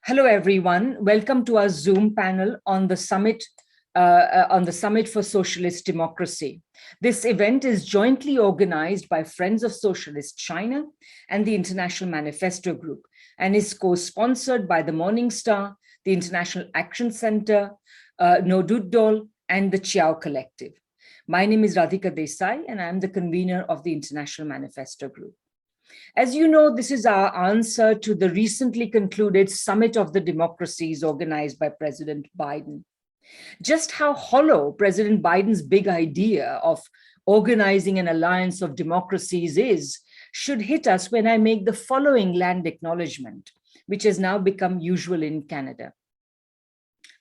Hello, everyone. Welcome to our Zoom panel on the Summit for Socialist Democracy. This event is jointly organized by Friends of Socialist China and the International Manifesto Group and is co-sponsored by the Morning Star, the International Action Center, Nodudol, and the Chiao Collective. My name is Radhika Desai, and I'm the convener of the International Manifesto Group. As you know, this is our answer to the recently concluded Summit of the Democracies organized by President Biden. Just how hollow President Biden's big idea of organizing an alliance of democracies is should hit us when I make the following land acknowledgement, which has now become usual in Canada.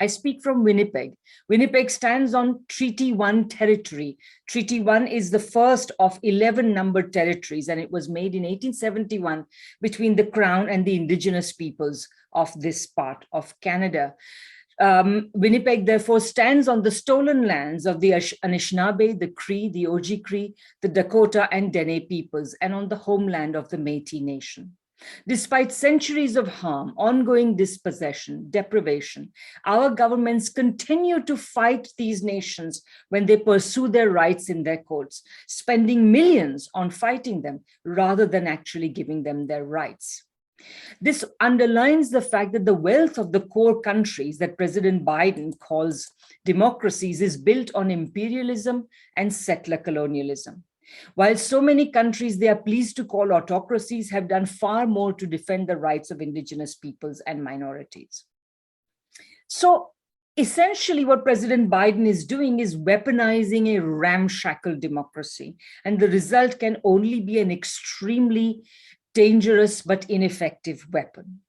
I speak from Winnipeg. Winnipeg stands on Treaty 1 territory. Treaty 1 is the first of 11 numbered territories, and it was made in 1871 between the Crown and the Indigenous peoples of this part of Canada. Winnipeg, therefore, stands on the stolen lands of the Anishinaabe, the Cree, the Oji-Cree, the Dakota, and Dene peoples, and on the homeland of the Métis Nation. Despite centuries of harm, ongoing dispossession, deprivation, our governments continue to fight these nations when they pursue their rights in their courts, spending millions on fighting them rather than actually giving them their rights. This underlines the fact that the wealth of the core countries that President Biden calls democracies is built on imperialism and settler colonialism. While so many countries they are pleased to call autocracies have done far more to defend the rights of indigenous peoples and minorities. So essentially what President Biden is doing is weaponizing a ramshackle democracy, and the result can only be an extremely dangerous but ineffective weapon.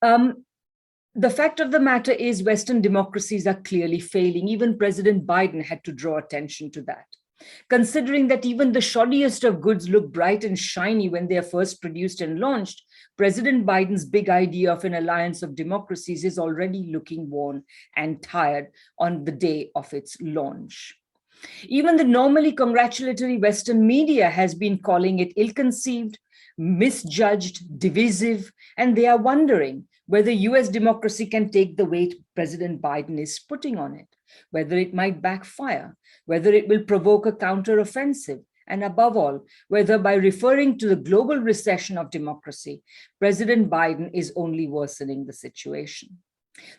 The fact of the matter is Western democracies are clearly failing. Even President Biden had to draw attention to that. Considering that even the shoddiest of goods look bright and shiny when they are first produced and launched, President Biden's big idea of an alliance of democracies is already looking worn and tired on the day of its launch. Even the normally congratulatory Western media has been calling it ill-conceived, misjudged, divisive, and they are wondering whether US democracy can take the weight President Biden is putting on it, whether it might backfire, whether it will provoke a counteroffensive, and above all, whether by referring to the global recession of democracy, President Biden is only worsening the situation.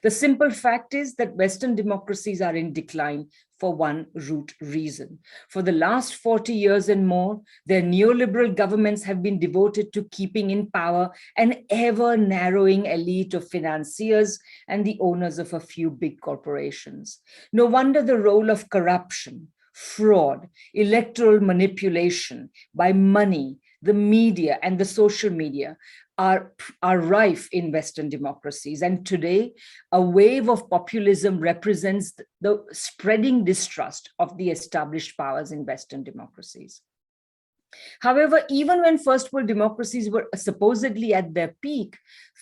The simple fact is that Western democracies are in decline for one root reason. For the last 40 years and more, their neoliberal governments have been devoted to keeping in power an ever-narrowing elite of financiers and the owners of a few big corporations. No wonder the role of corruption, fraud, electoral manipulation by money, the media, and the social media are rife in Western democracies. And today, a wave of populism represents the spreading distrust of the established powers in Western democracies. However, even when first world democracies were supposedly at their peak,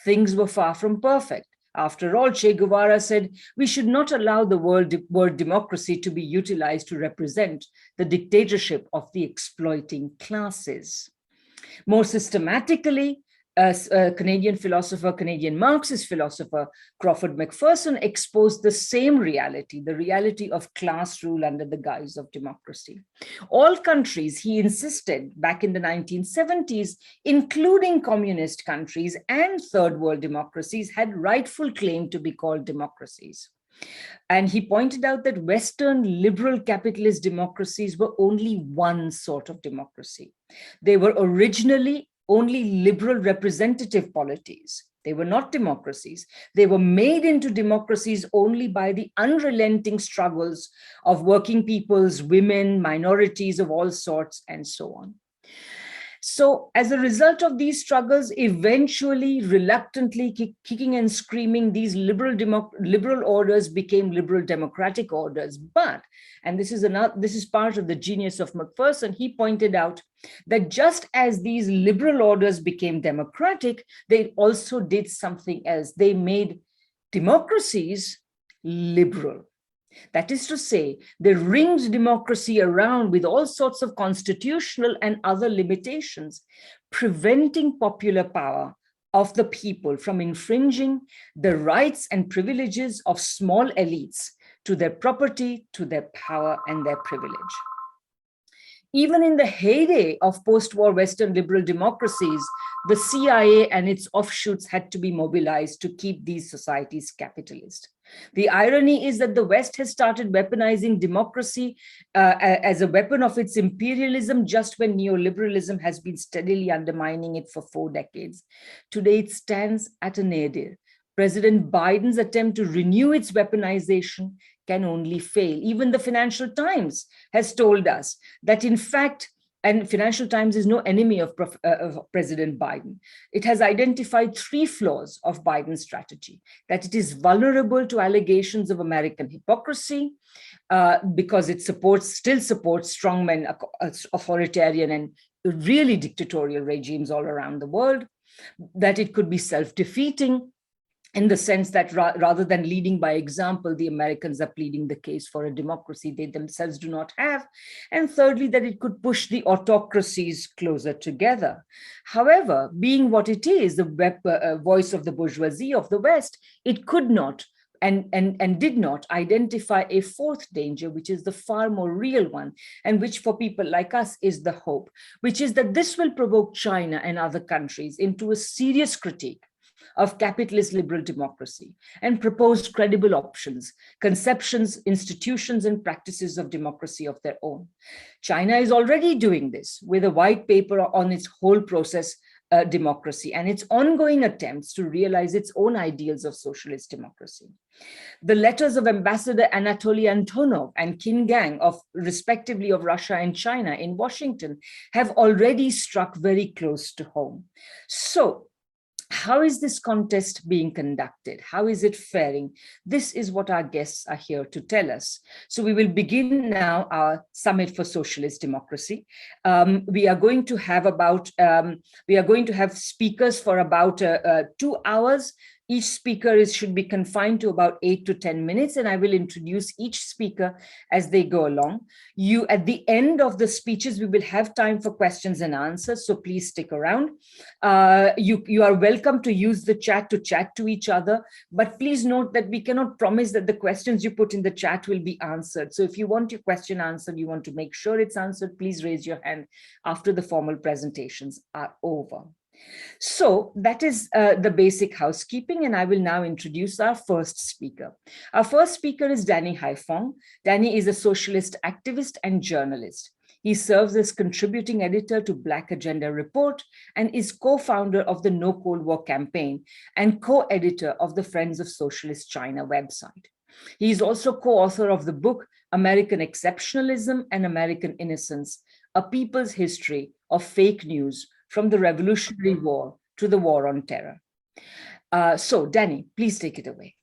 things were far from perfect. After all, Che Guevara said, we should not allow the word democracy to be utilized to represent the dictatorship of the exploiting classes. More systematically, Canadian Marxist philosopher Crawford McPherson exposed the same reality, the reality of class rule under the guise of democracy. All countries, he insisted, back in the 1970s, including communist countries and third world democracies, had rightful claim to be called democracies. And he pointed out that Western liberal capitalist democracies were only one sort of democracy. They were originally only liberal representative polities. They were not democracies. They were made into democracies only by the unrelenting struggles of working peoples, women, minorities of all sorts, and so on. So as a result of these struggles, eventually, reluctantly, kicking and screaming, these liberal orders became liberal democratic orders. But, and this is part of the genius of McPherson, he pointed out that just as these liberal orders became democratic, they also did something else. They made democracies liberal. That is to say, they ringed democracy around with all sorts of constitutional and other limitations, preventing popular power of the people from infringing the rights and privileges of small elites to their property, to their power and their privilege. Even in the heyday of post-war Western liberal democracies, the CIA and its offshoots had to be mobilized to keep these societies capitalist. The irony is that the West has started weaponizing democracy as a weapon of its imperialism just when neoliberalism has been steadily undermining it for 4 decades. Today it stands at a nadir. President Biden's attempt to renew its weaponization can only fail. Even the Financial Times has told us that, in fact, and Financial Times is no enemy of President Biden. It has identified 3 flaws of Biden's strategy: that it is vulnerable to allegations of American hypocrisy, because it still supports strongmen, authoritarian and really dictatorial regimes all around the world, that it could be self-defeating, in the sense that rather than leading by example, the Americans are pleading the case for a democracy they themselves do not have. And thirdly, that it could push the autocracies closer together. However, being what it is, the voice of the bourgeoisie of the West, it could not and did not identify a 4th danger, which is the far more real one, and which for people like us is the hope, which is that this will provoke China and other countries into a serious critique of capitalist liberal democracy and propose credible options, conceptions, institutions, and practices of democracy of their own. China is already doing this with a white paper on its whole process democracy and its ongoing attempts to realize its own ideals of socialist democracy. The letters of Ambassador Anatoly Antonov and Kim Chang, respectively of Russia and China in Washington, have already struck very close to home. So, how is this contest being conducted? How is it faring? This is what our guests are here to tell us. So we will begin now our Summit for Socialist Democracy. We are going to have speakers for about 2 hours. Each speaker should be confined to about 8 to 10 minutes, and I will introduce each speaker as they go along. At the end of the speeches, we will have time for questions and answers, so please stick around. You are welcome to use the chat to chat to each other, but please note that we cannot promise that the questions you put in the chat will be answered. So if you want your question answered, you want to make sure it's answered, please raise your hand after the formal presentations are over. So that is the basic housekeeping, and I will now introduce our first speaker. Our first speaker is Danny Haifong. Danny is a socialist activist and journalist. He serves as contributing editor to Black Agenda Report and is co-founder of the No Cold War campaign and co-editor of the Friends of Socialist China website. He is also co-author of the book American Exceptionalism and American Innocence, A People's History of Fake News from the Revolutionary War to the War on Terror. So Danny, please take it away.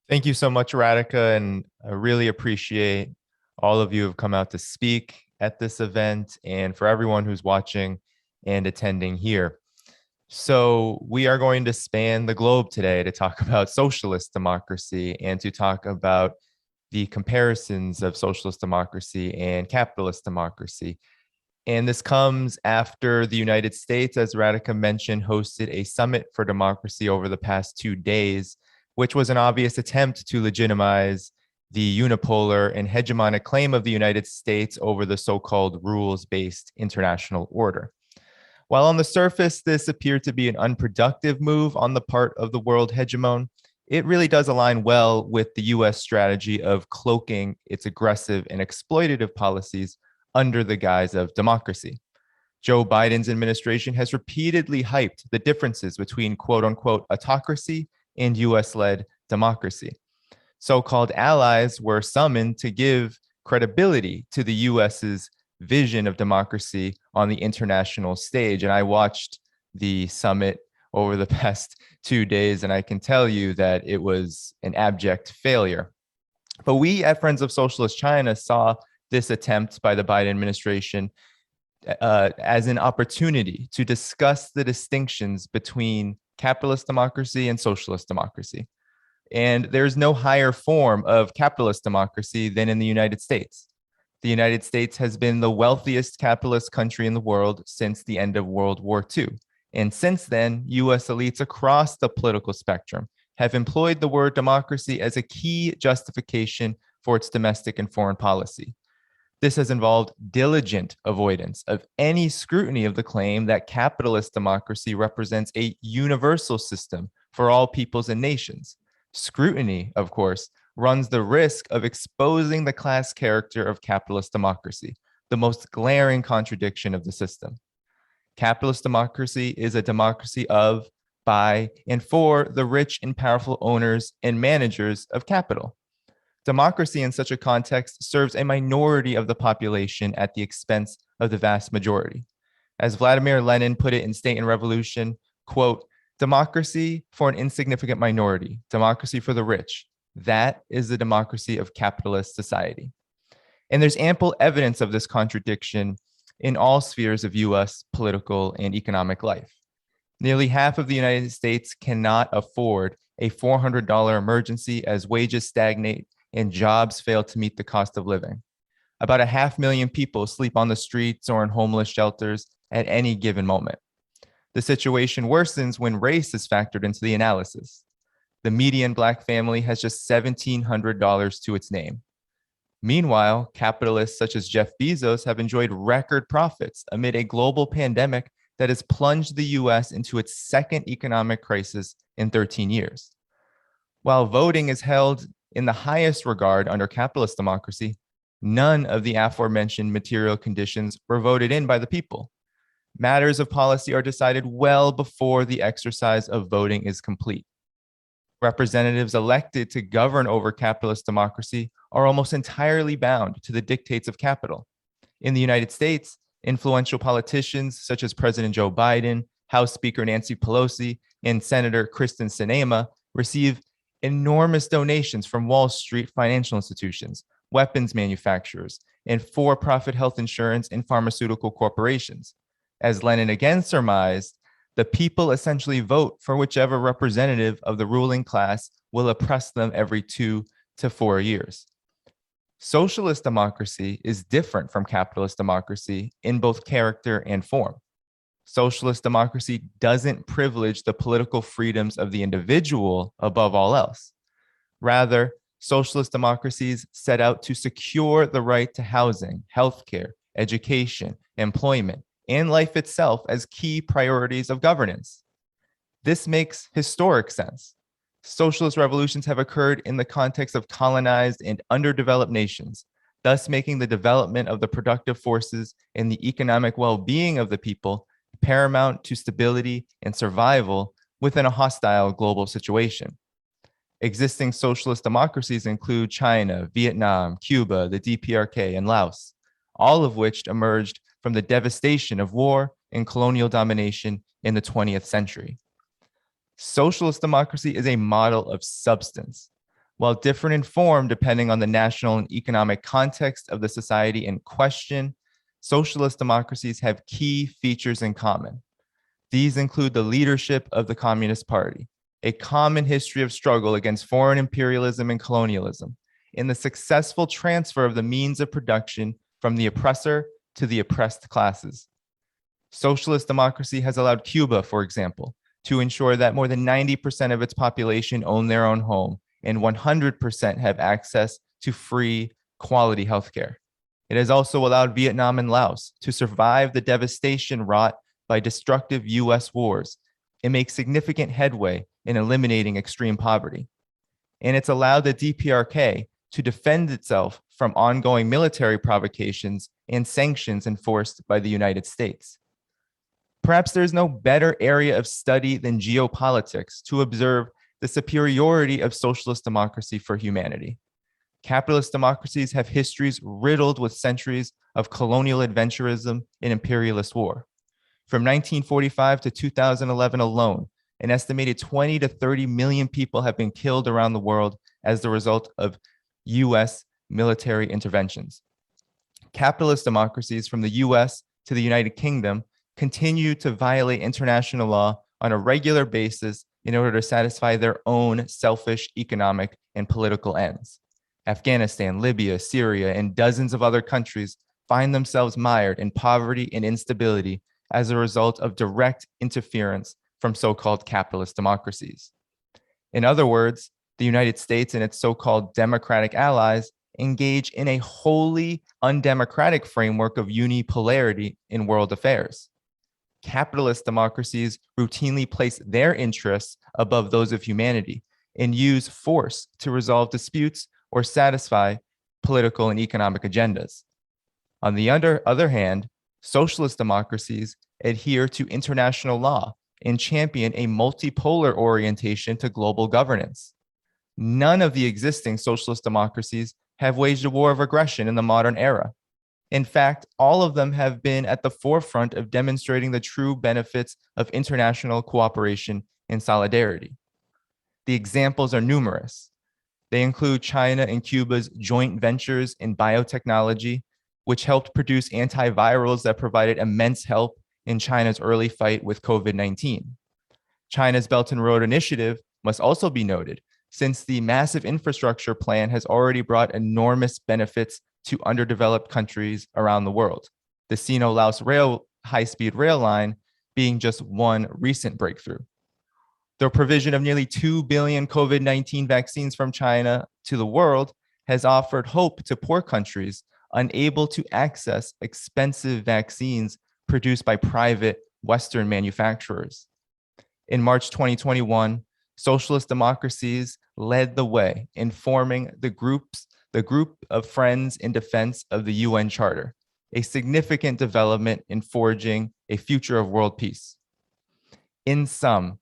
Thank you so much, Radhika, and I really appreciate all of you who have come out to speak at this event and for everyone who's watching and attending here. So we are going to span the globe today to talk about socialist democracy and to talk about the comparisons of socialist democracy and capitalist democracy. And this comes after the United States, as Radhika mentioned, hosted a summit for democracy over the past 2 days, which was an obvious attempt to legitimize the unipolar and hegemonic claim of the United States over the so-called rules-based international order. While on the surface, this appeared to be an unproductive move on the part of the world hegemon, it really does align well with the US strategy of cloaking its aggressive and exploitative policies under the guise of democracy. Joe Biden's administration has repeatedly hyped the differences between quote unquote autocracy and US-led democracy. So-called allies were summoned to give credibility to the US's vision of democracy on the international stage. And I watched the summit over the past 2 days, and I can tell you that it was an abject failure. But we at Friends of Socialist China saw this attempt by the Biden administration as an opportunity to discuss the distinctions between capitalist democracy and socialist democracy. And there's no higher form of capitalist democracy than in the United States. The United States has been the wealthiest capitalist country in the world since the end of World War II. And since then, US elites across the political spectrum have employed the word democracy as a key justification for its domestic and foreign policy. This has involved diligent avoidance of any scrutiny of the claim that capitalist democracy represents a universal system for all peoples and nations. Scrutiny, of course, runs the risk of exposing the class character of capitalist democracy, the most glaring contradiction of the system. Capitalist democracy is a democracy of, by, and for the rich and powerful owners and managers of capital. Democracy in such a context serves a minority of the population at the expense of the vast majority. As Vladimir Lenin put it in State and Revolution, quote, democracy for an insignificant minority, democracy for the rich. That is the democracy of capitalist society. And there's ample evidence of this contradiction in all spheres of US political and economic life. Nearly half of the United States cannot afford a $400 emergency as wages stagnate and jobs fail to meet the cost of living. About 500,000 people sleep on the streets or in homeless shelters at any given moment. The situation worsens when race is factored into the analysis. The median Black family has just $1,700 to its name. Meanwhile, capitalists such as Jeff Bezos have enjoyed record profits amid a global pandemic that has plunged the US into its second economic crisis in 13 years. While voting is held in the highest regard under capitalist democracy, none of the aforementioned material conditions were voted in by the people. Matters of policy are decided well before the exercise of voting is complete. Representatives elected to govern over capitalist democracy are almost entirely bound to the dictates of capital. In the United States, influential politicians such as President Joe Biden, House Speaker Nancy Pelosi, and Senator Kristen Sinema receive enormous donations from Wall Street financial institutions, weapons manufacturers, and for-profit health insurance and pharmaceutical corporations. As Lenin again surmised, the people essentially vote for whichever representative of the ruling class will oppress them every 2 to 4 years. Socialist democracy is different from capitalist democracy in both character and form. Socialist democracy doesn't privilege the political freedoms of the individual above all else. Rather, socialist democracies set out to secure the right to housing, healthcare, education, employment, and life itself as key priorities of governance. This makes historic sense. Socialist revolutions have occurred in the context of colonized and underdeveloped nations, thus making the development of the productive forces and the economic well-being of the people paramount to stability and survival within a hostile global situation. Existing socialist democracies include China, Vietnam, Cuba, the DPRK, and Laos, all of which emerged from the devastation of war and colonial domination in the 20th century. Socialist democracy is a model of substance. While different in form depending on the national and economic context of the society in question, socialist democracies have key features in common. These include the leadership of the Communist Party, a common history of struggle against foreign imperialism and colonialism, and the successful transfer of the means of production from the oppressor to the oppressed classes. Socialist democracy has allowed Cuba, for example, to ensure that more than 90% of its population own their own home and 100% have access to free, quality healthcare. It has also allowed Vietnam and Laos to survive the devastation wrought by destructive US wars and make significant headway in eliminating extreme poverty. And it's allowed the DPRK to defend itself from ongoing military provocations and sanctions enforced by the United States. Perhaps there's no better area of study than geopolitics to observe the superiority of socialist democracy for humanity. Capitalist democracies have histories riddled with centuries of colonial adventurism and imperialist war. From 1945 to 2011 alone, an estimated 20 to 30 million people have been killed around the world as the result of US military interventions. Capitalist democracies from the US to the United Kingdom continue to violate international law on a regular basis in order to satisfy their own selfish economic and political ends. Afghanistan, Libya, Syria, and dozens of other countries find themselves mired in poverty and instability as a result of direct interference from so-called capitalist democracies. In other words, the United States and its so-called democratic allies engage in a wholly undemocratic framework of unipolarity in world affairs. Capitalist democracies routinely place their interests above those of humanity and use force to resolve disputes or satisfy political and economic agendas. On the other hand, socialist democracies adhere to international law and champion a multipolar orientation to global governance. None of the existing socialist democracies have waged a war of aggression in the modern era. In fact, all of them have been at the forefront of demonstrating the true benefits of international cooperation and solidarity. The examples are numerous. They include China and Cuba's joint ventures in biotechnology, which helped produce antivirals that provided immense help in China's early fight with COVID-19. China's Belt and Road Initiative must also be noted, since the massive infrastructure plan has already brought enormous benefits to underdeveloped countries around the world. The Sino-Laos high-speed rail line being just one recent breakthrough. The provision of nearly 2 billion COVID-19 vaccines from China to the world has offered hope to poor countries unable to access expensive vaccines produced by private Western manufacturers. In March 2021, socialist democracies led the way in forming the group of Friends in Defense of the UN Charter, a significant development in forging a future of world peace. In sum,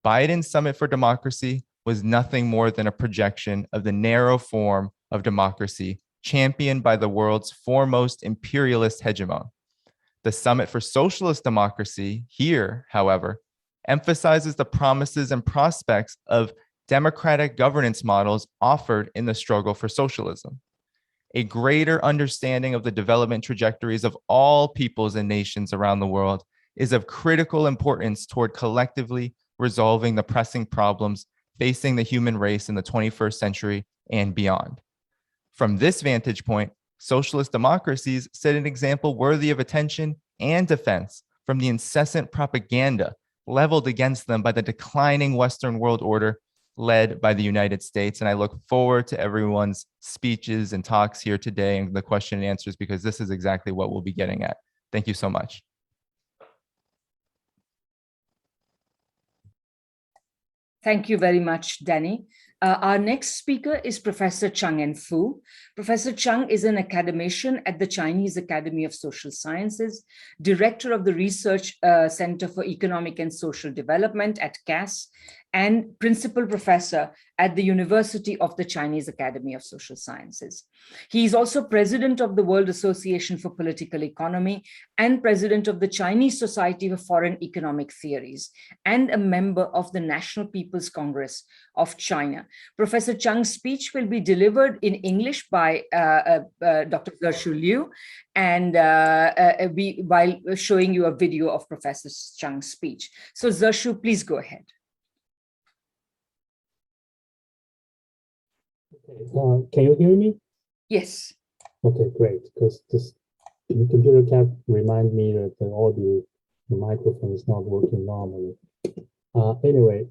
Biden's Summit for Democracy was nothing more than a projection of the narrow form of democracy championed by the world's foremost imperialist hegemon. The Summit for Socialist Democracy here, however, emphasizes the promises and prospects of democratic governance models offered in the struggle for socialism. A greater understanding of the development trajectories of all peoples and nations around the world is of critical importance toward collectively resolving the pressing problems facing the human race in the 21st century and beyond. From this vantage point, socialist democracies set an example worthy of attention and defense from the incessant propaganda leveled against them by the declining Western world order led by the United States. And I look forward to everyone's speeches and talks here today and the question and answers, because this is exactly what we'll be getting at. Thank you so much. Thank you very much, Danny. Our next speaker is Professor Cheng Enfu. Professor Chung is an academician at the Chinese Academy of Social Sciences, director of the Research Center for Economic and Social Development at CAS, and principal professor at the University of the Chinese Academy of Social Sciences. He is also president of the World Association for Political Economy and president of the Chinese Society for Foreign Economic Theories, and a member of the National People's Congress of China. Professor Chung's speech will be delivered in English by Dr. Zershu Liu, and while showing you a video of Professor Chung's speech. So Zershu, please go ahead. Can you hear me? Yes. Okay, great. Because this computer kept remind me that the audio, the microphone is not working normally. Anyway,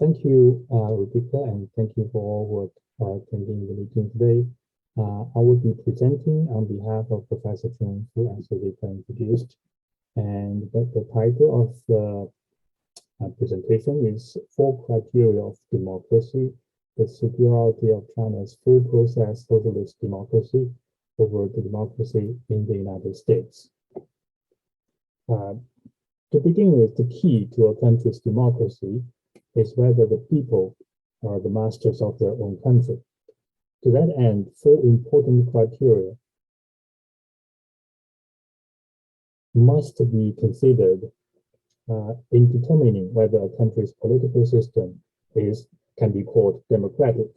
thank you, Rebecca, and thank you for all who are attending the meeting today. I will be presenting on behalf of Professor Cheng, who as Rebecca introduced. And the title of the presentation is Four Criteria of Democracy: the superiority of China's full process socialist democracy over the democracy in the United States. To begin with, the key to a country's democracy is whether the people are the masters of their own country. To that end, four important criteria must be considered in determining whether a country's political system can be called democratic.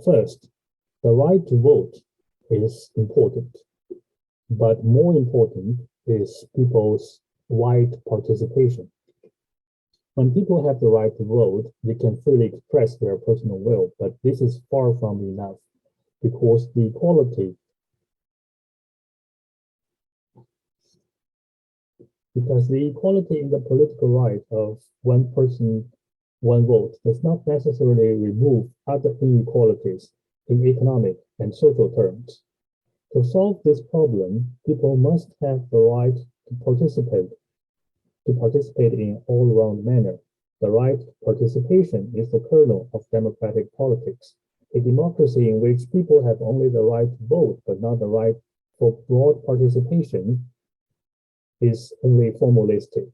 First, the right to vote is important, but more important is people's wide participation. When people have the right to vote, they can freely express their personal will, but this is far from enough because the equality because the equality in the political right of one person, one vote does not necessarily remove other inequalities in economic and social terms. To solve this problem, people must have the right to participate in an all-round manner. The right participation is the kernel of democratic politics. A democracy in which people have only the right to vote but not the right for broad participation is only formalistic.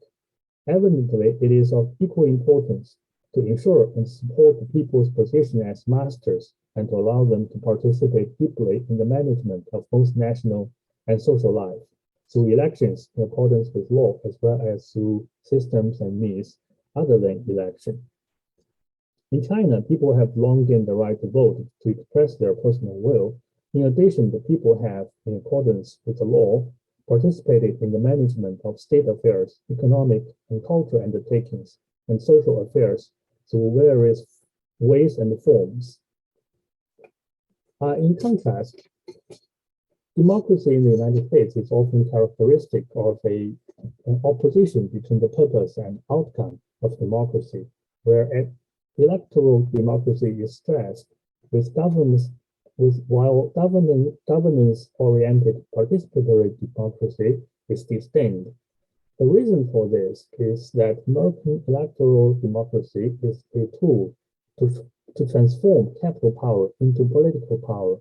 Evidently, it is of equal importance to ensure and support the people's position as masters and to allow them to participate deeply in the management of both national and social life through elections in accordance with law, as well as through systems and means other than election. In China, people have long gained the right to vote to express their personal will. In addition, the people have, in accordance with the law, participated in the management of state affairs, economic and cultural undertakings, and social affairs through various ways and forms. In contrast, democracy in the United States is often characteristic of an opposition between the purpose and outcome of democracy, where electoral democracy is stressed, while governance-oriented participatory democracy is disdained. The reason for this is that American electoral democracy is a tool to transform capital power into political power.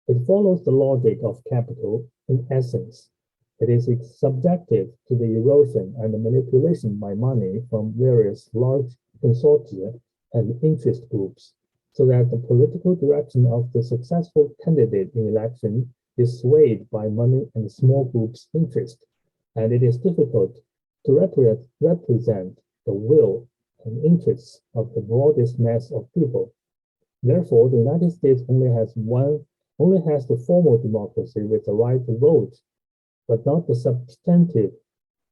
It follows the logic of capital in essence. It is subjective to the erosion and the manipulation by money from various large consortia and interest groups, so that the political direction of the successful candidate in election is swayed by money and small groups' interest, and it is difficult to represent the will and interests of the broadest mass of people. Therefore, the United States only has the formal democracy with the right to vote, but not the substantive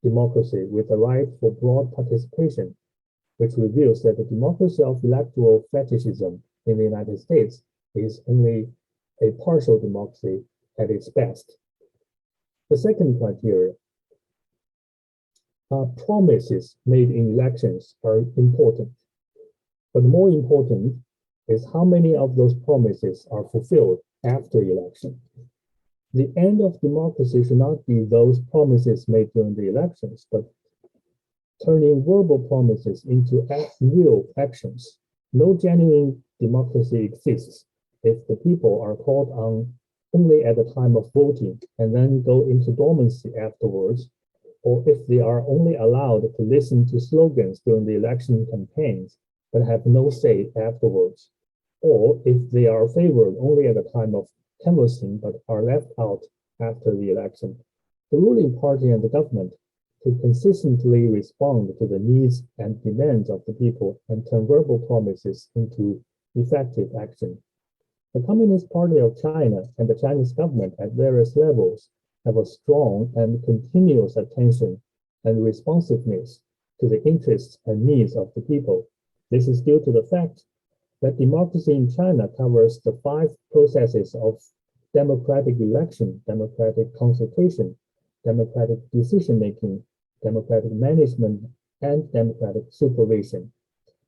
democracy with the right for broad participation, which reveals that the democracy of electoral fetishism in the United States is only a partial democracy at its best. The second criteria, promises made in elections are important, but more important is how many of those promises are fulfilled after election. The end of democracy should not be those promises made during the elections, but turning verbal promises into real actions. No genuine democracy exists if the people are called on only at the time of voting and then go into dormancy afterwards, or if they are only allowed to listen to slogans during the election campaigns but have no say afterwards, or if they are favored only at the time of canvassing but are left out after the election. The ruling party and the government to consistently respond to the needs and demands of the people and turn verbal promises into effective action. The Communist Party of China and the Chinese government at various levels have a strong and continuous attention and responsiveness to the interests and needs of the people. This is due to the fact that democracy in China covers the 5 processes of democratic election, democratic consultation, democratic decision-making, democratic management, and democratic supervision.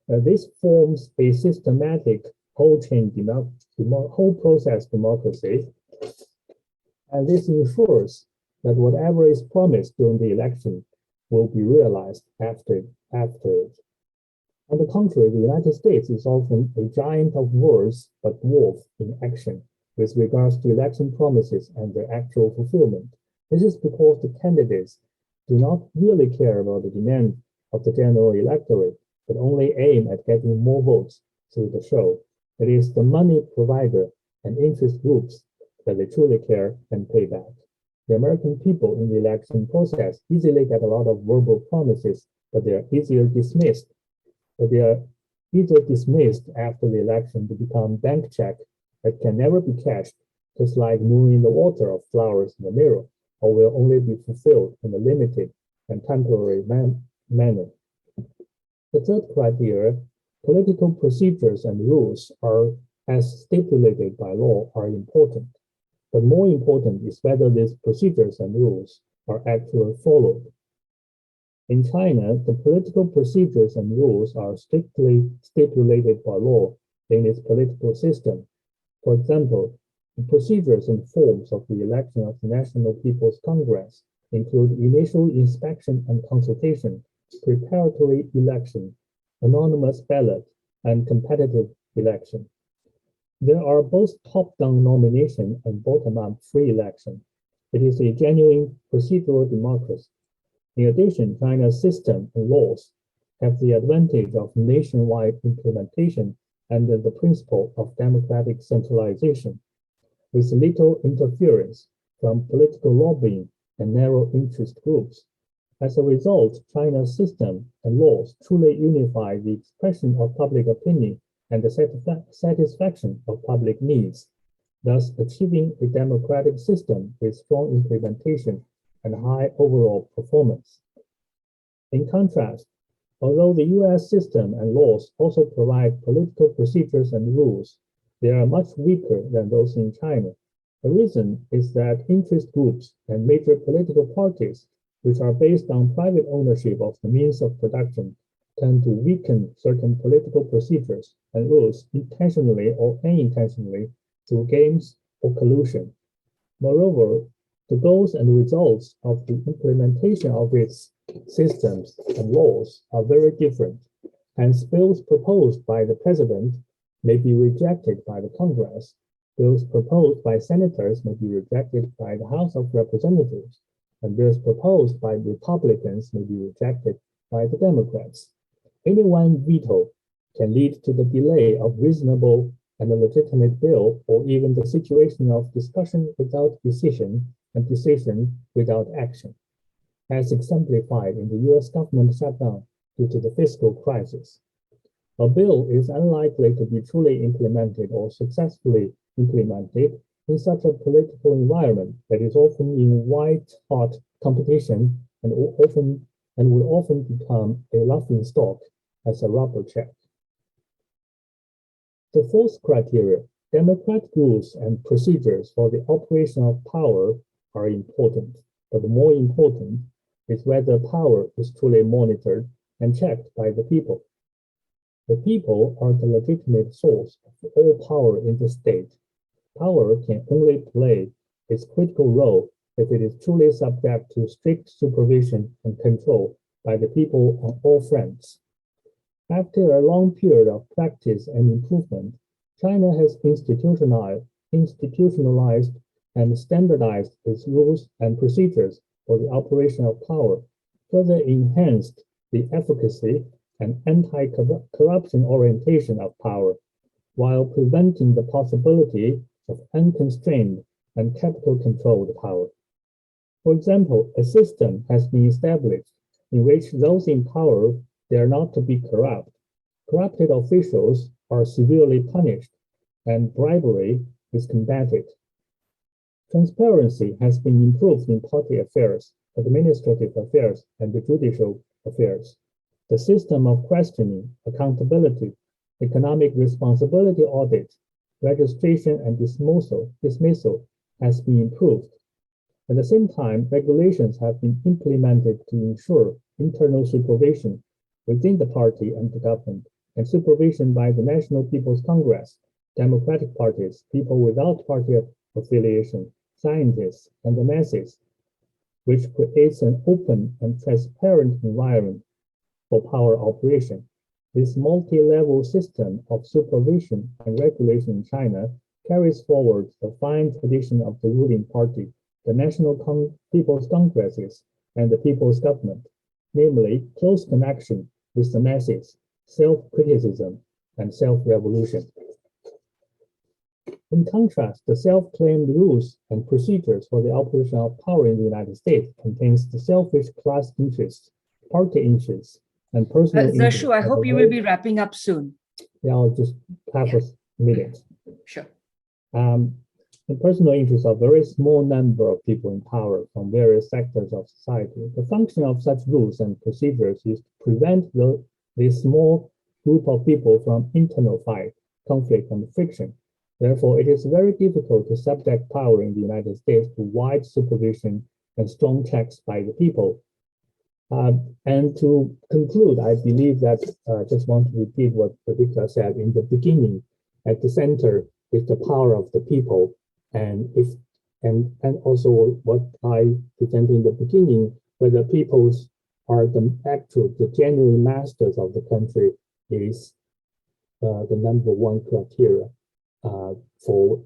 This forms a systematic whole process democracy, and this ensures that whatever is promised during the election will be realized after it. On the contrary, the United States is often a giant of words but dwarf in action with regards to election promises and their actual fulfillment. This is because the candidates do not really care about the demand of the general electorate, but only aim at getting more votes through the show. It is the money provider and interest groups that they truly care and pay back. The American people in the election process easily get a lot of verbal promises, but they are easily dismissed after the election to become bank check that can never be cashed, just like moving the water of flowers in the mirror, or will only be fulfilled in a limited and temporary manner. The third criteria, political procedures and rules are, as stipulated by law, are important. But more important is whether these procedures and rules are actually followed. In China, the political procedures and rules are strictly stipulated by law in its political system. For example, the procedures and forms of the election of the National People's Congress include initial inspection and consultation, preparatory election, anonymous ballot, and competitive election. There are both top-down nomination and bottom-up free election. It is a genuine procedural democracy. In addition, China's system and laws have the advantage of nationwide implementation under the principle of democratic centralization, with little interference from political lobbying and narrow interest groups. As a result, China's system and laws truly unify the expression of public opinion and the satisfaction of public needs, thus achieving a democratic system with strong implementation and high overall performance. In contrast, although the US system and laws also provide political procedures and rules, they are much weaker than those in China. The reason is that interest groups and major political parties, which are based on private ownership of the means of production, tend to weaken certain political procedures and rules intentionally or unintentionally through games or collusion. Moreover, the goals and results of the implementation of its systems and laws are very different, hence bills proposed by the president may be rejected by the Congress. Bills proposed by senators may be rejected by the House of Representatives, and bills proposed by Republicans may be rejected by the Democrats. Any one veto can lead to the delay of reasonable and a legitimate bill, or even the situation of discussion without decision and decision without action, as exemplified in the US government shutdown due to the fiscal crisis. A bill is unlikely to be truly implemented or successfully implemented in such a political environment that is often in white-hot competition and will often become a laughingstock as a rubber check. The fourth criteria, democratic rules and procedures for the operation of power are important, but more important is whether power is truly monitored and checked by the people. The people are the legitimate source of all power in the state. Power can only play its critical role if it is truly subject to strict supervision and control by the people on all fronts. After a long period of practice and improvement, China has institutionalized and standardized its rules and procedures for the operation of power, further enhanced the efficacy and anti-corruption orientation of power, while preventing the possibility of unconstrained and capital-controlled power. For example, a system has been established in which those in power dare not to be corrupt. Corrupted officials are severely punished, and bribery is combated. Transparency has been improved in party affairs, administrative affairs, and the judicial affairs. The system of questioning, accountability, economic responsibility audit, registration, and dismissal has been improved. At the same time, regulations have been implemented to ensure internal supervision within the party and the government, and supervision by the National People's Congress, democratic parties, people without party affiliation, scientists, and the masses, which creates an open and transparent environment for power operation. This multi-level system of supervision and regulation in China carries forward the fine tradition of the ruling party, the National People's Congresses, and the People's Government, namely close connection with the masses, self-criticism, and self-revolution. In contrast, the self-claimed rules and procedures for the operation of power in the United States contains the selfish class interests, party interests, and personal interests. Zershu, I hope you will be wrapping up soon. Yeah, I'll just have a minute. Sure. The personal interests of a very small number of people in power from various sectors of society. The function of such rules and procedures is to prevent this small group of people from internal fight, conflict, and friction. Therefore, it is very difficult to subject power in the United States to wide supervision and strong checks by the people. And to conclude, I believe that just want to repeat what Rodríguez said in the beginning. At the center is the power of the people, and also what I presented in the beginning, where the peoples are the genuine masters of the country, is the number one criteria for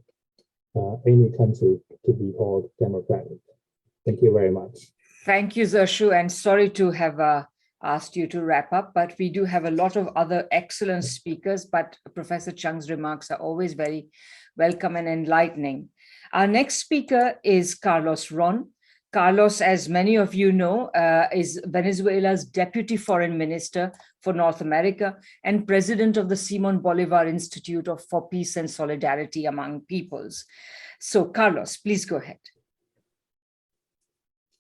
any country to be called democratic. Thank you very much. Thank you, Zershu, and sorry to have asked you to wrap up, but we do have a lot of other excellent speakers, but Professor Cheng's remarks are always very welcome and enlightening. Our next speaker is Carlos Ron. Carlos, as many of you know, is Venezuela's Deputy Foreign Minister for North America and President of the Simon Bolivar Institute for Peace and Solidarity Among Peoples. So, Carlos, please go ahead.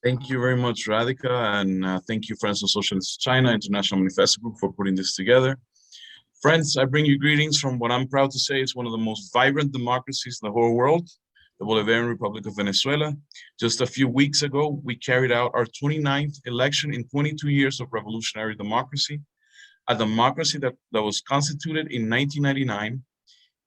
Thank you very much, Radhika, and thank you, Friends of Socialist China International Manifesto Group, for putting this together. Friends, I bring you greetings from what I'm proud to say is one of the most vibrant democracies in the whole world, the Bolivarian Republic of Venezuela. Just a few weeks ago, we carried out our 29th election in 22 years of revolutionary democracy, a democracy that was constituted in 1999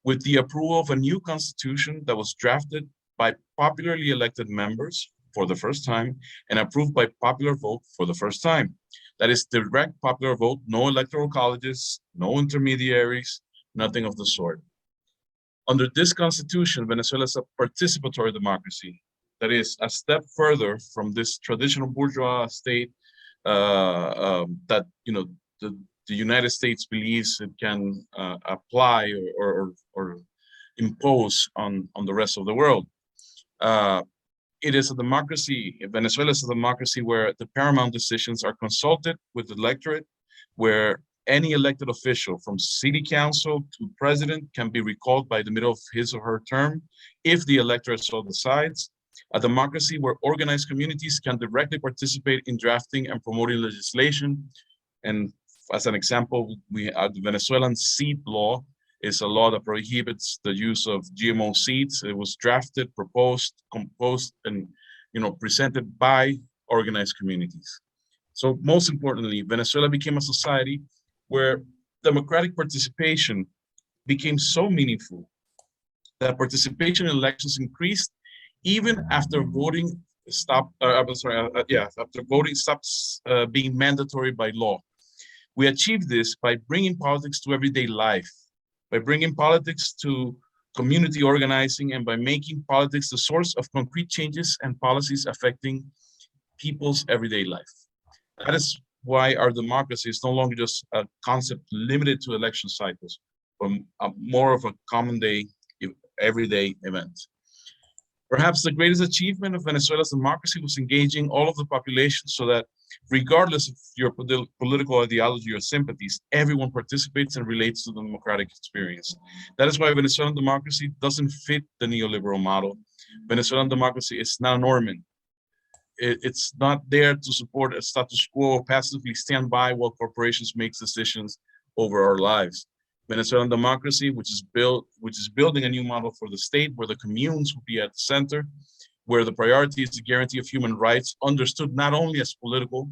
with the approval of a new constitution that was drafted by popularly elected members for the first time and approved by popular vote for the first time. That is direct popular vote, no electoral colleges, no intermediaries, nothing of the sort. Under this constitution, Venezuela is a participatory democracy. That is a step further from this traditional bourgeois state that the United States believes it can apply or impose on the rest of the world. It is a democracy, Venezuela is a democracy where the paramount decisions are consulted with the electorate, where any elected official from city council to president can be recalled by the middle of his or her term if the electorate so decides. A democracy where organized communities can directly participate in drafting and promoting legislation. And as an example, we have the Venezuelan seed law is a law that prohibits the use of GMO seeds. It was drafted, proposed, composed, and presented by organized communities. So most importantly, Venezuela became a society where democratic participation became so meaningful that participation in elections increased even after voting stopped. After voting stops being mandatory by law. We achieved this by bringing politics to everyday life, by bringing politics to community organizing, and by making politics the source of concrete changes and policies affecting people's everyday life. That is why our democracy is no longer just a concept limited to election cycles, but more of a common day, everyday event. Perhaps the greatest achievement of Venezuela's democracy was engaging all of the population so that regardless of your political ideology or sympathies, everyone participates and relates to the democratic experience. That is why Venezuelan democracy doesn't fit the neoliberal model. Venezuelan democracy is not a Norman. It's not there to support a status quo, passively stand by while corporations make decisions over our lives. Venezuelan democracy, which is building a new model for the state where the communes will be at the center, where the priority is the guarantee of human rights, understood not only as political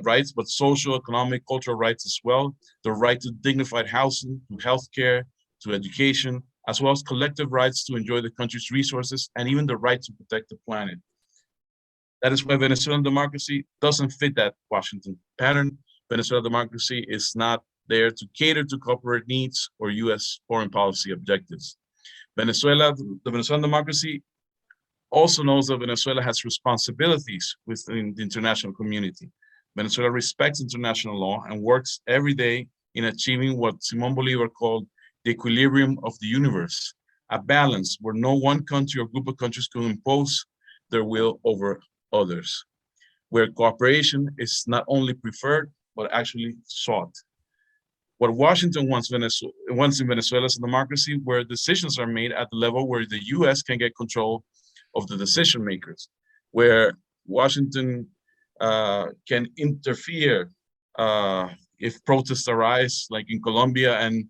rights, but social, economic, cultural rights as well, the right to dignified housing, to healthcare, to education, as well as collective rights to enjoy the country's resources, and even the right to protect the planet. That is why Venezuelan democracy doesn't fit that Washington pattern. Venezuelan democracy is not there to cater to corporate needs or US foreign policy objectives. The Venezuelan democracy also knows that Venezuela has responsibilities within the international community. Venezuela respects international law and works every day in achieving what Simon Bolivar called the equilibrium of the universe, a balance where no one country or group of countries can impose their will over others, where cooperation is not only preferred, but actually sought. What Washington wants in Venezuela is a democracy where decisions are made at the level where the US can get control of the decision makers, where Washington can interfere if protests arise, like in Colombia, and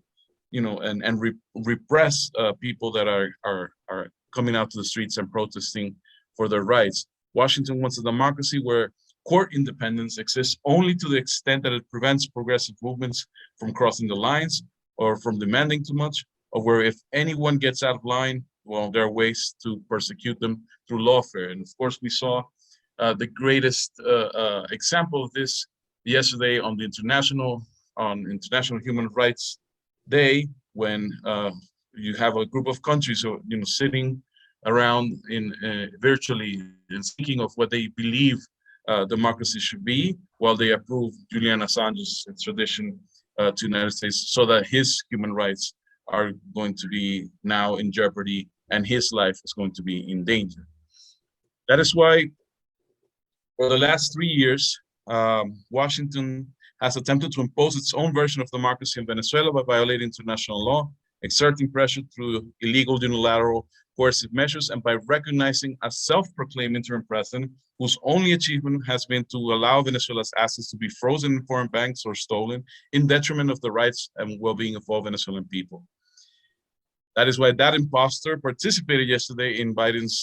repress people that are coming out to the streets and protesting for their rights. Washington wants a democracy where court independence exists only to the extent that it prevents progressive movements from crossing the lines or from demanding too much, or where if anyone gets out of line, well, there are ways to persecute them through lawfare. And of course, we saw the greatest example of this yesterday on the International Human Rights Day, when you have a group of countries, sitting around virtually and speaking of what they believe democracy should be, while they approve Julian Assange's extradition to the United States, so that his human rights are going to be now in jeopardy and his life is going to be in danger. That is why for the last 3 years, Washington has attempted to impose its own version of democracy in Venezuela by violating international law, exerting pressure through illegal unilateral coercive measures, and by recognizing a self-proclaimed interim president whose only achievement has been to allow Venezuela's assets to be frozen in foreign banks or stolen in detriment of the rights and well-being of all Venezuelan people. That is why that imposter participated yesterday in Biden's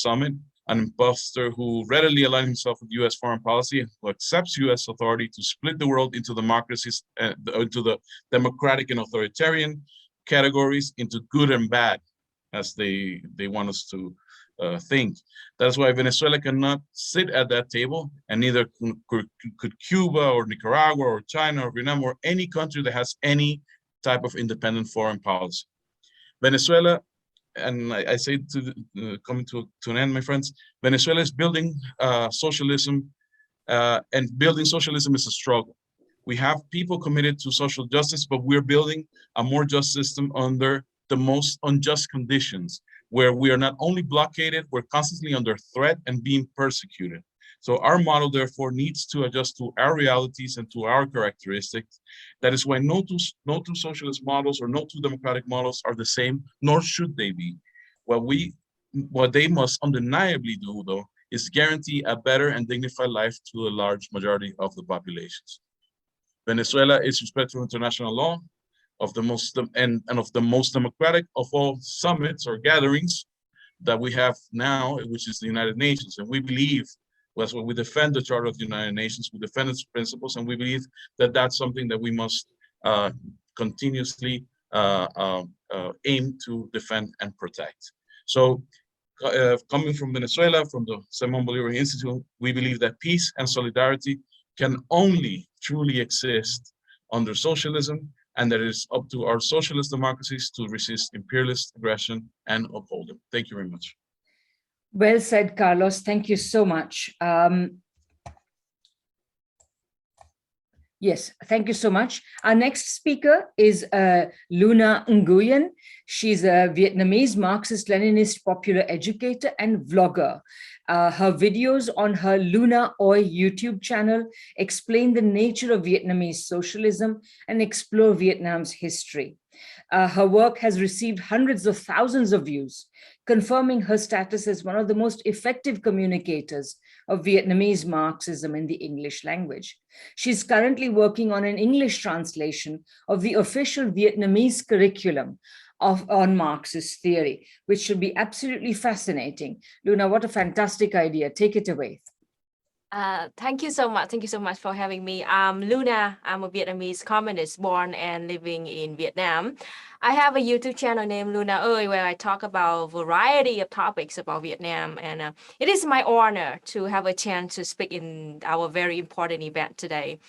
summit, an imposter who readily aligned himself with U.S. foreign policy, who accepts U.S. authority to split the world into democracies, into the democratic and authoritarian categories, into good and bad, as they want us to think. That's why Venezuela cannot sit at that table, and neither could Cuba or Nicaragua or China or Vietnam or any country that has any type of independent foreign policy. Venezuela, and I say coming to an end, my friends, Venezuela is building socialism, and building socialism is a struggle. We have people committed to social justice, but we're building a more just system under the most unjust conditions, where we are not only blockaded, we're constantly under threat and being persecuted. So our model, therefore, needs to adjust to our realities and to our characteristics. That is why no two socialist models or no two democratic models are the same, nor should they be. What they must undeniably do, though, is guarantee a better and dignified life to a large majority of the populations. Venezuela is respectful of international law, of the most democratic of all summits or gatherings that we have now, which is the United Nations. And we believe, that's what we defend the Charter of the United Nations, we defend its principles, and we believe that that's something that we must continuously aim to defend and protect. So coming from Venezuela, from the Simón Bolívar Institute, we believe that peace and solidarity can only truly exist under socialism, and that it is up to our socialist democracies to resist imperialist aggression and uphold them. Thank you very much. Well said, Carlos. Thank you so much. Yes, thank you so much. Our next speaker is Luna Nguyen. She's a Vietnamese Marxist-Leninist popular educator and vlogger. Her videos on her Luna Oi YouTube channel explain the nature of Vietnamese socialism and explore Vietnam's history. Her work has received hundreds of thousands of views, confirming her status as one of the most effective communicators of Vietnamese Marxism in the English language. She's currently working on an English translation of the official Vietnamese curriculum on Marxist theory, which should be absolutely fascinating. Luna, what a fantastic idea. Take it away. Thank you so much. Thank you so much for having me. I'm Luna. I'm a Vietnamese communist born and living in Vietnam. I have a YouTube channel named Luna Ơi, where I talk about a variety of topics about Vietnam. And it is my honor to have a chance to speak in our very important event today.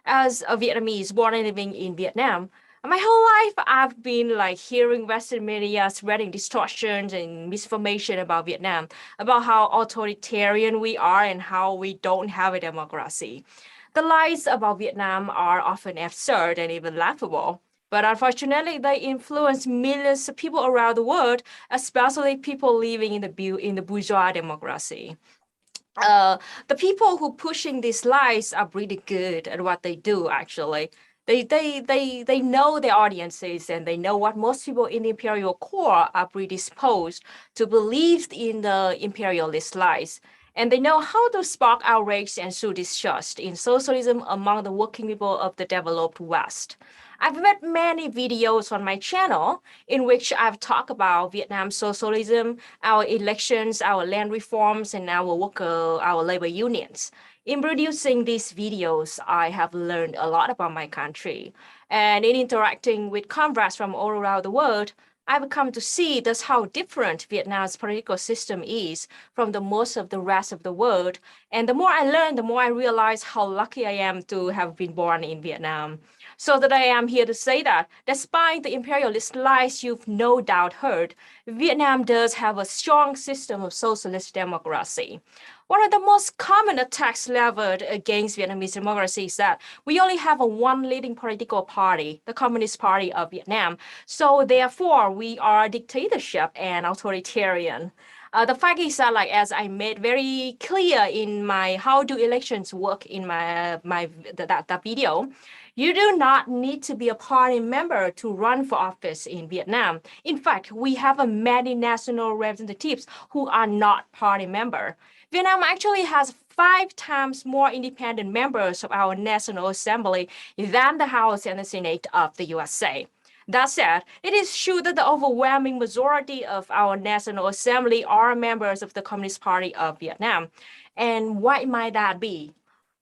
As a Vietnamese born and living in Vietnam, my whole life, I've been hearing Western media spreading distortions and misinformation about Vietnam, about how authoritarian we are and how we don't have a democracy. The lies about Vietnam are often absurd and even laughable, but unfortunately, they influence millions of people around the world, especially people living in the bourgeois democracy. The people who pushing these lies are pretty good at what they do, actually. They know their audiences, and they know what most people in the imperial core are predisposed to believe in the imperialist lies. And they know how to spark outrage and sow distrust in socialism among the working people of the developed West. I've made many videos on my channel in which I've talked about Vietnam socialism, our elections, our land reforms, and our labor unions. In producing these videos, I have learned a lot about my country. And in interacting with comrades from all around the world, I've come to see just how different Vietnam's political system is from the most of the rest of the world. And the more I learn, the more I realize how lucky I am to have been born in Vietnam. So that I am here to say that despite the imperialist lies you've no doubt heard, Vietnam does have a strong system of socialist democracy. One of the most common attacks leveled against Vietnamese democracy is that we only have one leading political party, the Communist Party of Vietnam. So therefore, we are a dictatorship and authoritarian. The fact is that, like, as I made very clear in my "How do elections work" in that video, you do not need to be a party member to run for office in Vietnam. In fact, we have many national representatives who are not party member. Vietnam actually has 5 times more independent members of our National Assembly than the House and the Senate of the USA. That said, it is true that the overwhelming majority of our National Assembly are members of the Communist Party of Vietnam. And why might that be?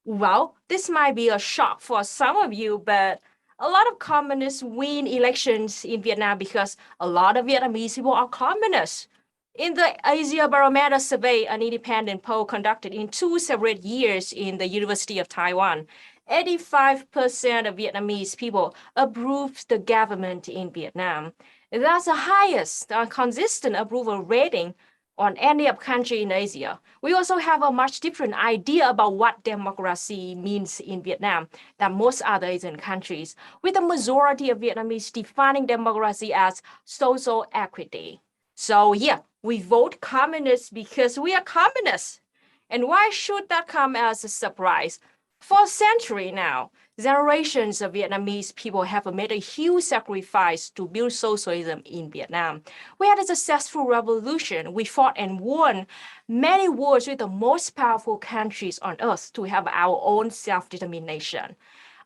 Well, this might be a shock for some of you, but a lot of communists win elections in Vietnam because a lot of Vietnamese people are communists. In the Asia Barometer survey, an independent poll conducted in 2 separate years in the University of Taiwan, 85% of Vietnamese people approved the government in Vietnam. That's the highest consistent approval rating on any country in Asia. We also have a much different idea about what democracy means in Vietnam than most other Asian countries, with the majority of Vietnamese defining democracy as social equity. So yeah, we vote communist because we are communists. And why should that come as a surprise? For a century now, generations of Vietnamese people have made a huge sacrifice to build socialism in Vietnam. We had a successful revolution. We fought and won many wars with the most powerful countries on earth to have our own self-determination.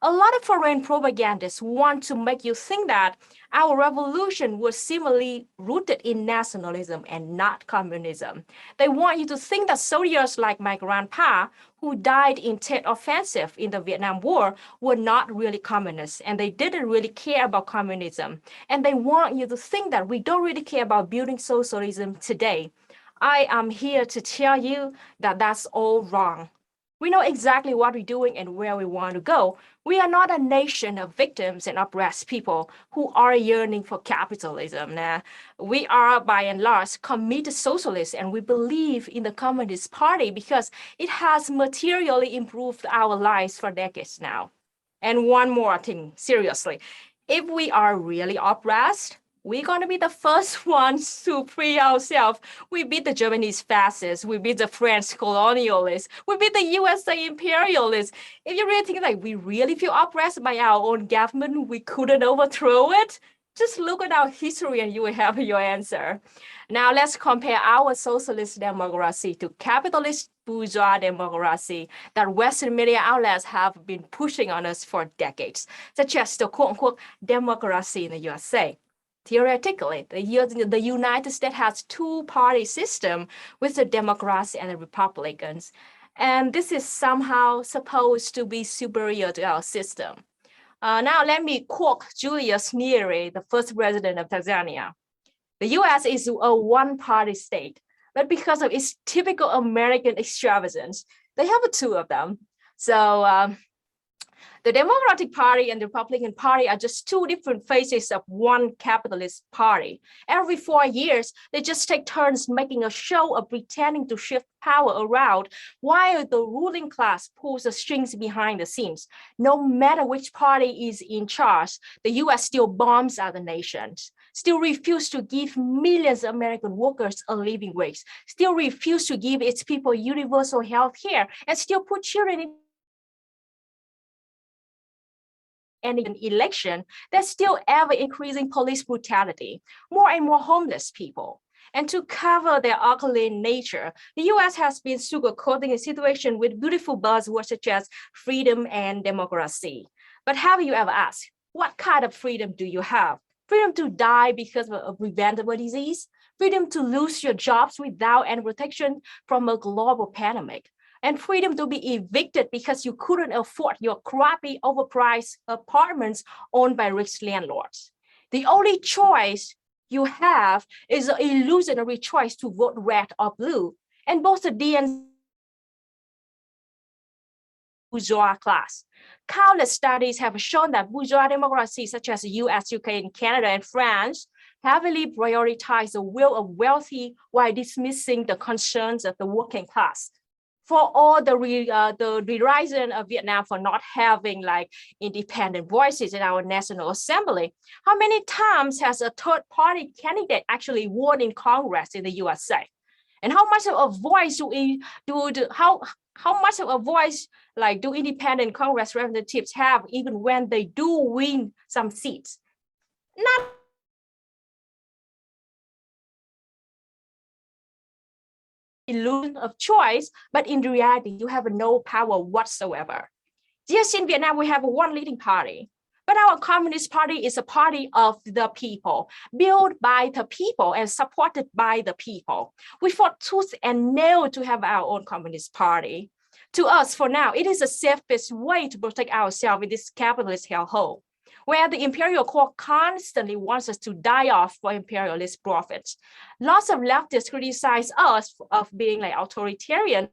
A lot of foreign propagandists want to make you think that our revolution was similarly rooted in nationalism and not communism. They want you to think that soldiers like my grandpa, who died in Tet Offensive in the Vietnam War, were not really communists, and they didn't really care about communism. And they want you to think that we don't really care about building socialism today. I am here to tell you that that's all wrong. We know exactly what we're doing and where we want to go. We are not a nation of victims and oppressed people who are yearning for capitalism. We are, by and large, committed socialists, and we believe in the Communist Party because it has materially improved our lives for decades now. And one more thing, seriously, if we are really oppressed, we're going to be the first ones to free ourselves. We beat the Japanese fascists. We beat the French colonialists. We beat the USA imperialists. If you really think like we really feel oppressed by our own government, we couldn't overthrow it, just look at our history and you will have your answer. Now let's compare our socialist democracy to capitalist bourgeois democracy that Western media outlets have been pushing on us for decades, such as the quote-unquote democracy in the USA. Theoretically, the United States has 2-party system with the Democrats and the Republicans. And this is somehow supposed to be superior to our system. Now let me quote Julius Nyerere, the first president of Tanzania. The US is a one-party state, but because of its typical American extravagance, they have 2 of them. So the Democratic Party and the Republican Party are just 2 different faces of one capitalist party. Every 4 years, they just take turns making a show of pretending to shift power around while the ruling class pulls the strings behind the scenes. No matter which party is in charge, the US still bombs other nations, still refuse to give millions of American workers a living wage, still refuse to give its people universal health care, and still put children in any election, there's still ever increasing police brutality, more and more homeless people. And to cover their ugly nature, the US has been sugarcoating the situation with beautiful buzzwords such as freedom and democracy. But have you ever asked, what kind of freedom do you have? Freedom to die because of a preventable disease? Freedom to lose your jobs without any protection from a global pandemic? and freedom to be evicted because you couldn't afford your crappy, overpriced apartments owned by rich landlords. The only choice you have is an illusionary choice to vote red or blue, and both the DNC bourgeois class. Countless studies have shown that bourgeois democracies such as the US, UK, and Canada, and France heavily prioritize the will of wealthy while dismissing the concerns of the working class. For all the reason of Vietnam for not having like independent voices in our National Assembly, how many times has a third-party candidate actually won in Congress in the USA? And how much of a voice how much of a voice like do independent Congress representatives have even when they do win some seats? Not illusion of choice, but in reality, you have no power whatsoever. Yes, in Vietnam, we have one leading party, but our Communist Party is a party of the people, built by the people and supported by the people. We fought tooth and nail to have our own Communist Party. To us, for now, it is the safest way to protect ourselves in this capitalist hellhole, where the imperial court constantly wants us to die off for imperialist profits. Lots of leftists criticize us of being like authoritarian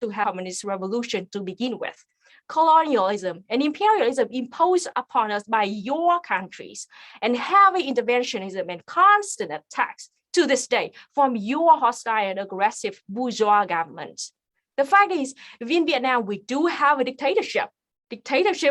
to have a communist revolution to begin with. Colonialism and imperialism imposed upon us by your countries, and heavy interventionism and constant attacks to this day from your hostile and aggressive bourgeois governments. The fact is, in Vietnam, we do have a dictatorship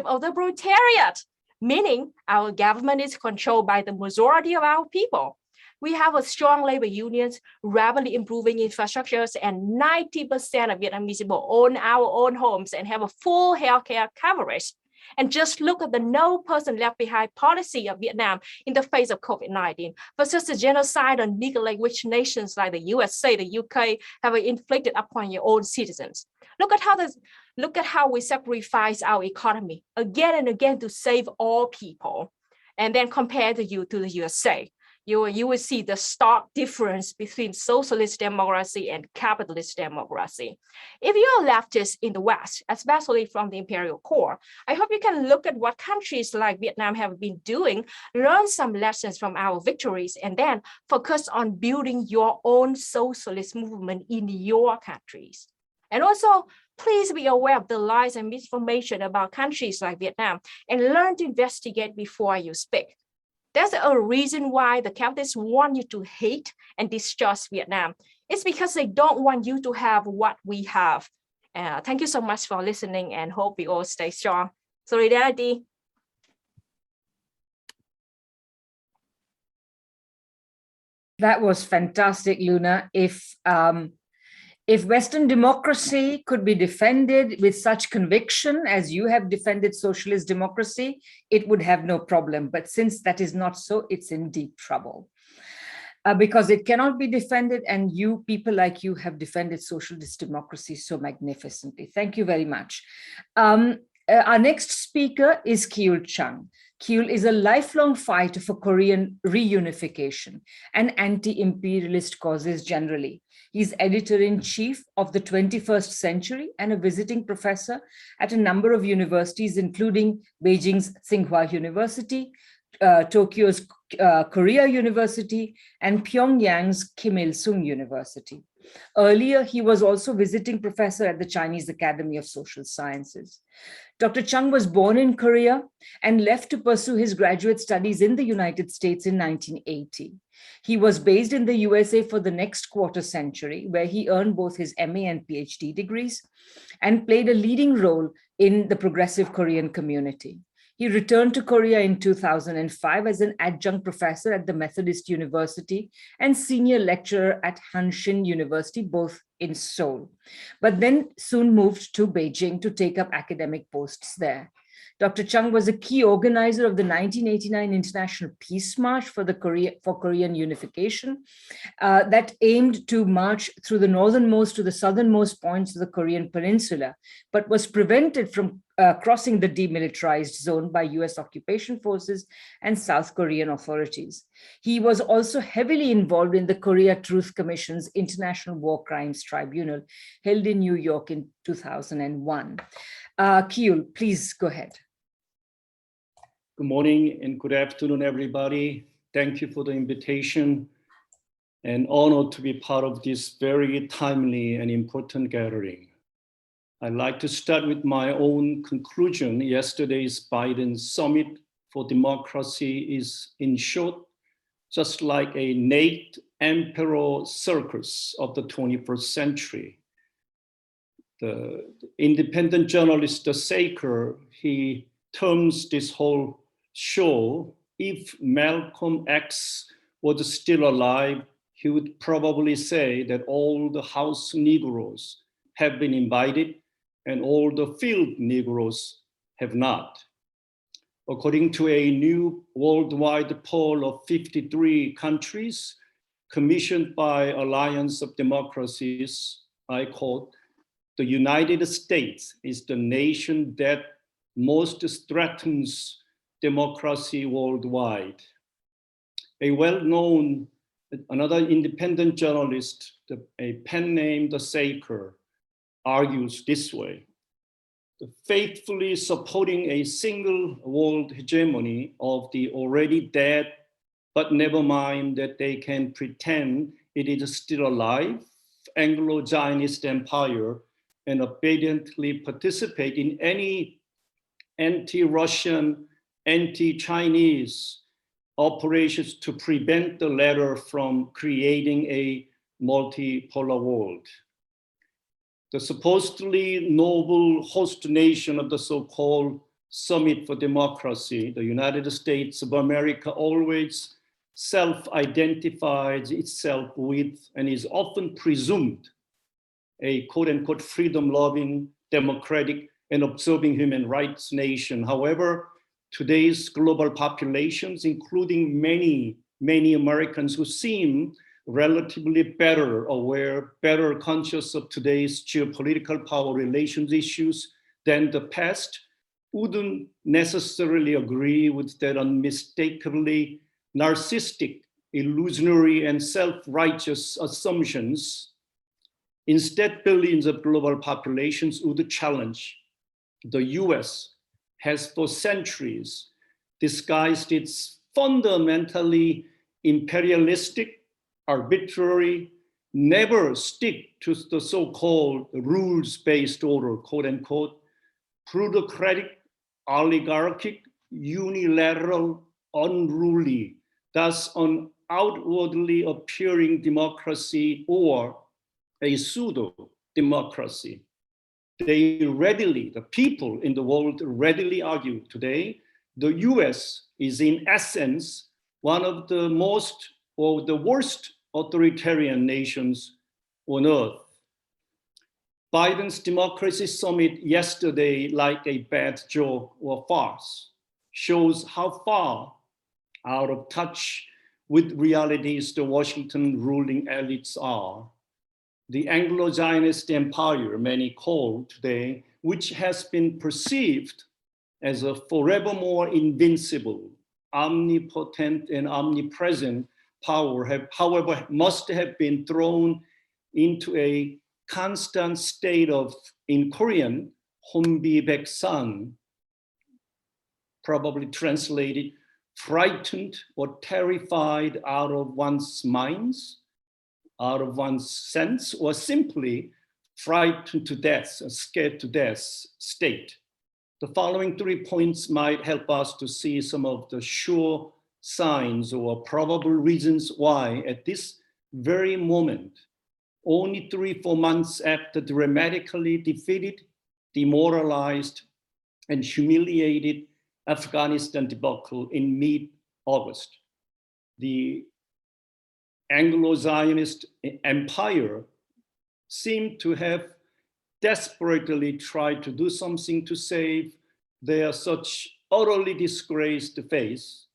of the proletariat, meaning our government is controlled by the majority of our people. We have a strong labor unions, rapidly improving infrastructures, and 90% of Vietnamese people own our own homes and have a full healthcare coverage. And just look at the no person left behind policy of Vietnam in the face of COVID-19 versus the genocide and neglect which nations like the USA, the UK have inflicted upon your own citizens. Look at how we sacrifice our economy again and again to save all people, and then compare to the USA. You will see the stark difference between socialist democracy and capitalist democracy. If you're a leftist in the West, especially from the imperial core, I hope you can look at what countries like Vietnam have been doing, learn some lessons from our victories, and then focus on building your own socialist movement in your countries. And also, please be aware of the lies and misinformation about countries like Vietnam and learn to investigate before you speak. That's a reason why the capitalists want you to hate and distrust Vietnam. It's because they don't want you to have what we have. Thank you so much for listening, and hope we all stay strong. Solidarity. That was fantastic, Luna. If Western democracy could be defended with such conviction as you have defended socialist democracy, it would have no problem. But since that is not so, it's in deep trouble. Because it cannot be defended, and you, people like you, have defended socialist democracy so magnificently. Thank you very much. Our next speaker is Chung. Kyul is a lifelong fighter for Korean reunification and anti-imperialist causes generally. He's editor-in-chief of the 21st Century and a visiting professor at a number of universities, including Beijing's Tsinghua University, Tokyo's Korea University, and Pyongyang's Kim Il-sung University. Earlier, he was also visiting professor at the Chinese Academy of Social Sciences. Dr. Chung was born in Korea and left to pursue his graduate studies in the United States in 1980. He was based in the USA for the next quarter century, where he earned both his MA and PhD degrees and played a leading role in the progressive Korean community. He returned to Korea in 2005 as an adjunct professor at the Methodist University and senior lecturer at Hanshin University, both in Seoul, but then soon moved to Beijing to take up academic posts there. Dr. Chung was a key organizer of the 1989 International Peace March for Korean unification that aimed to march through the northernmost to the southernmost points of the Korean peninsula, but was prevented from crossing the demilitarized zone by US occupation forces and South Korean authorities. He was also heavily involved in the Korea Truth Commission's International War Crimes Tribunal, held in New York in 2001. Kyul, please go ahead. Good morning and good afternoon, everybody. Thank you for the invitation, and honored to be part of this very timely and important gathering. I'd like to start with my own conclusion. Yesterday's Biden Summit for Democracy is, in short, just like a naked emperor circus of the 21st century. The independent journalist, The Saker, he terms this whole show, if Malcolm X was still alive, he would probably say that all the house Negroes have been invited and all the field Negroes have not. According to a new worldwide poll of 53 countries commissioned by Alliance of Democracies, I quote, "The United States is the nation that most threatens democracy worldwide." A well-known, another independent journalist, a pen name The Saker, argues this way: faithfully supporting a single world hegemony of the already dead, but never mind that they can pretend it is still alive, Anglo-Zionist empire, and obediently participate in any anti-Russian, anti-Chinese operations to prevent the latter from creating a multipolar world. The supposedly noble host nation of the so-called Summit for Democracy, the United States of America, always self-identifies itself with and is often presumed a quote-unquote freedom-loving, democratic, and observing human rights nation. However, today's global populations, including many Americans who seem relatively better aware, better conscious of today's geopolitical power relations issues than the past, wouldn't necessarily agree with that unmistakably narcissistic, illusionary, and self-righteous assumptions. Instead, billions of global populations would challenge the US has for centuries disguised its fundamentally imperialistic, arbitrary, never stick to the so-called rules-based order, quote unquote, plutocratic, oligarchic, unilateral, unruly, thus an outwardly appearing democracy or a pseudo-democracy. They readily, the people in the world readily argue today, the US is in essence one of the most or the worst authoritarian nations on earth. Biden's Democracy Summit yesterday, like a bad joke or farce, shows how far out of touch with realities the Washington ruling elites are. The Anglo-Zionist empire, many call today, which has been perceived as a forevermore invincible, omnipotent, and omnipresent power, however, must have been thrown into a constant state of, in Korean, 혼비백산, probably translated, frightened or terrified out of one's minds, out of one's sense, or simply frightened to death, a scared to death state. The following 3 points might help us to see some of the sure signs or probable reasons why at this very moment, only 3-4 months after dramatically defeated, demoralized, and humiliated Afghanistan debacle in mid-August, the Anglo-Zionist empire seemed to have desperately tried to do something to save their such utterly disgraced face,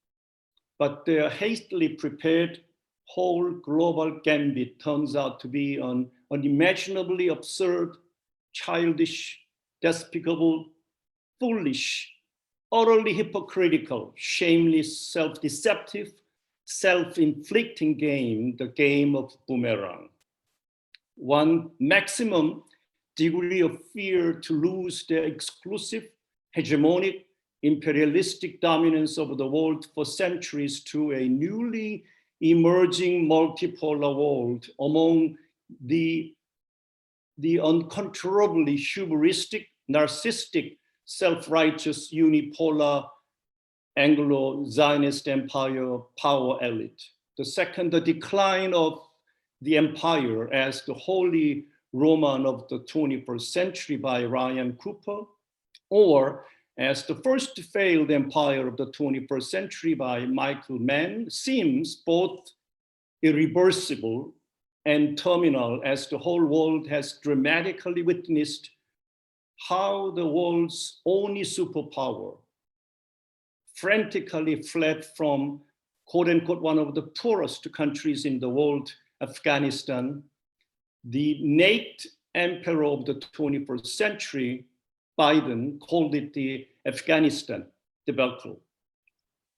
but their hastily prepared whole global gambit turns out to be an unimaginably absurd, childish, despicable, foolish, utterly hypocritical, shameless, self-deceptive, self-inflicting game, the game of boomerang. One maximum degree of fear to lose their exclusive, hegemonic, imperialistic dominance over the world for centuries to a newly emerging multipolar world among the uncontrollably hubristic, narcissistic, self-righteous, unipolar Anglo-Zionist empire power elite. The second, the decline of the empire as the Holy Roman of the 21st century by Ryan Cooper, or as the first failed empire of the 21st century by Michael Mann, seems both irreversible and terminal, as the whole world has dramatically witnessed how the world's only superpower frantically fled from, quote unquote, one of the poorest countries in the world, Afghanistan. The naked emperor of the 21st century, Biden, called it the Afghanistan debacle.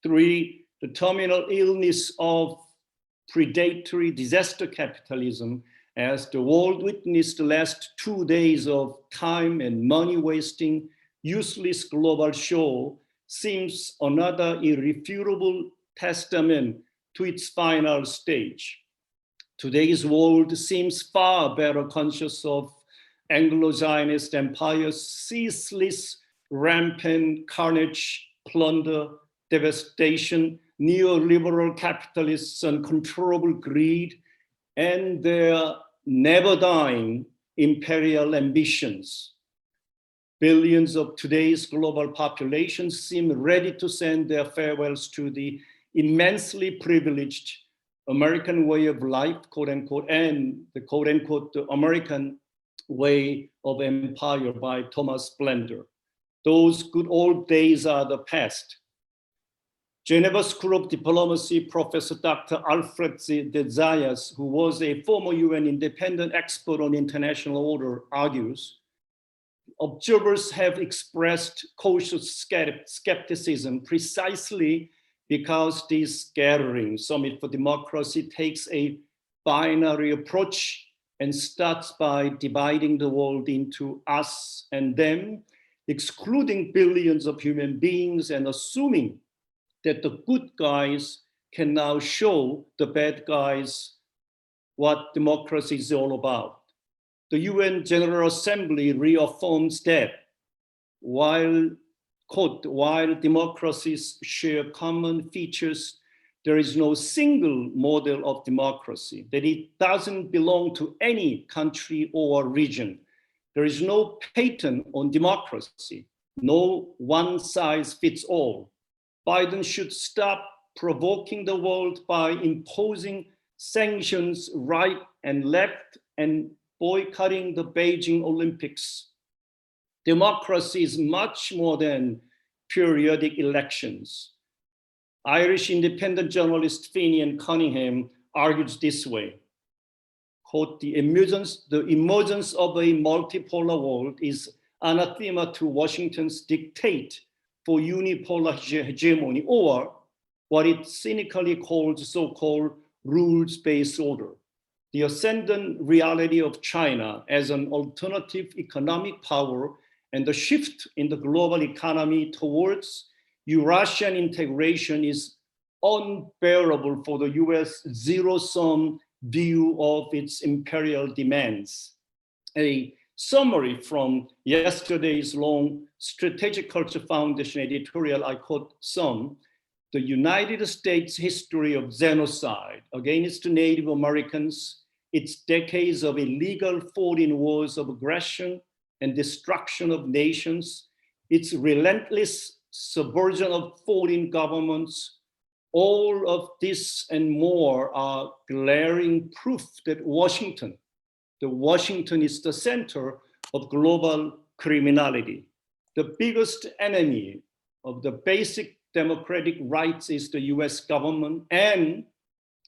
3, the terminal illness of predatory disaster capitalism, as the world witnessed the last 2 days of time and money wasting, useless global show, seems another irrefutable testament to its final stage. Today's world seems far better conscious of Anglo-Zionist empire's ceaseless, rampant carnage, plunder, devastation, neoliberal capitalists' uncontrollable greed, and their never-dying imperial ambitions. Billions of today's global population seem ready to send their farewells to the immensely privileged American way of life, quote unquote, and the quote unquote the American way of empire by Thomas Blender. Those good old days are the past. Geneva School of Diplomacy Professor Dr. Alfred Z, who was a former UN independent expert on international order, argues, observers have expressed cautious skepticism precisely because this gathering, Summit for Democracy, takes a binary approach and starts by dividing the world into us and them, excluding billions of human beings and assuming that the good guys can now show the bad guys what democracy is all about. The UN General Assembly reaffirms that while, quote, while democracies share common features, there is no single model of democracy, that it doesn't belong to any country or region. There is no patent on democracy, no one size fits all. Biden should stop provoking the world by imposing sanctions right and left and boycotting the Beijing Olympics. Democracy is much more than periodic elections. Irish independent journalist Finian Cunningham argues this way, quote, the emergence of a multipolar world is anathema to Washington's dictate for unipolar hegemony, or what it cynically calls so-called rules-based order. The ascendant reality of China as an alternative economic power and the shift in the global economy towards Eurasian integration is unbearable for the US zero-sum view of its imperial demands. A summary from yesterday's long Strategic Culture Foundation editorial, I quote some, the United States history of genocide against Native Americans, its decades of illegal foreign wars of aggression and destruction of nations, its relentless subversion of foreign governments, all of this and more are glaring proof that Washington is the center of global criminality. The biggest enemy of the basic democratic rights is the US government, and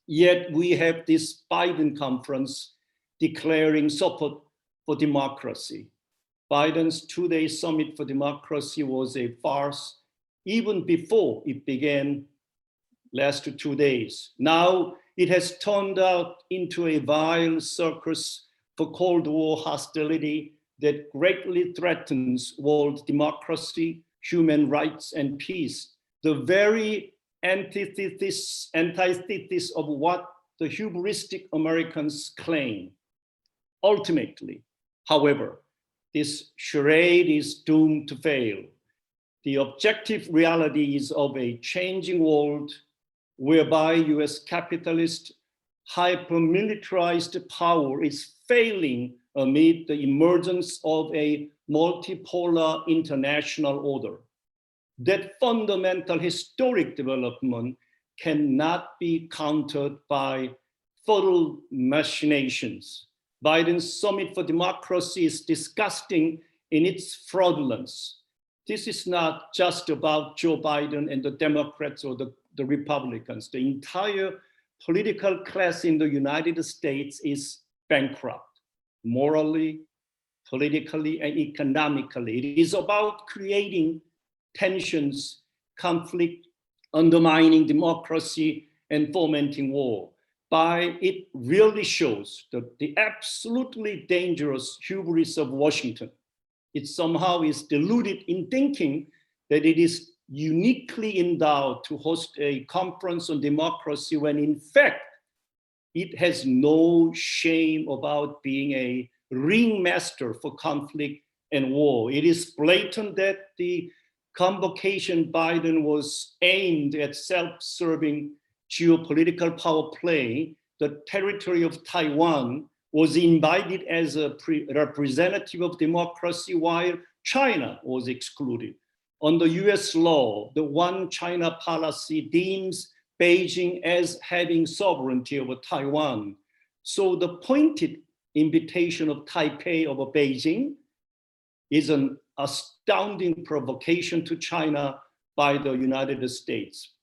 yet we have this Biden conference declaring support for democracy. Biden's two-day summit for democracy was a farce even before it began last 2 days. Now it has turned out into a vile circus for Cold War hostility that greatly threatens world democracy, human rights, and peace. The very antithesis of what the hubristic Americans claim. Ultimately, however, this charade is doomed to fail. The objective reality is of a changing world whereby US capitalist hyper-militarized power is failing amid the emergence of a multipolar international order. That fundamental historic development cannot be countered by futile machinations. Biden's Summit for Democracy is disgusting in its fraudulence. This is not just about Joe Biden and the Democrats or the Republicans. The entire political class in the United States is bankrupt, morally, politically, and economically. It is about creating tensions, conflict, undermining democracy, and fomenting war. It really shows the absolutely dangerous hubris of Washington. It somehow is deluded in thinking that it is uniquely endowed to host a conference on democracy when in fact, it has no shame about being a ringmaster for conflict and war. It is blatant that the convocation Biden was aimed at self-serving geopolitical power play. The territory of Taiwan was invited as a representative of democracy while China was excluded. Under US law, the one China policy deems Beijing as having sovereignty over Taiwan. So the pointed invitation of Taipei over Beijing is an astounding provocation to China by the United States.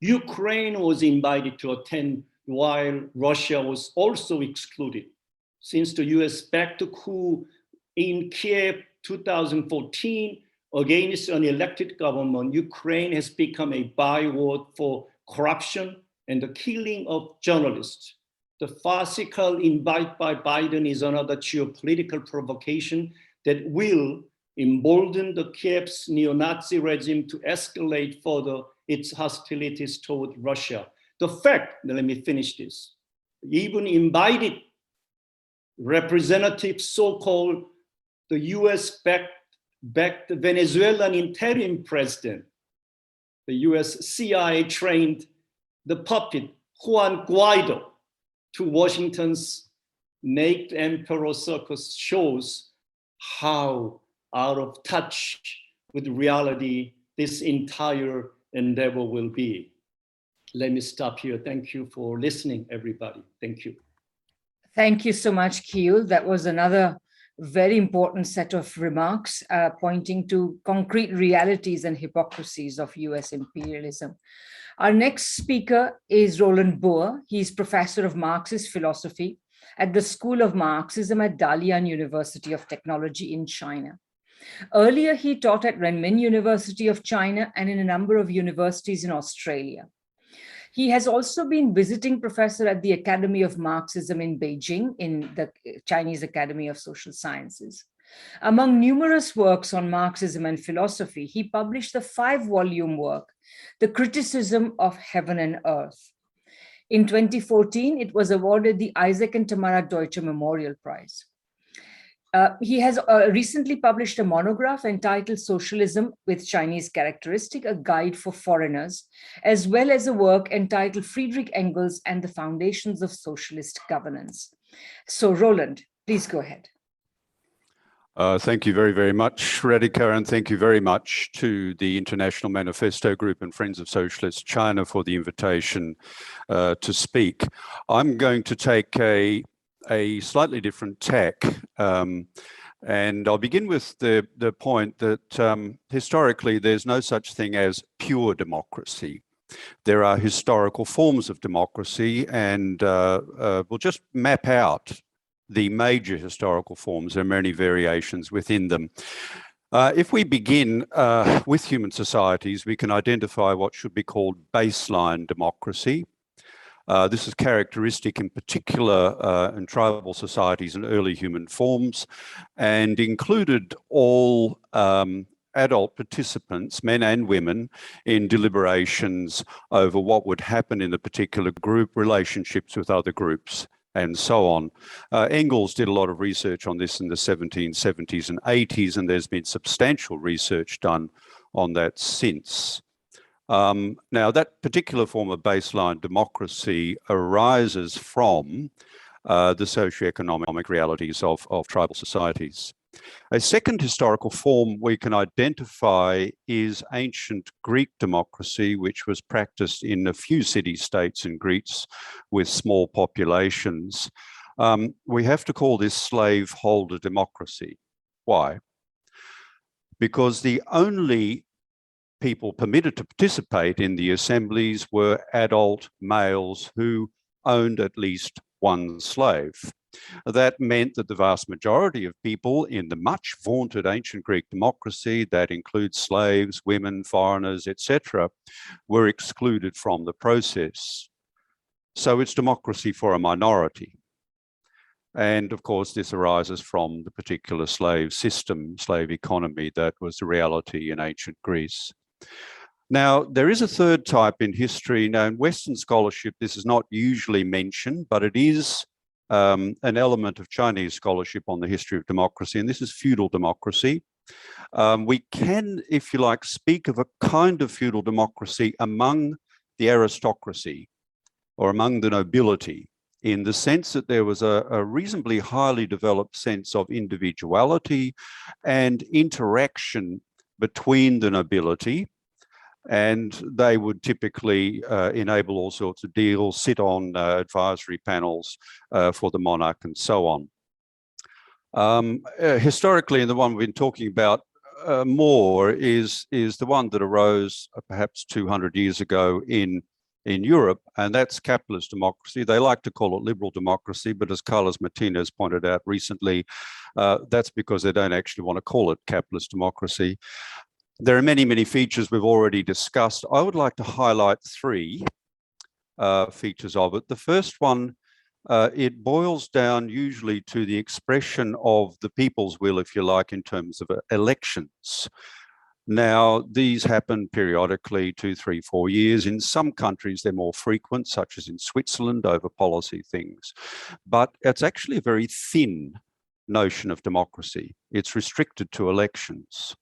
Ukraine was invited to attend while Russia was also excluded. Since the US backed the coup in Kiev 2014 against an elected government, Ukraine has become a byword for corruption and the killing of journalists. The farcical invite by Biden is another geopolitical provocation that will embolden the Kiev's neo-Nazi regime to escalate further its hostilities toward Russia. The fact, let me finish this, even invited representatives, so-called the US-backed Venezuelan interim president, the US CIA trained the puppet Juan Guaido to Washington's naked emperor circus shows how out of touch with reality this entire endeavor will be. Let me stop here. Thank you for listening, everybody. Thank you. Thank you so much, Keel. That was another very important set of remarks pointing to concrete realities and hypocrisies of US imperialism. Our next speaker is Roland Boer. He's professor of Marxist philosophy at the School of Marxism at Dalian University of Technology in China. Earlier, he taught at Renmin University of China and in a number of universities in Australia. He has also been visiting professor at the Academy of Marxism in Beijing in the Chinese Academy of Social Sciences. Among numerous works on Marxism and philosophy, he published the 5-volume work, The Criticism of Heaven and Earth. In 2014, it was awarded the Isaac and Tamara Deutsche Memorial Prize. He has recently published a monograph entitled Socialism with Chinese Characteristic, a Guide for Foreigners, as well as a work entitled Friedrich Engels and the Foundations of Socialist Governance. So Roland, please go ahead. Thank you very, very much, Radhika, and thank you very much to the International Manifesto Group and Friends of Socialist China for the invitation to speak. I'm going to take a slightly different tack, and I'll begin with the point that historically there's no such thing as pure democracy. There are historical forms of democracy, and we'll just map out the major historical forms. There are many variations within them. If we begin with human societies, we can identify what should be called baseline democracy. This is characteristic in particular in tribal societies and early human forms, and included all adult participants, men and women, in deliberations over what would happen in a particular group, relationships with other groups, and so on. Engels did a lot of research on this in the 1770s and 80s, and there's been substantial research done on that since. Now, that particular form of baseline democracy arises from the socioeconomic realities of tribal societies. A second historical form we can identify is ancient Greek democracy, which was practiced in a few city-states in Greece with small populations. We have to call this slaveholder democracy. Why? Because the only people permitted to participate in the assemblies were adult males who owned at least one slave. That meant that the vast majority of people in the much vaunted ancient Greek democracy, that includes slaves, women, foreigners, etc., were excluded from the process. So it's democracy for a minority. And of course, this arises from the particular slave system, slave economy that was the reality in ancient Greece. Now, there is a third type in history. Now, in Western scholarship, this is not usually mentioned, but it is an element of Chinese scholarship on the history of democracy, and this is feudal democracy. We can, if you like, speak of a kind of feudal democracy among the aristocracy or among the nobility, in the sense that there was a reasonably highly developed sense of individuality and interaction between the nobility, and they would typically enable all sorts of deals, sit on advisory panels for the monarch and so on. Historically, and the one we've been talking about more is the one that arose perhaps 200 years ago in Europe, and that's capitalist democracy. They like to call it liberal democracy, but as Carlos Martinez pointed out recently, that's because they don't actually want to call it capitalist democracy. There are many, many features we've already discussed. I would like to highlight three features of it. The first one, it boils down usually to the expression of the people's will, if you like, in terms of elections. Now, these happen periodically, 2, 3, 4 years. In some countries, they're more frequent, such as in Switzerland, over policy things. But it's actually a very thin notion of democracy. It's restricted to elections.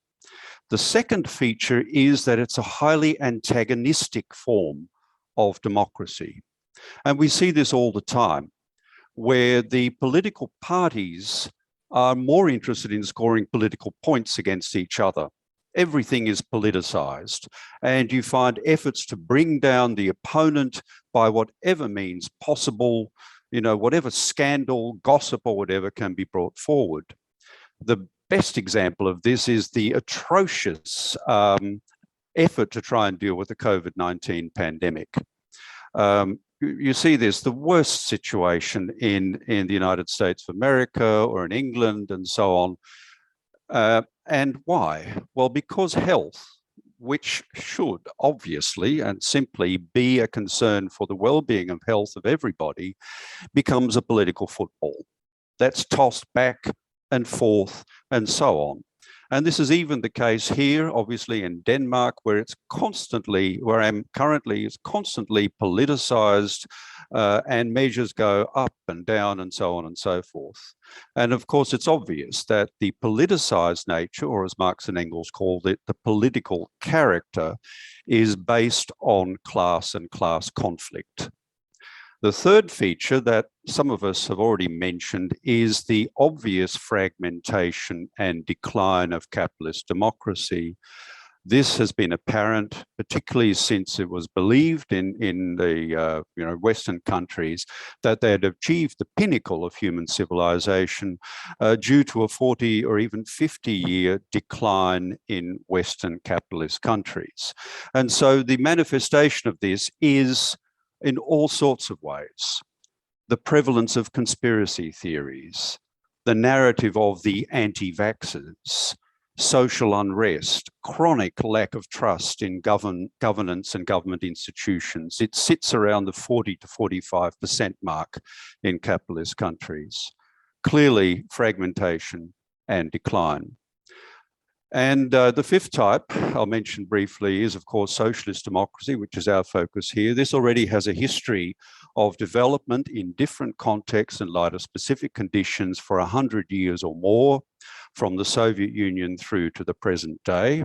The second feature is that it's a highly antagonistic form of democracy. And we see this all the time, where the political parties are more interested in scoring political points against each other. Everything is politicized, and you find efforts to bring down the opponent by whatever means possible, you know, whatever scandal, gossip, or whatever can be brought forward. The best example of this is the atrocious effort to try and deal with the COVID-19 pandemic. You see this, the worst situation in the United States of America or in England and so on. And why? Well, because health, which should obviously and simply be a concern for the well-being of health of everybody, becomes a political football that's tossed back and forth and so on. And this is even the case here, obviously in Denmark, where it's constantly, where I am currently, is constantly politicized, and measures go up and down and so on and so forth. And of course, it's obvious that the politicized nature, or as Marx and Engels called it, the political character, is based on class and class conflict. The third feature that some of us have already mentioned is the obvious fragmentation and decline of capitalist democracy. This has been apparent, particularly since it was believed in the Western countries that they had achieved the pinnacle of human civilization due to a 40 or even 50-year decline in Western capitalist countries. And so the manifestation of this is in all sorts of ways. the prevalence of conspiracy theories, the narrative of the anti-vaxxers, social unrest, chronic lack of trust in governance and government institutions. It sits around the 40 to 45% mark in capitalist countries. Clearly, fragmentation and decline. And the fifth type, I'll mention briefly, is of course socialist democracy, which is our focus here. This already has a history of development in different contexts in light of specific conditions for 100 years or more, from the Soviet Union through to the present day.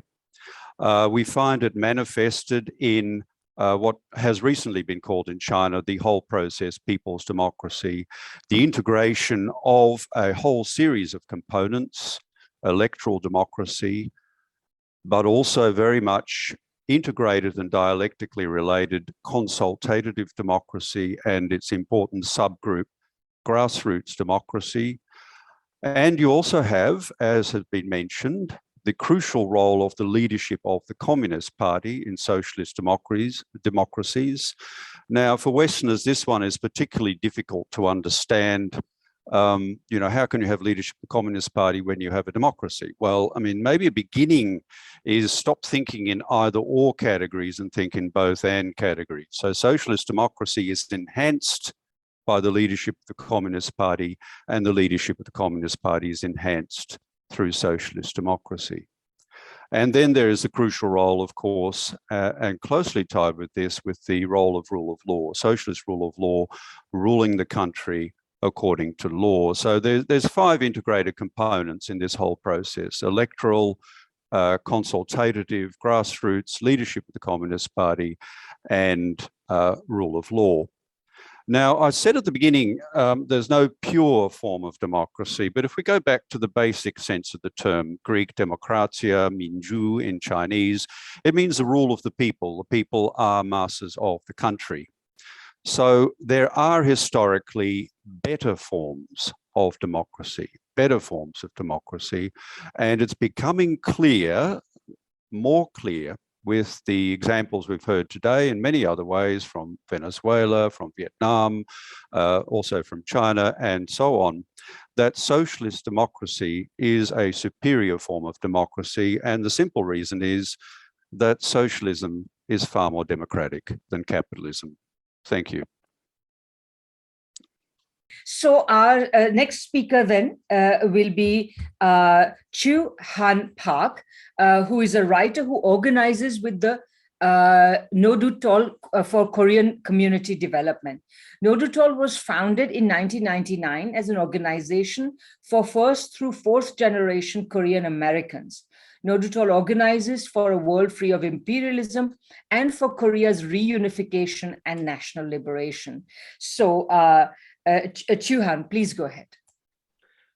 We find it manifested in what has recently been called in China the whole process people's democracy, the integration of a whole series of components, electoral democracy, but also very much integrated and dialectically related consultative democracy and its important subgroup, grassroots democracy. And you also have, as has been mentioned, the crucial role of the leadership of the Communist Party in socialist democracies. Now, for Westerners, this one is particularly difficult to understand. How can you have leadership of the Communist Party when you have a democracy? Well, I mean, maybe a beginning is stop thinking in either or categories and think in both and categories. So socialist democracy is enhanced by the leadership of the Communist Party, and the leadership of the Communist Party is enhanced through socialist democracy. And then there is the crucial role, of course, and closely tied with this, with the role of rule of law, socialist rule of law, ruling the country according to law. So there's 5 integrated components in this whole process: electoral, consultative, grassroots, leadership of the Communist Party, and rule of law. Now, I said at the beginning, there's no pure form of democracy, but if we go back to the basic sense of the term, Greek demokratia, minju in Chinese, it means the rule of the people. The people are masters of the country. So there are historically better forms of democracy, and it's becoming clear, more clear, with the examples we've heard today in many other ways from Venezuela, from Vietnam, also from China, and so on, that socialist democracy is a superior form of democracy. And the simple reason is that socialism is far more democratic than capitalism. Thank you. So our next speaker then will be Chu Han Park, who is a writer who organizes with the Nodutol for Korean Community Development. Nodutol was founded in 1999 as an organization for first through fourth generation Korean Americans. Nodutol organizes for a world free of imperialism and for Korea's reunification and national liberation. So Chu-han, please go ahead.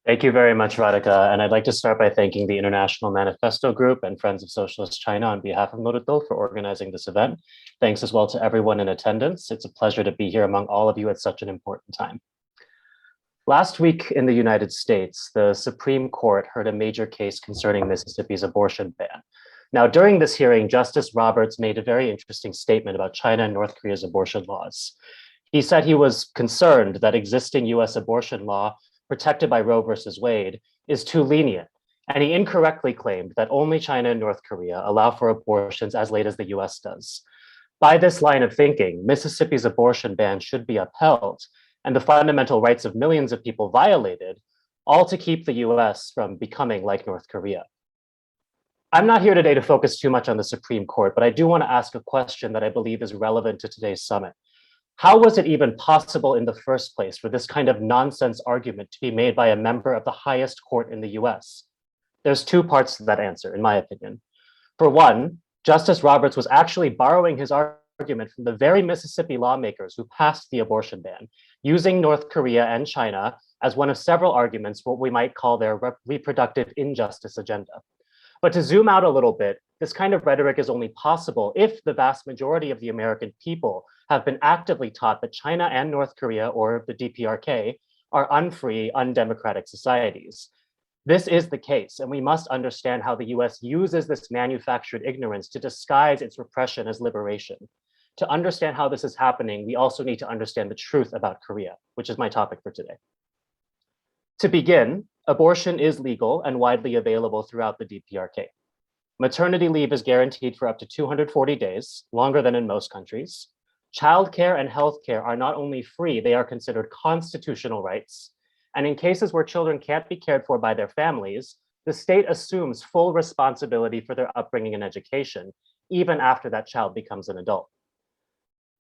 Thank you very much, Radhika. And I'd like to start by thanking the International Manifesto Group and Friends of Socialist China on behalf of Nodutol for organizing this event. Thanks as well to everyone in attendance. It's a pleasure to be here among all of you at such an important time. Last week in the United States, the Supreme Court heard a major case concerning Mississippi's abortion ban. Now, during this hearing, Justice Roberts made a very interesting statement about China and North Korea's abortion laws. He said he was concerned that existing US abortion law protected by Roe versus Wade is too lenient. And he incorrectly claimed that only China and North Korea allow for abortions as late as the US does. By this line of thinking, Mississippi's abortion ban should be upheld and the fundamental rights of millions of people violated, all to keep the US from becoming like North Korea. I'm not here today to focus too much on the Supreme Court, but I do want to ask a question that I believe is relevant to today's summit. How was it even possible in the first place for this kind of nonsense argument to be made by a member of the highest court in the US? There's 2 parts to that answer, in my opinion. For one, Justice Roberts was actually borrowing his argument from the very Mississippi lawmakers who passed the abortion ban, using North Korea and China as one of several arguments for what we might call their reproductive injustice agenda. But to zoom out a little bit, this kind of rhetoric is only possible if the vast majority of the American people have been actively taught that China and North Korea, or the DPRK, are unfree, undemocratic societies. This is the case, and we must understand how the US uses this manufactured ignorance to disguise its repression as liberation. To understand how this is happening, we also need to understand the truth about Korea, which is my topic for today. To begin, abortion is legal and widely available throughout the DPRK. Maternity leave is guaranteed for up to 240 days, longer than in most countries. Childcare and healthcare are not only free, they are considered constitutional rights. And in cases where children can't be cared for by their families, the state assumes full responsibility for their upbringing and education, even after that child becomes an adult.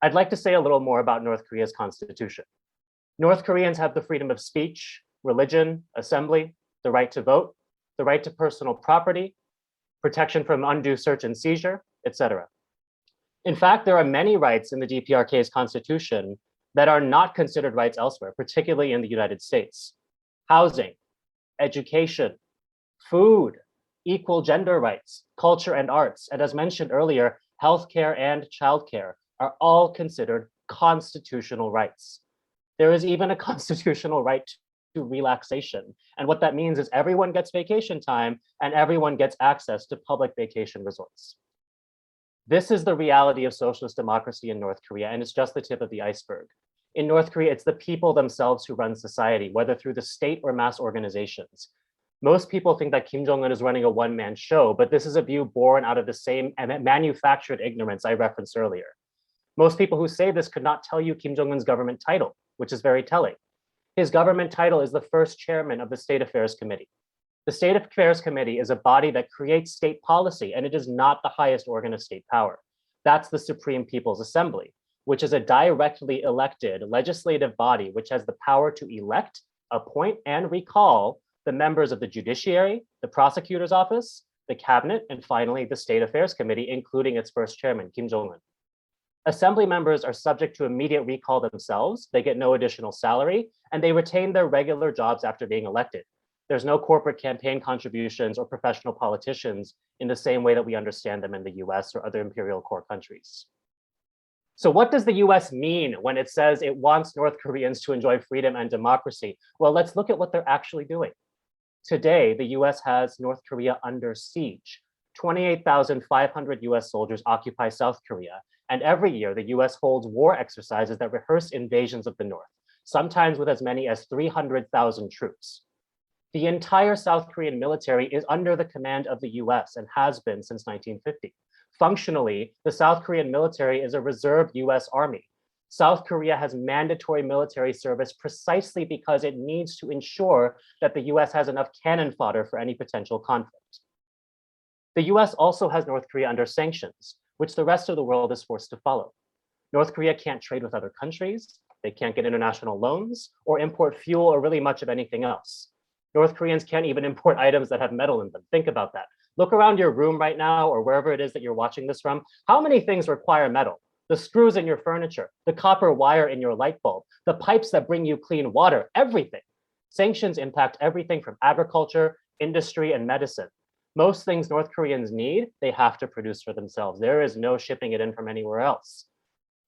I'd like to say a little more about North Korea's constitution. North Koreans have the freedom of speech, religion, assembly, the right to vote, the right to personal property, protection from undue search and seizure, etc. In fact, there are many rights in the DPRK's constitution that are not considered rights elsewhere, particularly in the United States. Housing, education, food, equal gender rights, culture and arts, and as mentioned earlier, healthcare and childcare are all considered constitutional rights. There is even a constitutional right to relaxation. And what that means is everyone gets vacation time and everyone gets access to public vacation resorts. This is the reality of socialist democracy in North Korea, and it's just the tip of the iceberg. In North Korea, it's the people themselves who run society, whether through the state or mass organizations. Most people think that Kim Jong-un is running a one-man show, but this is a view born out of the same manufactured ignorance I referenced earlier. Most people who say this could not tell you Kim Jong-un's government title, which is very telling. His government title is the first chairman of the State Affairs Committee. The State Affairs Committee is a body that creates state policy, and it is not the highest organ of state power. That's the Supreme People's Assembly, which is a directly elected legislative body which has the power to elect, appoint, and recall the members of the judiciary, the prosecutor's office, the cabinet, and finally the State Affairs Committee, including its first chairman, Kim Jong-un. Assembly members are subject to immediate recall themselves, they get no additional salary, and they retain their regular jobs after being elected. There's no corporate campaign contributions or professional politicians in the same way that we understand them in the US or other imperial core countries. So what does the US mean when it says it wants North Koreans to enjoy freedom and democracy? Well, let's look at what they're actually doing. Today, the US has North Korea under siege. 28,500 US soldiers occupy South Korea. And every year, the US holds war exercises that rehearse invasions of the North, sometimes with as many as 300,000 troops. The entire South Korean military is under the command of the US and has been since 1950. Functionally, the South Korean military is a reserve US Army. South Korea has mandatory military service precisely because it needs to ensure that the US has enough cannon fodder for any potential conflict. The US also has North Korea under sanctions, which the rest of the world is forced to follow. North Korea can't trade with other countries, they can't get international loans, or import fuel or really much of anything else. North Koreans can't even import items that have metal in them. Think about that. Look around your room right now or wherever it is that you're watching this from. How many things require metal? The screws in your furniture, the copper wire in your light bulb, the pipes that bring you clean water, everything. Sanctions impact everything from agriculture, industry, and medicine. Most things North Koreans need, they have to produce for themselves. There is no shipping it in from anywhere else.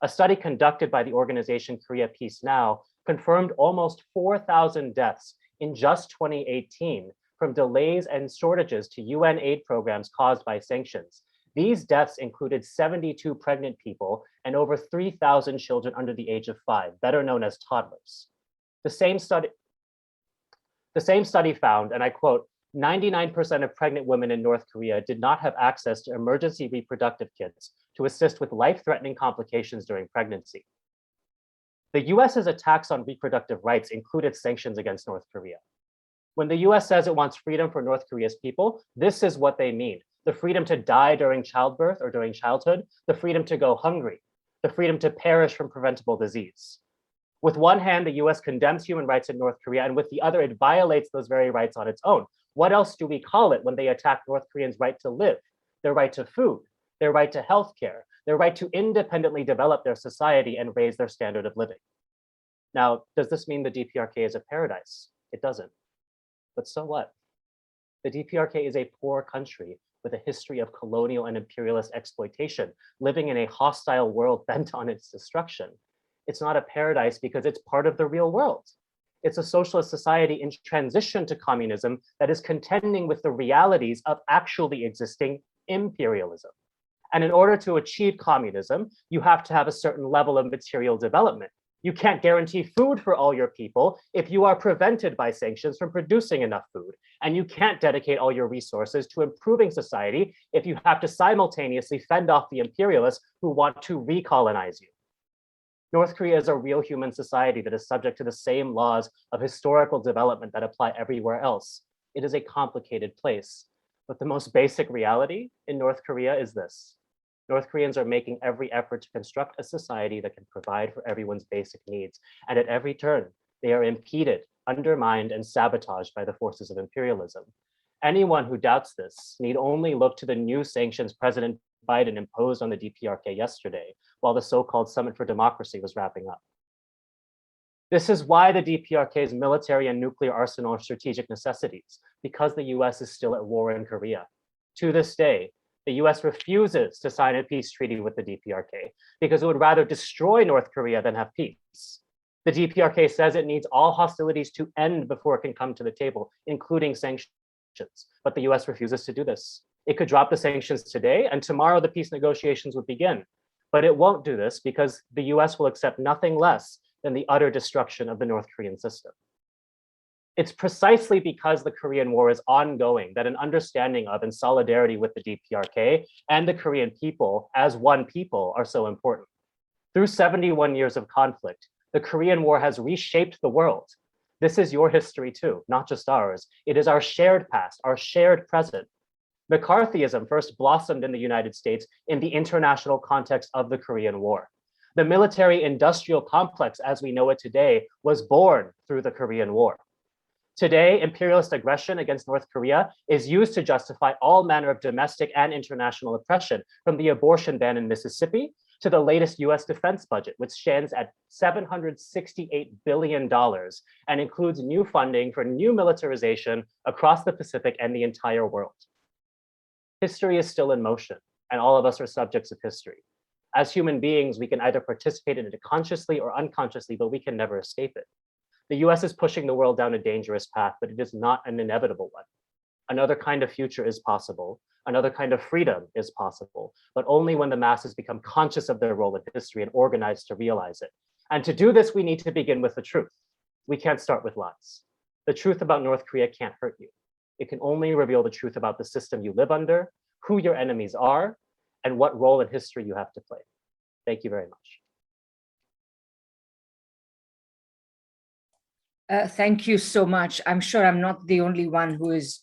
A study conducted by the organization Korea Peace Now confirmed almost 4,000 deaths in just 2018 from delays and shortages to UN aid programs caused by sanctions. These deaths included 72 pregnant people and over 3,000 children under the age of 5, better known as toddlers. The same study found, and I quote, 99% of pregnant women in North Korea did not have access to emergency reproductive kits to assist with life-threatening complications during pregnancy. The US's attacks on reproductive rights included sanctions against North Korea. When the US says it wants freedom for North Korea's people, this is what they mean. The freedom to die during childbirth or during childhood, the freedom to go hungry, the freedom to perish from preventable disease. With one hand, the US condemns human rights in North Korea, and with the other, it violates those very rights on its own. What else do we call it when they attack North Koreans' right to live, their right to food, their right to healthcare, their right to independently develop their society and raise their standard of living? Now, does this mean the DPRK is a paradise? It doesn't. But so what? The DPRK is a poor country with a history of colonial and imperialist exploitation, living in a hostile world bent on its destruction. It's not a paradise because it's part of the real world. It's a socialist society in transition to communism that is contending with the realities of actually existing imperialism. And in order to achieve communism, you have to have a certain level of material development. You can't guarantee food for all your people if you are prevented by sanctions from producing enough food. And you can't dedicate all your resources to improving society if you have to simultaneously fend off the imperialists who want to recolonize you. North Korea is a real human society that is subject to the same laws of historical development that apply everywhere else. It is a complicated place, but the most basic reality in North Korea is this. North Koreans are making every effort to construct a society that can provide for everyone's basic needs. And at every turn, they are impeded, undermined, and sabotaged by the forces of imperialism. Anyone who doubts this need only look to the new sanctions President Biden imposed on the DPRK yesterday, while the so-called Summit for Democracy was wrapping up. This is why the DPRK's military and nuclear arsenal are strategic necessities, because the US is still at war in Korea. To this day, the US refuses to sign a peace treaty with the DPRK because it would rather destroy North Korea than have peace. The DPRK says it needs all hostilities to end before it can come to the table, including sanctions, but the US refuses to do this. It could drop the sanctions today, and tomorrow the peace negotiations would begin. But it won't do this because the US will accept nothing less than the utter destruction of the North Korean system. It's precisely because the Korean War is ongoing that an understanding of and solidarity with the DPRK and the Korean people as one people are so important. Through 71 years of conflict, the Korean War has reshaped the world. This is your history too, not just ours. It is our shared past, our shared present. McCarthyism first blossomed in the United States in the international context of the Korean War. The military-industrial complex as we know it today was born through the Korean War. Today, imperialist aggression against North Korea is used to justify all manner of domestic and international oppression, from the abortion ban in Mississippi to the latest US defense budget, which stands at $768 billion and includes new funding for new militarization across the Pacific and the entire world. History is still in motion, and all of us are subjects of history. As human beings, we can either participate in it consciously or unconsciously, but we can never escape it. The US is pushing the world down a dangerous path, but it is not an inevitable one. Another kind of future is possible. Another kind of freedom is possible, but only when the masses become conscious of their role in history and organized to realize it. And to do this, we need to begin with the truth. We can't start with lies. The truth about North Korea can't hurt you. It can only reveal the truth about the system you live under, who your enemies are, and what role in history you have to play. Thank you very much. Thank you so much. I'm sure I'm not the only one who is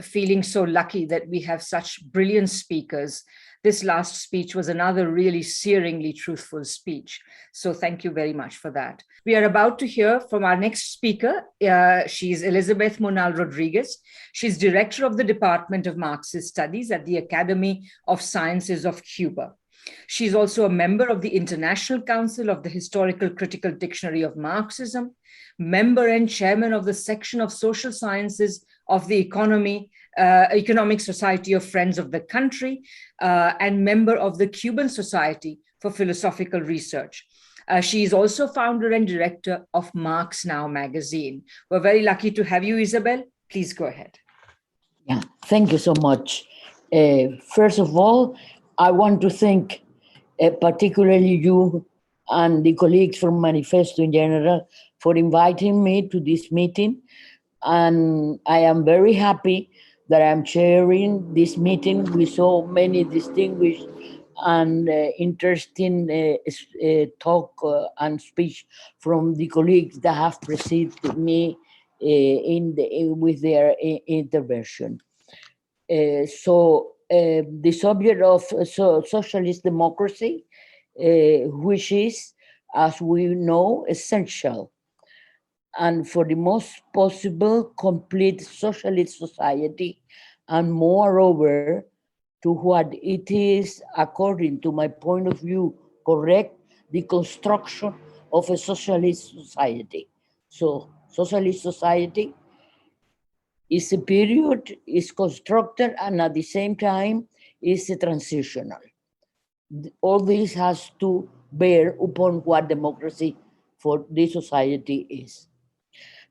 feeling so lucky that we have such brilliant speakers. This last speech was another really searingly truthful speech. So thank you very much for that. We are about to hear from our next speaker. She's Elizabeth Monal Rodríguez. She's director of the Department of Marxist Studies at the Academy of Sciences of Cuba. She's also a member of the International Council of the Historical Critical Dictionary of Marxism, member and chairman of the section of social sciences of the Economic Society of Friends of the Country, and member of the Cuban Society for Philosophical Research. She is also founder and director of Marx Now magazine. We're very lucky to have you, Isabel. Please go ahead. Yeah, thank you so much. First of all, I want to thank particularly you and the colleagues from Manifesto in general for inviting me to this meeting. And I am very happy that I'm chairing this meeting with so many distinguished and interesting talk and speech from the colleagues that have preceded me with their intervention. The subject of socialist democracy, which is, as we know, essential, and for the most possible complete socialist society, and moreover, to what it is, according to my point of view, correct, the construction of a socialist society. So, socialist society is a period, is constructed, and at the same time is transitional. All this has to bear upon what democracy for this society is.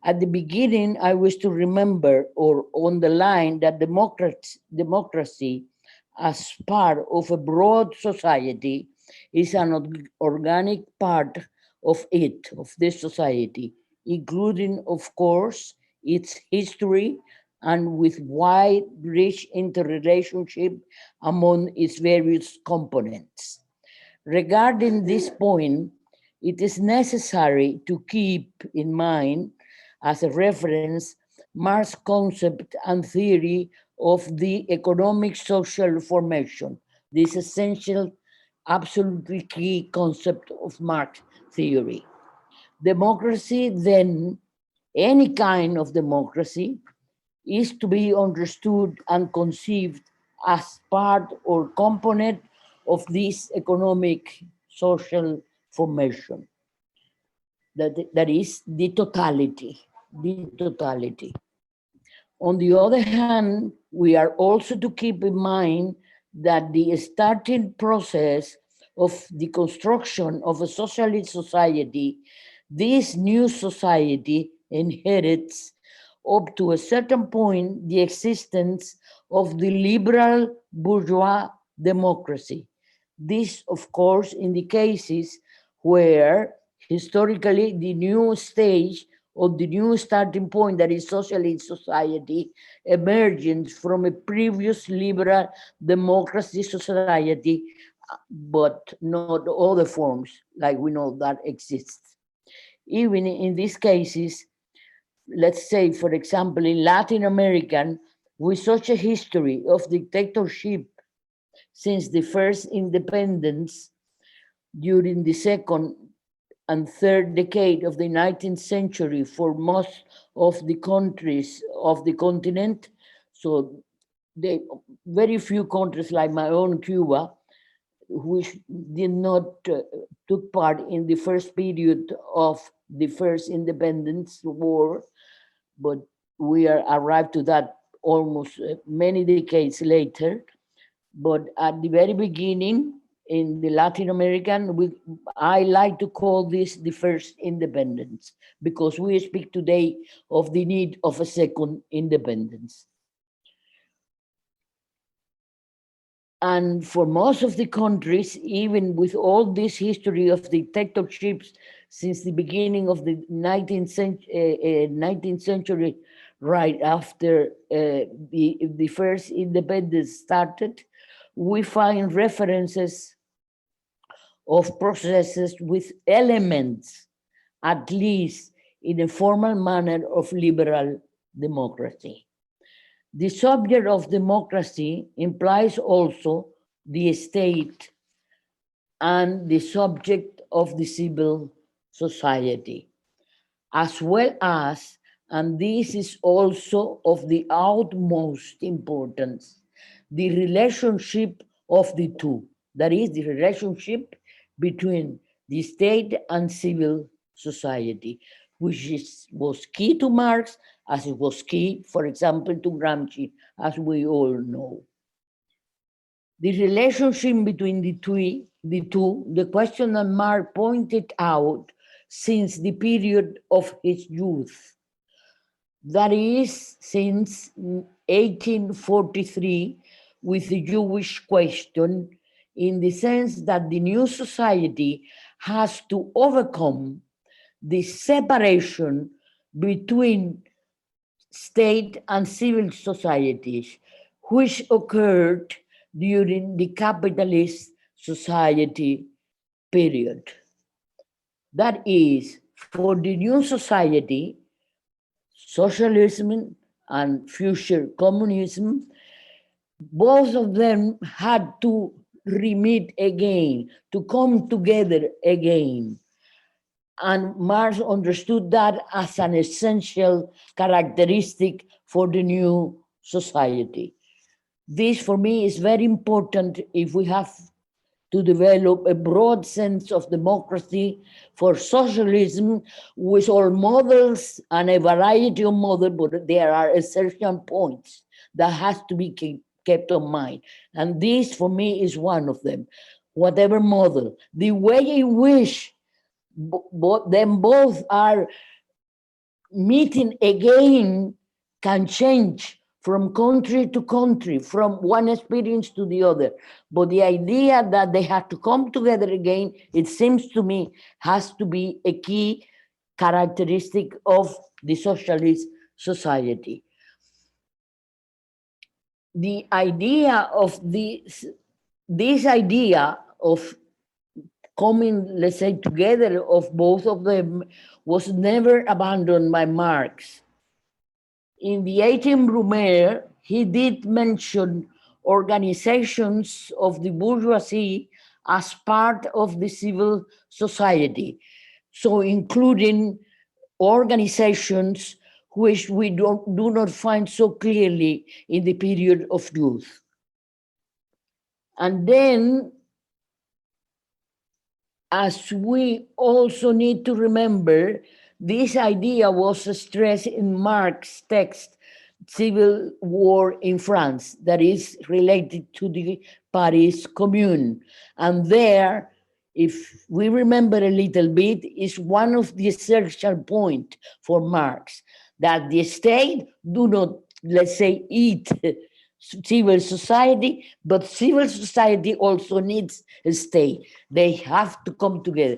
At the beginning, I wish to remember or underline that democracy as part of a broad society is an organic part of it, of this society, including, of course, its history and with wide, rich interrelationship among its various components. Regarding this point, it is necessary to keep in mind as a reference Marx's concept and theory of the economic social formation, this essential, absolutely key concept of Marx theory. Democracy, then, any kind of democracy, is to be understood and conceived as part or component of this economic social formation. That is the totality, the totality. On the other hand, we are also to keep in mind that the starting process of the construction of a socialist society, this new society inherits up to a certain point the existence of the liberal bourgeois democracy. This, of course, in the cases where historically the new stage or the new starting point, that is socialist society, emerging from a previous liberal democracy society, but not other forms like we know that exists. Even in these cases, let's say, for example, in Latin America, with such a history of dictatorship since the first independence during the second and third decade of the 19th century for most of the countries of the continent. So very few countries like my own Cuba, which did not took part in the first period of the first independence war, but we are arrived to that almost many decades later. But at the very beginning, in the Latin American, I like to call this the first independence, because we speak today of the need of a second independence. And for most of the countries, even with all this history of dictatorships since the beginning of the 19th century, right after the first independence started, we find references of processes with elements, at least in a formal manner, of liberal democracy. The subject of democracy implies also the state and the subject of the civil society, as well as, and this is also of the utmost importance, the relationship of the two, that is, the relationship between the state and civil society, which was key to Marx, as it was key, for example, to Gramsci, as we all know. The relationship between the two, the question that Marx pointed out since the period of his youth, that is, since 1843, with the Jewish question, in the sense that the new society has to overcome the separation between state and civil societies, which occurred during the capitalist society period. That is, for the new society, socialism and future communism, both of them had to re-meet again, to come together again. And Marx understood that as an essential characteristic for the new society. This, for me, is very important if we have to develop a broad sense of democracy for socialism, with all models and a variety of models, but there are essential points that has to be kept in mind. And this, for me, is one of them. Whatever model, the way in which them both are meeting again can change from country to country, from one experience to the other. But the idea that they have to come together again, it seems to me, has to be a key characteristic of the socialist society. The idea of this idea of coming, let's say, together of both of them was never abandoned by Marx. In the 18 Brumaire, he did mention organizations of the bourgeoisie as part of the civil society. So including organizations which we do not find so clearly in the period of youth. And then, as we also need to remember, this idea was stressed in Marx's text, Civil War in France, that is related to the Paris Commune. And there, if we remember a little bit, is one of the essential points for Marx, that the state do not, let's say, eat civil society, but civil society also needs a state. They have to come together.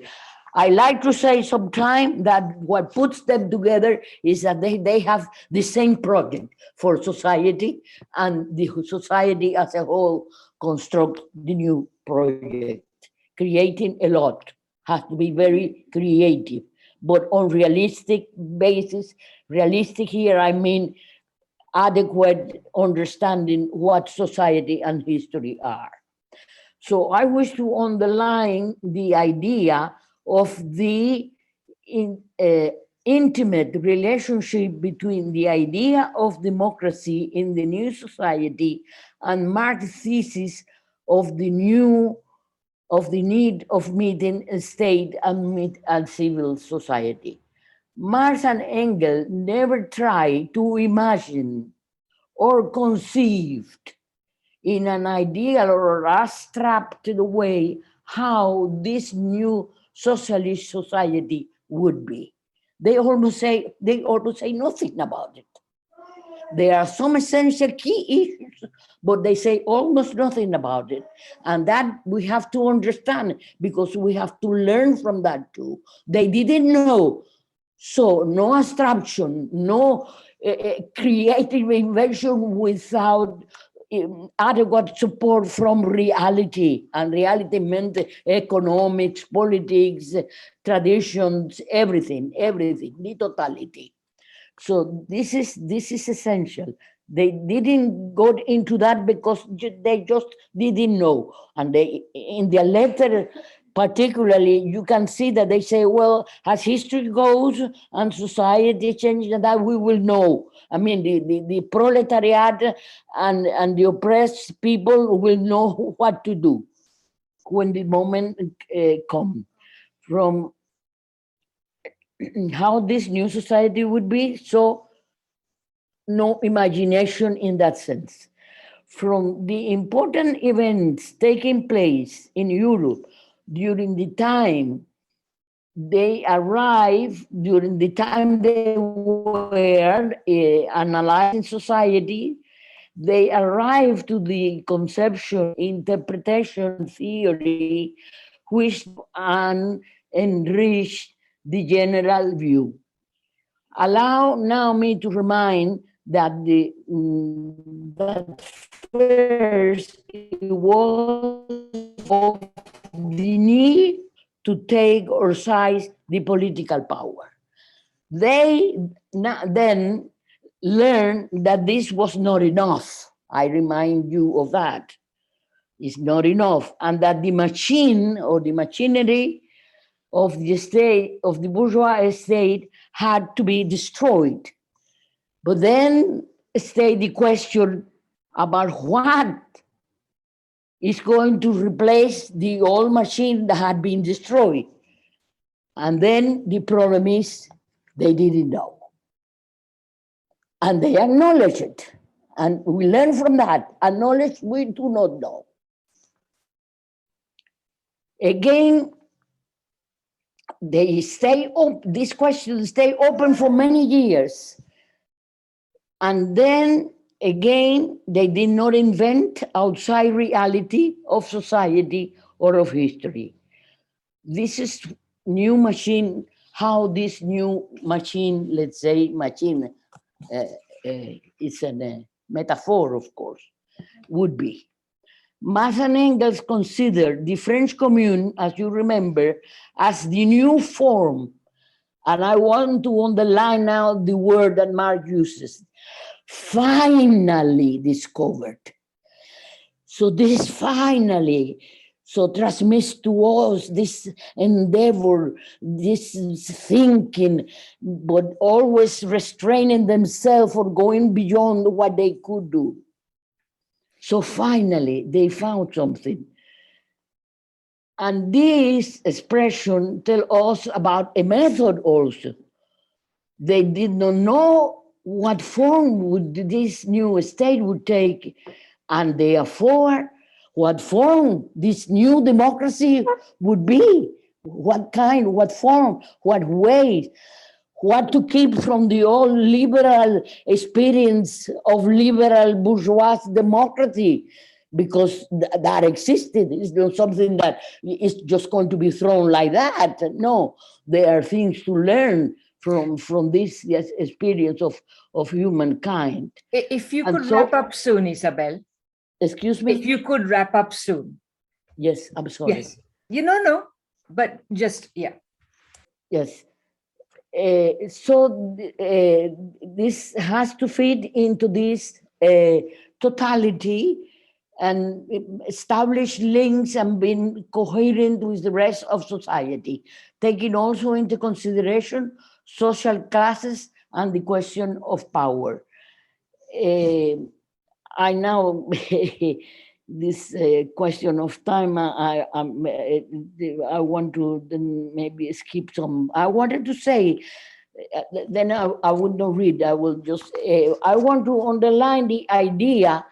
I like to say sometimes that what puts them together is that they have the same project for society, and the society as a whole construct the new project. Creating a lot has to be very creative, but on realistic basis. Realistic here, I mean adequate understanding what society and history are. So I wish to underline the idea of the intimate relationship between the idea of democracy in the new society and Marx's thesis of the need of meeting a state and civil society. Marx and Engels never tried to imagine or conceived in an ideal or abstract way how this new socialist society would be. They almost say nothing about it. There are some essential key issues, but they say almost nothing about it. And that we have to understand, because we have to learn from that too. They didn't know. So no abstraction, no creative invention without adequate support from reality. And reality meant economics, politics, traditions, everything, the totality. So this is essential. They didn't go into that because they just didn't know. And they, in their letter, particularly, you can see that they say, well, as history goes and society changes, that we will know. I mean, the proletariat and the oppressed people will know what to do when the moment comes. From how this new society would be, so no imagination in that sense. From the important events taking place in Europe during the time they arrived, during the time they were analyzing society, they arrived to the conception, interpretation, theory, which enriched the general view. Allow now me to remind that that first it was of the need to take or seize the political power. They then learned that this was not enough. I remind you of that. It's not enough, and that the machine or the machinery of the state, of the bourgeois state, had to be destroyed. But then stayed the question about what is going to replace the old machine that had been destroyed. And then the problem is they didn't know. And they acknowledge it. And we learn from that. Acknowledge we do not know. Again, they stay open, these questions stay open for many years. And then Again, they did not invent outside reality of society or of history. This is new machine, how this new machine, let's say machine, it's a metaphor, of course, would be. Marx and Engels considered the French Commune, as you remember, as the new form. And I want to underline now the word that Marx uses, finally discovered. So this finally, so transmits to us this endeavor, this thinking, but always restraining themselves or going beyond what they could do. So finally, they found something. And this expression tells us about a method also. They did not know what form would this new state would take, and therefore what form this new democracy would be, what kind, what form, what way, what to keep from the old liberal experience of liberal bourgeois democracy, because that existed. It's not something that is just going to be thrown like that. No, there are things to learn from this experience of humankind. If you And could so- wrap up soon, Isabel. Excuse me? If you could wrap up soon. Yes, I'm sorry. Yes. You know, no, but just, yeah. Yes. So this has to fit into this totality and establish links and being coherent with the rest of society, taking also into consideration social classes and the question of power. I now, this question of time, I want to then maybe skip some. I wanted to say, then I would not read, I will just, I want to underline the idea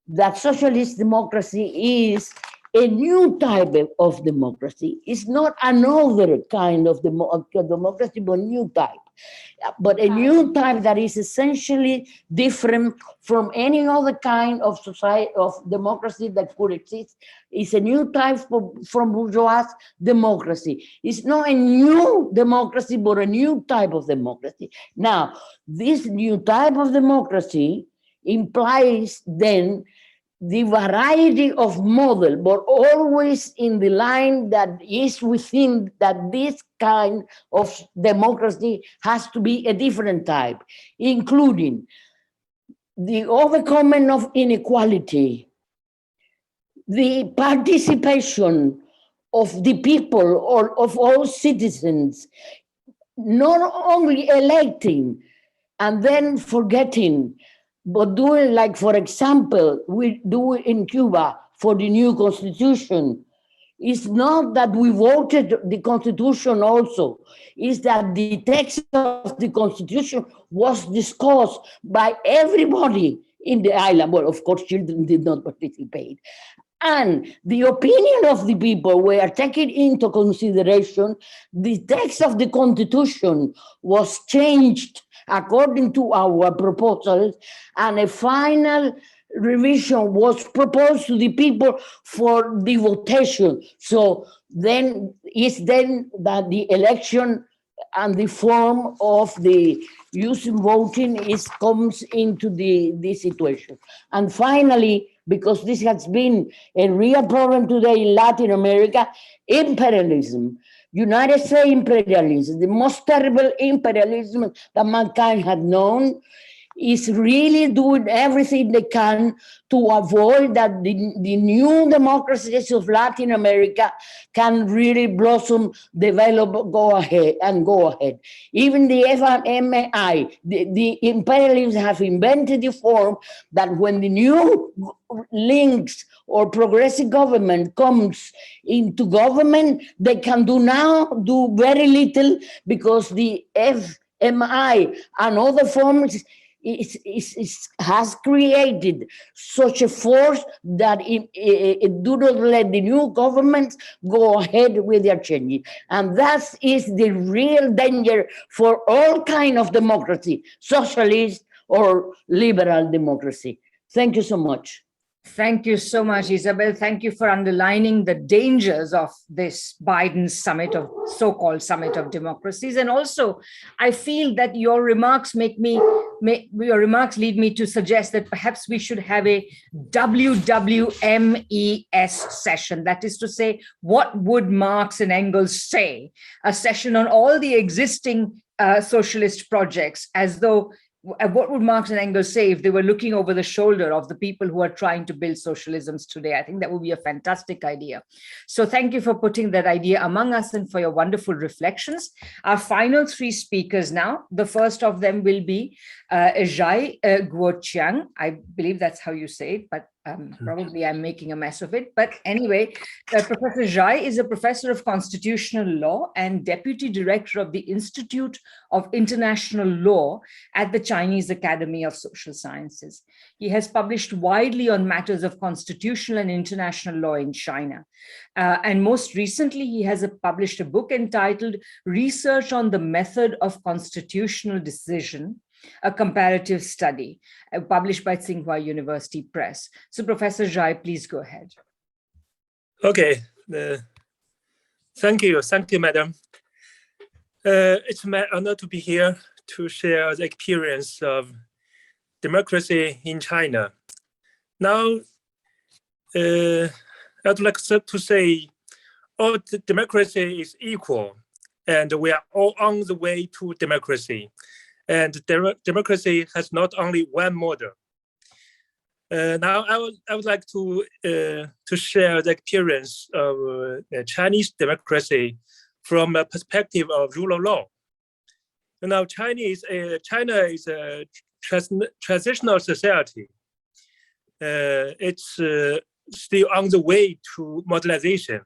that socialist democracy is a new type of democracy. It's not another kind of democracy, but a new type. But a new type that is essentially different from any other kind of society, of democracy that could exist. It's a new type from bourgeois democracy. It's not a new democracy, but a new type of democracy. Now, this new type of democracy implies then the variety of model, but always in the line that is within that this kind of democracy has to be a different type, including the overcoming of inequality, the participation of the people or of all citizens, not only electing and then forgetting, but doing, like, for example, we do in Cuba for the new constitution. It's not that we voted the constitution also, it's that the text of the constitution was discussed by everybody in the island. Well, of course, children did not participate. And the opinion of the people were taken into consideration. The text of the constitution was changed according to our proposals, and a final revision was proposed to the people for the votation. So then it's then that the election and the form of the using voting comes into the situation. And finally, because this has been a real problem today in Latin America, imperialism. United States imperialism, the most terrible imperialism that mankind had known, is really doing everything they can to avoid that the new democracies of Latin America can really blossom, develop, go ahead. Even the FMI, the imperialists have invented the form that when the new links or progressive government comes into government, they can do very little, because the FMI and other forms has created such a force that it do not let the new governments go ahead with their changes. And that is the real danger for all kind of democracy, socialist or liberal democracy. Thank you so much. Thank you so much, Isabel. Thank you for underlining the dangers of this Biden summit of so-called summit of democracies. And also, I feel that your remarks lead me to suggest that perhaps we should have a WWMES session. That is to say, what would Marx and Engels say? A session on all the existing socialist projects, as though what would Marx and Engels say if they were looking over the shoulder of the people who are trying to build socialisms today? I think that would be a fantastic idea. So thank you for putting that idea among us and for your wonderful reflections. Our final three speakers now, the first of them will be Zhai Guoqiang. I believe that's how you say it, but probably I'm making a mess of it. But anyway, Professor Zhai is a professor of constitutional law and deputy director of the Institute of International Law at the Chinese Academy of Social Sciences. He has published widely on matters of constitutional and international law in China. And most recently, he has published a book entitled Research on the Method of Constitutional Decision, a comparative study, published by Tsinghua University Press. So Professor Zhai, please go ahead. Okay, thank you, madam. It's my honor to be here to share the experience of democracy in China. Now, I'd like to say all democracy is equal, and we are all on the way to democracy. And democracy has not only one model. Now, I would like to share the experience of Chinese democracy from a perspective of rule of law. Now, China is a transitional society. It's still on the way to modernization,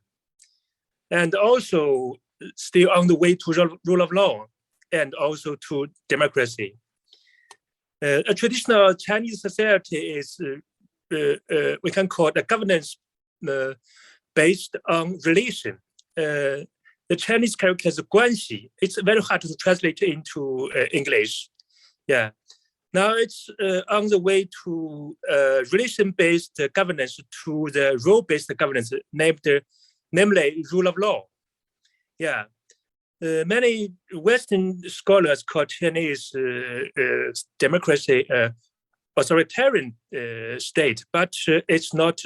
and also still on the way to rule of law, and also to democracy. A traditional Chinese society is, we can call it a governance based on relation. The Chinese character is 关系. It's very hard to translate into English. Yeah. Now it's on the way to relation-based governance to the role-based governance, namely rule of law. Yeah. Many Western scholars call Chinese democracy authoritarian state, but it's not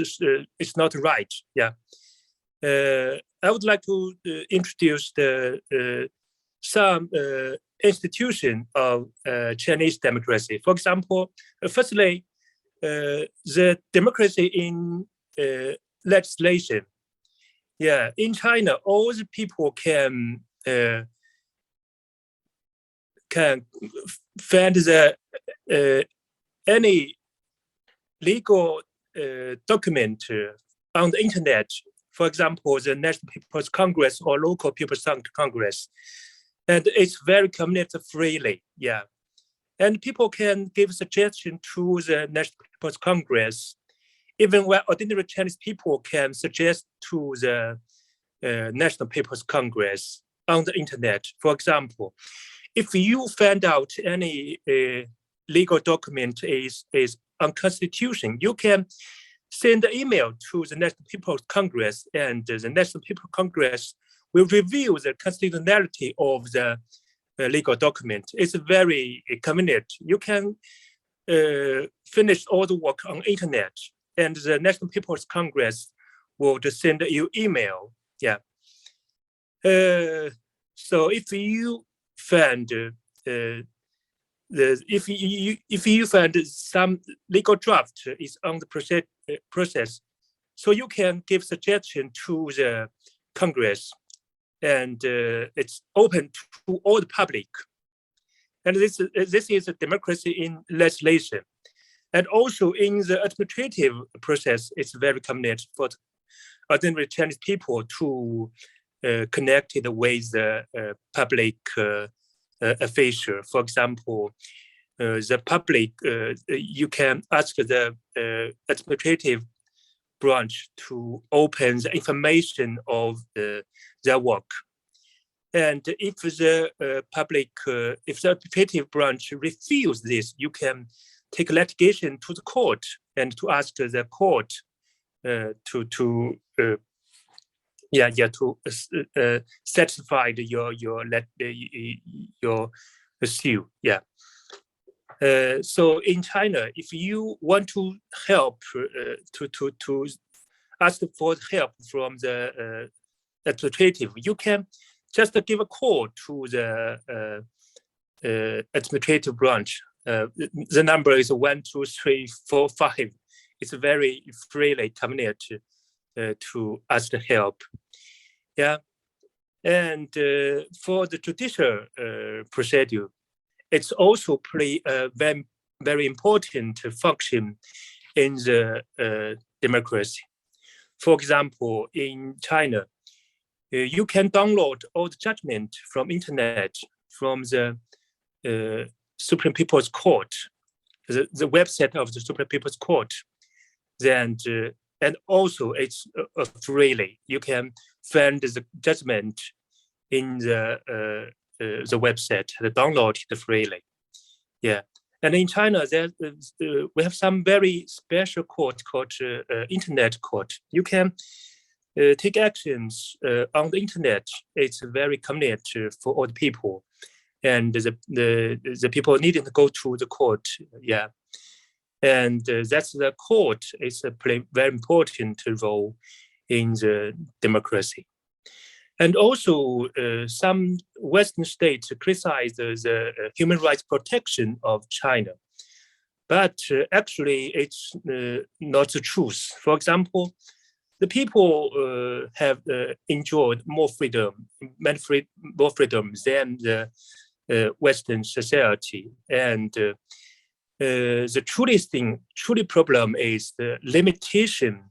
right. Yeah, I would like to introduce some institution of Chinese democracy. For example, firstly, the democracy in legislation. Yeah, in China, all the people can find any legal document on the internet. For example, the National People's Congress or local People's Congress, and it's very community freely. Yeah, and people can give suggestion to the National People's Congress, even when ordinary Chinese people can suggest to the National People's Congress on the internet. For example, if you find out any legal document is unconstitutional, you can send an email to the National People's Congress, and the National People's Congress will review the constitutionality of the legal document. It's very convenient. You can finish all the work on internet, and the National People's Congress will just send you email. Yeah. So if you find if you find some legal draft is on the process, so you can give suggestion to the Congress, and it's open to all the public. And this is a democracy in legislation. And also in the administrative process, it's very convenient for ordinary Chinese people to connect it with the public official. For example, the public, you can ask the administrative branch to open the information of their work. And if the if the administrative branch refuses this, you can take litigation to the court and to ask the court to satisfy your sue. Yeah. So in China, if you want to help to ask for help from the administrative, you can just give a call to the administrative branch. The number is 12345. It's very freely convenient to ask help. Yeah, and for the judicial procedure, it's also play a very important function in the democracy. For example, in China, you can download all the judgment from internet, from the Supreme People's Court, the website of the Supreme People's Court. Then, and also it's freely. You can find the judgment in the website, download it freely. Yeah, and in China, we have some very special court called internet court. You can take actions on the internet. It's very convenient for all the people, and the people needn't go to the court. Yeah, and that's the court is play very important role in the democracy. And also, some Western states criticize the human rights protection of China, but actually it's not the truth. For example, the people have enjoyed more freedom than the Western society, and the truly problem is the limitation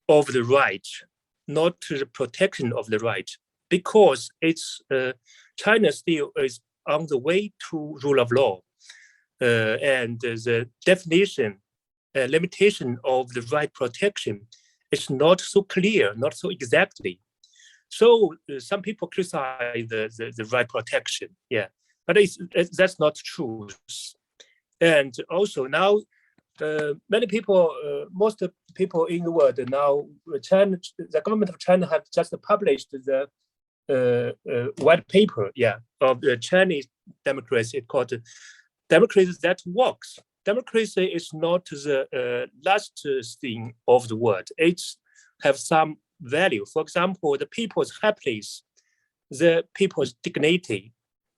of the right, not the protection of the right, because it's China still is on the way to rule of law, and the definition, limitation of the right protection is not so clear, not so exactly. So some people criticize the right protection, yeah, but that's not true. And also now, many people, most people in the world now, China, the government of China have just published the white paper, yeah, of the Chinese democracy called "Democracy That Works." Democracy is not the last thing of the world. It has some value. For example, the people's happiness, the people's dignity.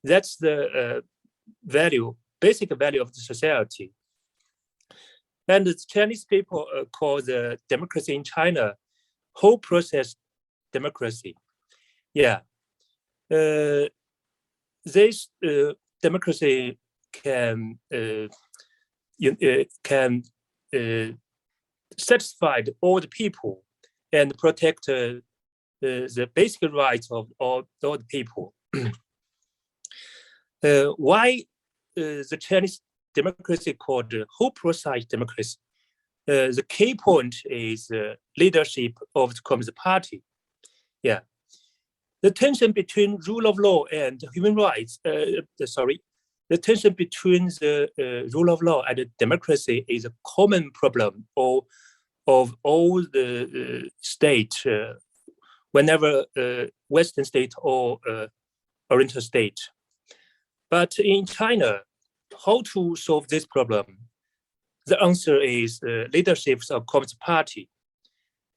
That's the value, basic value of the society. And the Chinese people call the democracy in China whole process democracy. Yeah, this democracy can satisfy all the people and protect the basic rights of all the people. Why the Chinese democracy called whole process democracy? The key point is leadership of the Communist Party. Yeah, the tension between rule of law and human rights. The tension between the rule of law and democracy is a common problem of all the states, whenever Western state or Oriental state. But in China, how to solve this problem? The answer is leadership of Communist Party.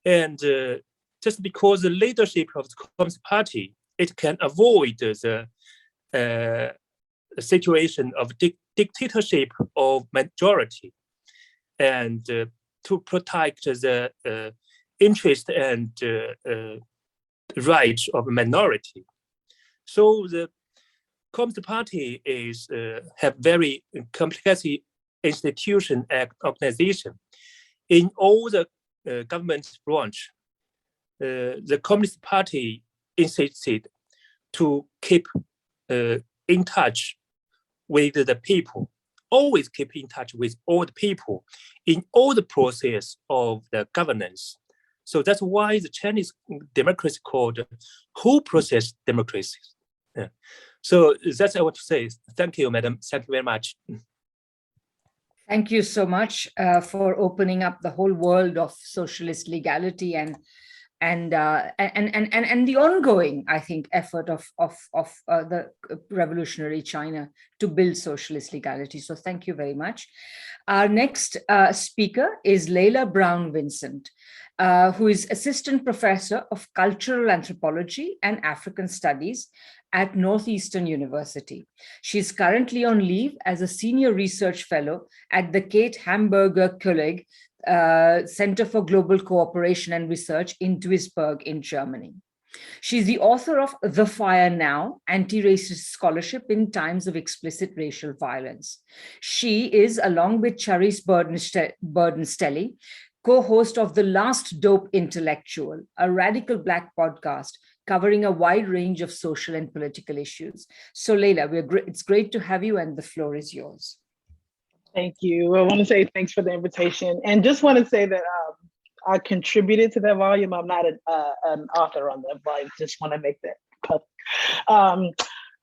And just because the leadership of the Communist Party, it can avoid the situation of dictatorship of majority, and to protect the interest and rights of minority. So the Communist Party is have very complex institution and organization. In all the government branch, the Communist Party insisted to keep in touch with the people, always keep in touch with all the people in all the process of the governance. So that's why the Chinese democracy called whole process democracy. Yeah. So that's what I want to say. Thank you, madam. Thank you very much. Thank you so much for opening up the whole world of socialist legality and the ongoing, I think, effort of the revolutionary China to build socialist legality. So thank you very much. Our next speaker is Leila Brown Vincent, who is Assistant Professor of Cultural Anthropology and African Studies at Northeastern University. She's currently on leave as a Senior Research Fellow at the Kate Hamburger Kolleg Center for Global Cooperation and Research in Duisburg in Germany. She's the author of The Fire Now, Anti-Racist Scholarship in Times of Explicit Racial Violence. She is, along with Charis Burdenstelli, co-host of The Last Dope Intellectual, a radical Black podcast covering a wide range of social and political issues. So Leila, it's great to have you, and the floor is yours. Thank you. I want to say thanks for the invitation, and just want to say that I contributed to that volume. I'm not an author on that volume. Just want to make that public.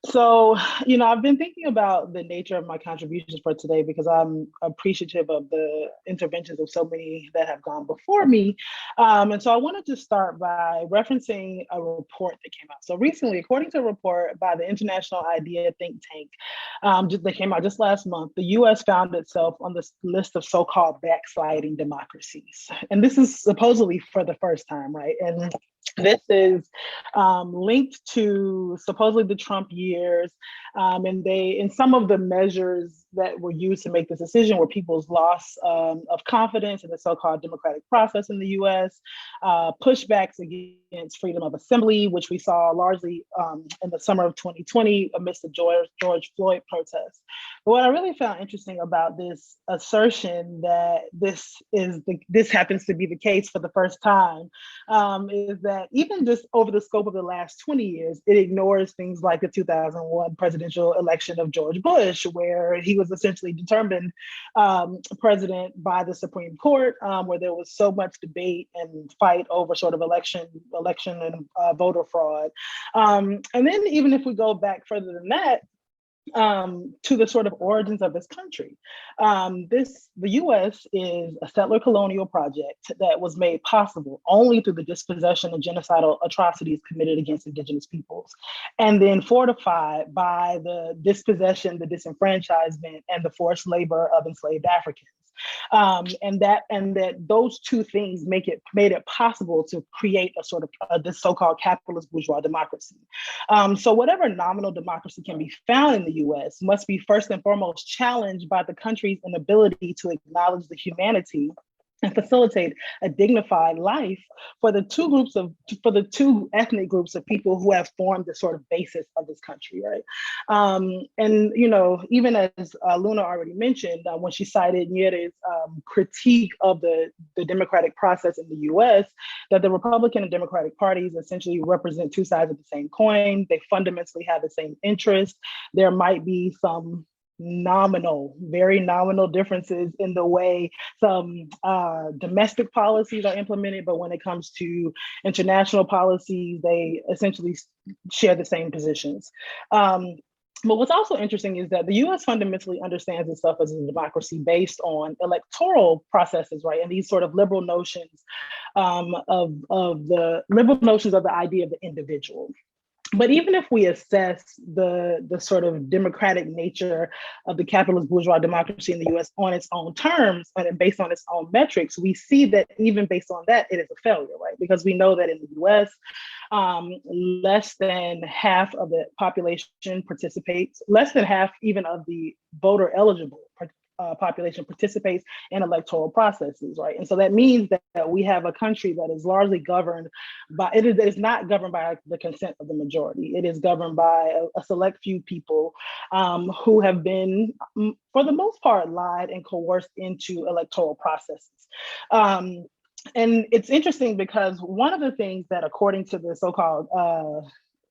So, you know, I've been thinking about the nature of my contributions for today because I'm appreciative of the interventions of so many that have gone before me. And so I wanted to start by referencing a report that came out. So recently, according to a report by the International Idea think tank that came out just last month, the US found itself on this list of so-called backsliding democracies. And this is supposedly for the first time, right? And this is linked to supposedly the Trump years, and some of the measures that were used to make this decision were people's loss of confidence in the so-called democratic process in the US, pushbacks against freedom of assembly, which we saw largely in the summer of 2020 amidst the George Floyd protests. But what I really found interesting about this assertion that this happens to be the case for the first time is that even just over the scope of the last 20 years, it ignores things like the 2001 presidential election of George Bush, where he was essentially determined president by the Supreme Court, where there was so much debate and fight over sort of election and voter fraud. And then even if we go back further than that, to the sort of origins of this country. The US is a settler colonial project that was made possible only through the dispossession and genocidal atrocities committed against indigenous peoples, and then fortified by the dispossession, the disenfranchisement, and the forced labor of enslaved Africans. And that those two things made it possible to create a sort of this so-called capitalist bourgeois democracy. So whatever nominal democracy can be found in the US must be first and foremost challenged by the country's inability to acknowledge the humanity and facilitate a dignified life for the two ethnic groups of people who have formed the sort of basis of this country, right? And you know, even as Luna already mentioned, when she cited Nguyen's critique of the democratic process in the U.S., that the Republican and Democratic parties essentially represent two sides of the same coin. They fundamentally have the same interest. There might be some very nominal differences in the way some domestic policies are implemented, but when it comes to international policies, they essentially share the same positions. But what's also interesting is that the US fundamentally understands itself as a democracy based on electoral processes, right? And these sort of liberal notions of the idea of the individual. But even if we assess the sort of democratic nature of the capitalist bourgeois democracy in the US on its own terms and based on its own metrics, we see that even based on that, it is a failure, right? Because we know that in the US, less than half of the population participates, less than half even of the voter eligible population participates in electoral processes, right? And so that means that we have a country that is largely governed by, it is not governed by the consent of the majority. It is governed by a select few people who have been, for the most part, lied and coerced into electoral processes. And it's interesting because one of the things that, according to the so-called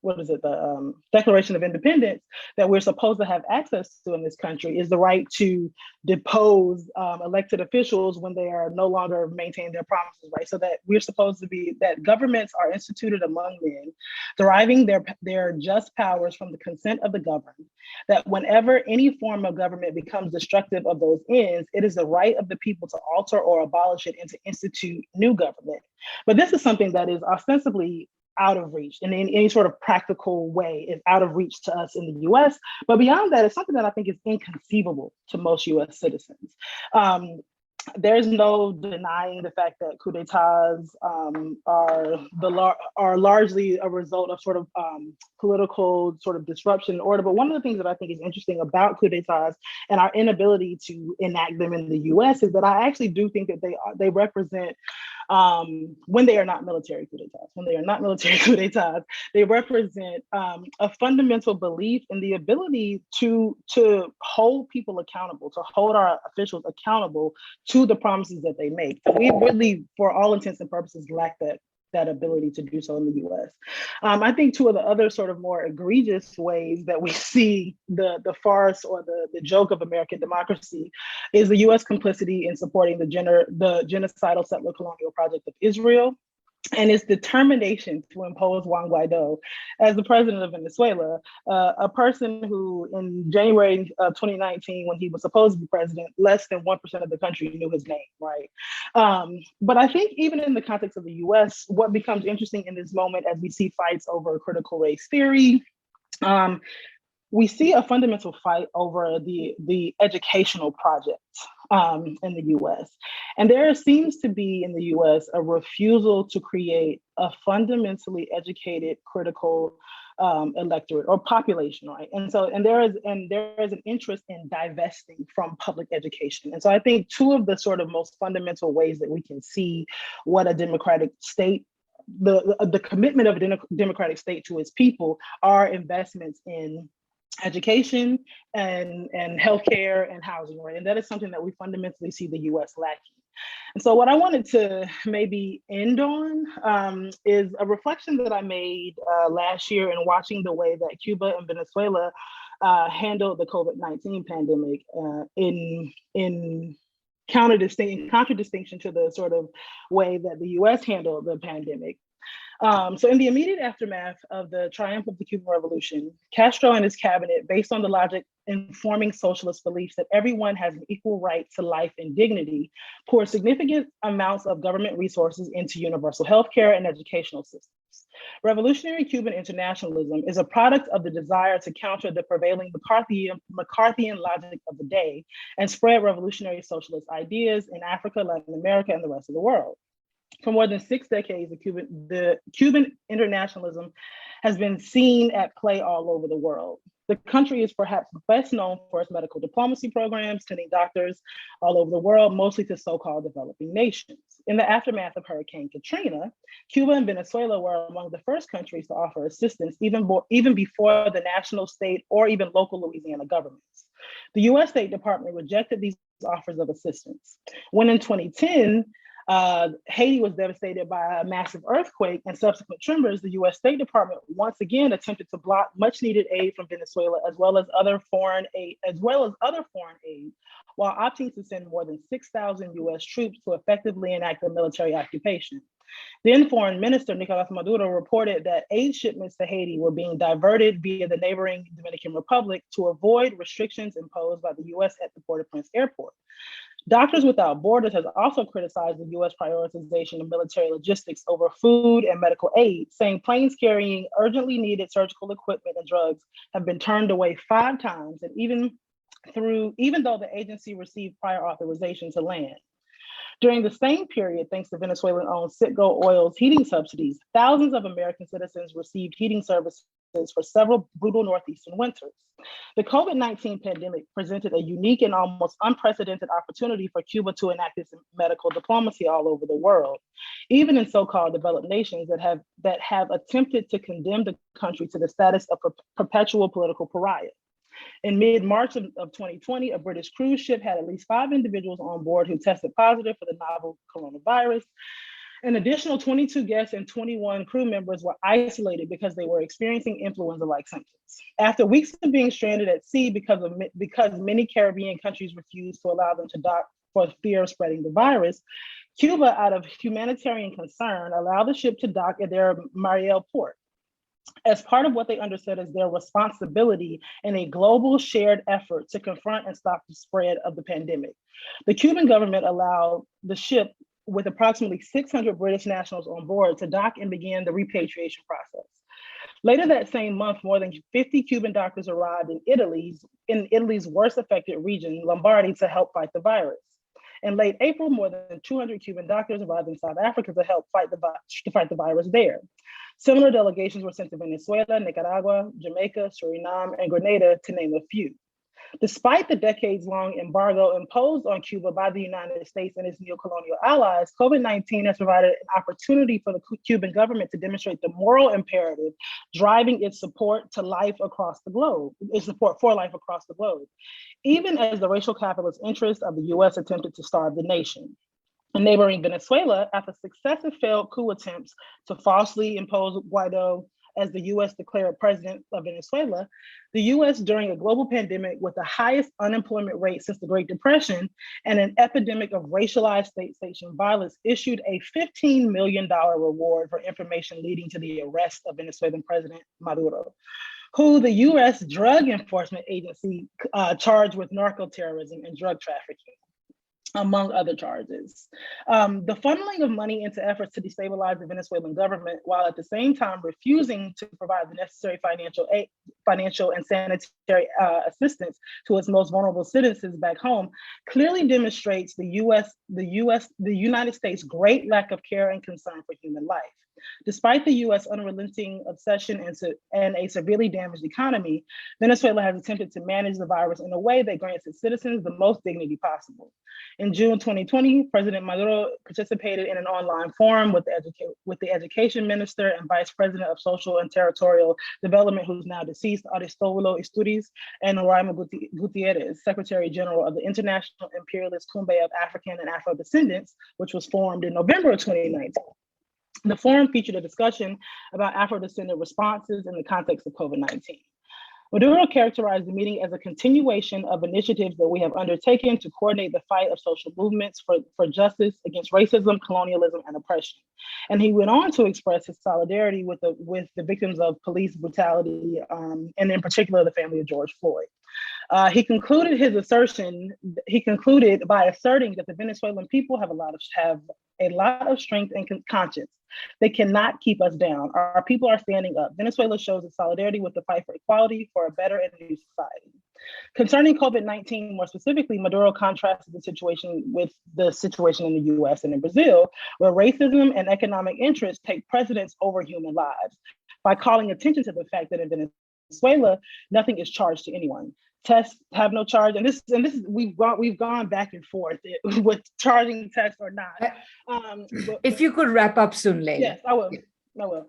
what is it, the Declaration of Independence that we're supposed to have access to in this country is the right to depose elected officials when they are no longer maintaining their promises, right? So that we're supposed to be, that governments are instituted among men, deriving their just powers from the consent of the governed, that whenever any form of government becomes destructive of those ends, it is the right of the people to alter or abolish it and to institute new government. But this is something that is ostensibly out of reach, and in any sort of practical way is out of reach to us in the US. But beyond that, it's something that I think is inconceivable to most US citizens. There's no denying the fact that coups d'etats are largely a result of sort of political sort of disruption in order. But one of the things that I think is interesting about coups d'etats and our inability to enact them in the US is that I actually do think that they represent, when they are not military coups d'etats, they represent a fundamental belief in the ability to hold people accountable, to hold our officials accountable to the promises that they make. We really, for all intents and purposes, lack that ability to do so in the US. I think two of the other sort of more egregious ways that we see the farce or the joke of American democracy is the US complicity in supporting the genocidal settler colonial project of Israel, and its determination to impose Juan Guaido as the president of Venezuela, a person who in January of 2019, when he was supposed to be president, less than 1% of the country knew his name, right? But I think even in the context of the US, what becomes interesting in this moment as we see fights over critical race theory, we see a fundamental fight over the educational project in the US. And there seems to be in the US a refusal to create a fundamentally educated critical electorate or population, right? And there is an interest in divesting from public education. And so I think two of the sort of most fundamental ways that we can see what a democratic state, the commitment of a democratic state to its people are investments in education and healthcare and housing, right? And that is something that we fundamentally see the US lacking. And so what I wanted to maybe end on is a reflection that I made last year in watching the way that Cuba and Venezuela handled the COVID-19 pandemic in contradistinction to the sort of way that the US handled the pandemic. So in the immediate aftermath of the triumph of the Cuban Revolution, Castro and his cabinet, based on the logic informing socialist beliefs that everyone has an equal right to life and dignity, poured significant amounts of government resources into universal healthcare and educational systems. Revolutionary Cuban internationalism is a product of the desire to counter the prevailing McCarthyian logic of the day and spread revolutionary socialist ideas in Africa, Latin America, and the rest of the world. For more than 6 decades, the Cuban internationalism has been seen at play all over the world. The country is perhaps best known for its medical diplomacy programs, sending doctors all over the world, mostly to so-called developing nations. In the aftermath of Hurricane Katrina, Cuba and Venezuela were among the first countries to offer assistance, even before the national, state, or even local Louisiana governments. The US State Department rejected these offers of assistance. When in 2010, Haiti was devastated by a massive earthquake and subsequent tremors, the US State Department once again attempted to block much needed aid from Venezuela, as well as other foreign aid, while opting to send more than 6,000 US troops to effectively enact a military occupation. Then Foreign Minister Nicolas Maduro reported that aid shipments to Haiti were being diverted via the neighboring Dominican Republic to avoid restrictions imposed by the US at the Port-au-Prince airport. Doctors Without Borders has also criticized the US prioritization of military logistics over food and medical aid, saying planes carrying urgently needed surgical equipment and drugs have been turned away 5 times, and even though the agency received prior authorization to land. During the same period, thanks to Venezuelan-owned Citgo Oil's heating subsidies, thousands of American citizens received heating services for several brutal Northeastern winters. The COVID-19 pandemic presented a unique and almost unprecedented opportunity for Cuba to enact its medical diplomacy all over the world, even in so-called developed nations that have attempted to condemn the country to the status of perpetual political pariah. In mid-March of 2020, a British cruise ship had at least 5 individuals on board who tested positive for the novel coronavirus. An additional 22 guests and 21 crew members were isolated because they were experiencing influenza-like symptoms. After weeks of being stranded at sea because many Caribbean countries refused to allow them to dock for fear of spreading the virus, Cuba, out of humanitarian concern, allowed the ship to dock at their Mariel port as part of what they understood as their responsibility in a global shared effort to confront and stop the spread of the pandemic. The Cuban government allowed the ship with approximately 600 British nationals on board to dock and begin the repatriation process. Later that same month, more than 50 Cuban doctors arrived in Italy's worst affected region, Lombardy, to help fight the virus. In late April, more than 200 Cuban doctors arrived in South Africa to help fight the virus there. Similar delegations were sent to Venezuela, Nicaragua, Jamaica, Suriname, and Grenada, to name a few. Despite the decades-long embargo imposed on Cuba by the United States and its neo-colonial allies, COVID-19 has provided an opportunity for the Cuban government to demonstrate the moral imperative driving its support to life across the globe, its support for life across the globe, even as the racial capitalist interests of the US attempted to starve the nation. In neighboring Venezuela, after successive failed coup attempts to falsely impose Guaido as the US declared president of Venezuela, the US, during a global pandemic with the highest unemployment rate since the Great Depression and an epidemic of racialized state-sanctioned violence, issued a $15 million reward for information leading to the arrest of Venezuelan President Maduro, who the US Drug Enforcement Agency charged with narco-terrorism and drug trafficking, among other charges. The funneling of money into efforts to destabilize the Venezuelan government, while at the same time refusing to provide the necessary financial and sanitary assistance to its most vulnerable citizens back home, clearly demonstrates the United States' great lack of care and concern for human life. Despite the US unrelenting obsession and a severely damaged economy, Venezuela has attempted to manage the virus in a way that grants its citizens the most dignity possible. In June 2020, President Maduro participated in an online forum with the education minister and vice president of social and territorial development, who's now deceased, Aristóbulo Isturiz, and Noraima Gutierrez, Secretary General of the International Imperialist Cumbre of African and Afro Descendants, which was formed in November of 2019. The forum featured a discussion about Afro-descendant responses in the context of COVID-19. Maduro characterized the meeting as a continuation of initiatives that we have undertaken to coordinate the fight of social movements for justice against racism, colonialism, and oppression. And he went on to express his solidarity with the victims of police brutality, and in particular, the family of George Floyd. He concluded by asserting that the Venezuelan people have a lot of strength and conscience. They cannot keep us down. Our people are standing up. Venezuela shows its solidarity with the fight for equality, for a better and new society. Concerning COVID-19, more specifically, Maduro contrasted the situation with the situation in the US and in Brazil, where racism and economic interests take precedence over human lives, by calling attention to the fact that in Venezuela, nothing is charged to anyone. Tests have no charge, and this is we've gone back and forth with charging tests or not. If you could wrap up soon, Leila. Yes, I will.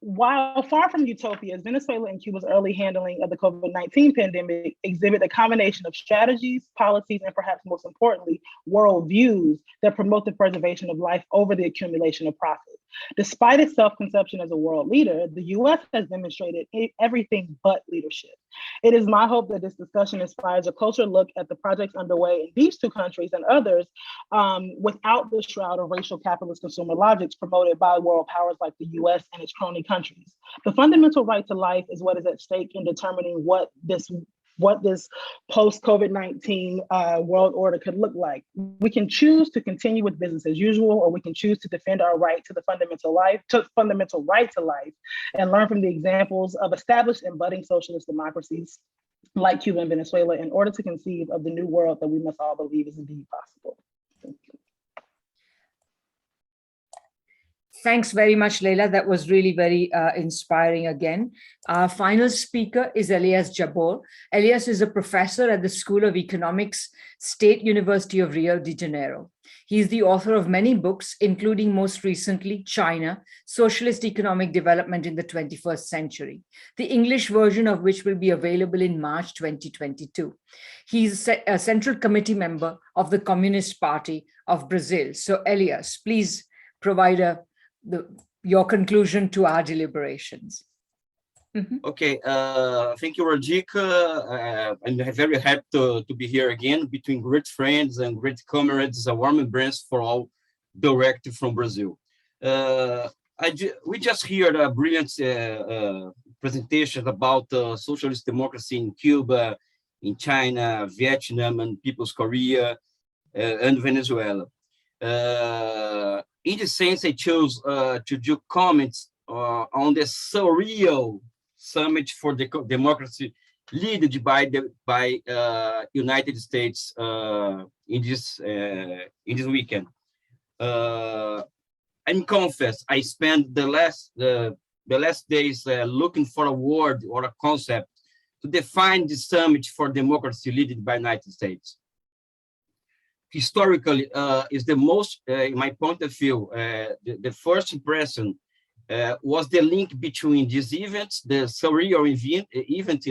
While far from utopias, Venezuela and Cuba's early handling of the COVID-19 pandemic exhibit a combination of strategies, policies, and perhaps most importantly, worldviews that promote the preservation of life over the accumulation of profit. Despite its self-conception as a world leader, the US has demonstrated everything but leadership. It is my hope that this discussion inspires a closer look at the projects underway in these two countries and others without the shroud of racial capitalist consumer logics promoted by world powers like the US and its crony countries. The fundamental right to life is what is at stake in determining what this post-COVID-19 world order could look like. We can choose to continue with business as usual, or we can choose to defend our right to the fundamental right to life, and learn from the examples of established and budding socialist democracies like Cuba and Venezuela in order to conceive of the new world that we must all believe is indeed possible. Thank you. Thanks very much, Leila. That was really very inspiring again. Our final speaker is Elias Jabor. Elias is a professor at the School of Economics, State University of Rio de Janeiro. He is the author of many books, including most recently, China, Socialist Economic Development in the 21st Century, the English version of which will be available in March 2022. He's a central committee member of the Communist Party of Brazil. So Elias, please provide your conclusion to our deliberations. Okay, thank you, Rodríguez. I'm very happy to be here again between great friends and great comrades. A warm embrace for all direct from Brazil. We just heard a brilliant presentation about socialist democracy in Cuba, in China, Vietnam, and People's Korea, and Venezuela. In this sense, I chose to do comments on the surreal Summit for Democracy led by United States in this weekend. And confess, I spent the last days looking for a word or a concept to define the Summit for Democracy led by United States. Historically, is the most, in my point of view, the first impression was the link between these events, the surreal event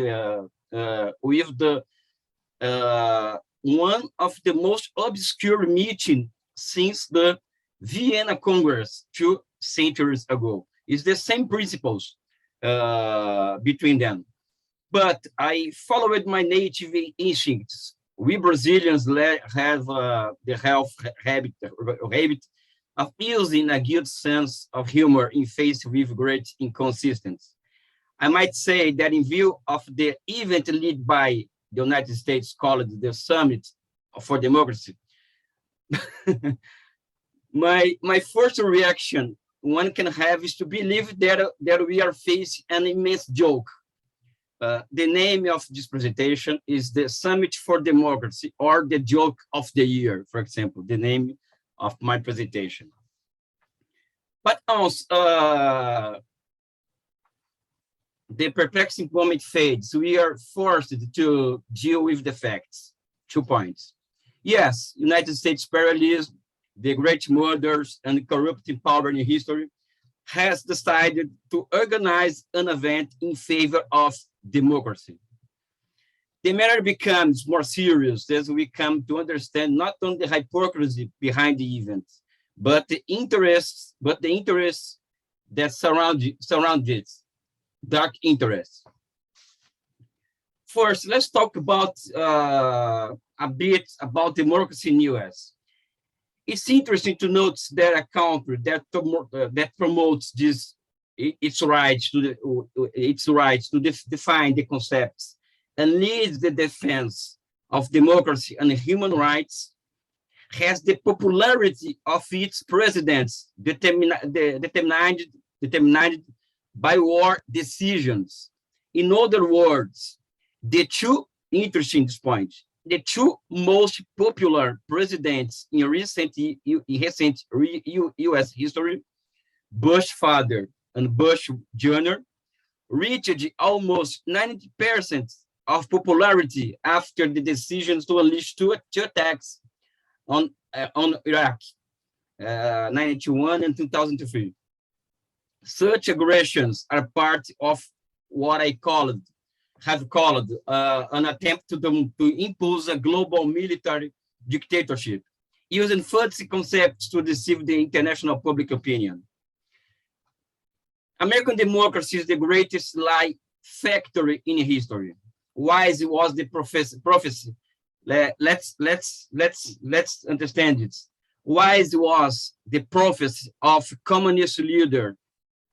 with the one of the most obscure meeting since the Vienna Congress 2 centuries ago. It's the same principles between them. But I followed my native instincts. We Brazilians have the habit of using a good sense of humor in face with great inconsistency. I might say that in view of the event led by the United States called the Summit for Democracy, my first reaction one can have is to believe that we are facing an immense joke. The name of this presentation is the Summit for Democracy, or the joke of the year, for example, the name of my presentation. But also, the perplexing moment fades. We are forced to deal with the facts. 2 points. Yes, United States imperialism, the great murders and corrupting power in history, has decided to organize an event in favor of democracy. The matter becomes more serious as we come to understand not only the hypocrisy behind the event, but the interests that surround it, dark interests. First, let's talk about a bit about democracy in the US. It's interesting to note that a country that promotes its rights to define the concepts and leads the defense of democracy and human rights has the popularity of its presidents determined by war decisions. In other words, the two most popular presidents in recent US history, Bush father and Bush Jr., reached almost 90% of popularity after the decisions to unleash two attacks on Iraq, 1991 and 2003. Such aggressions are part of what I have called an attempt to impose a global military dictatorship, using fancy concepts to deceive the international public opinion. American democracy is the greatest lie factory in history. Wise was the prophecy. Let's understand it. Wise was the prophecy of communist leader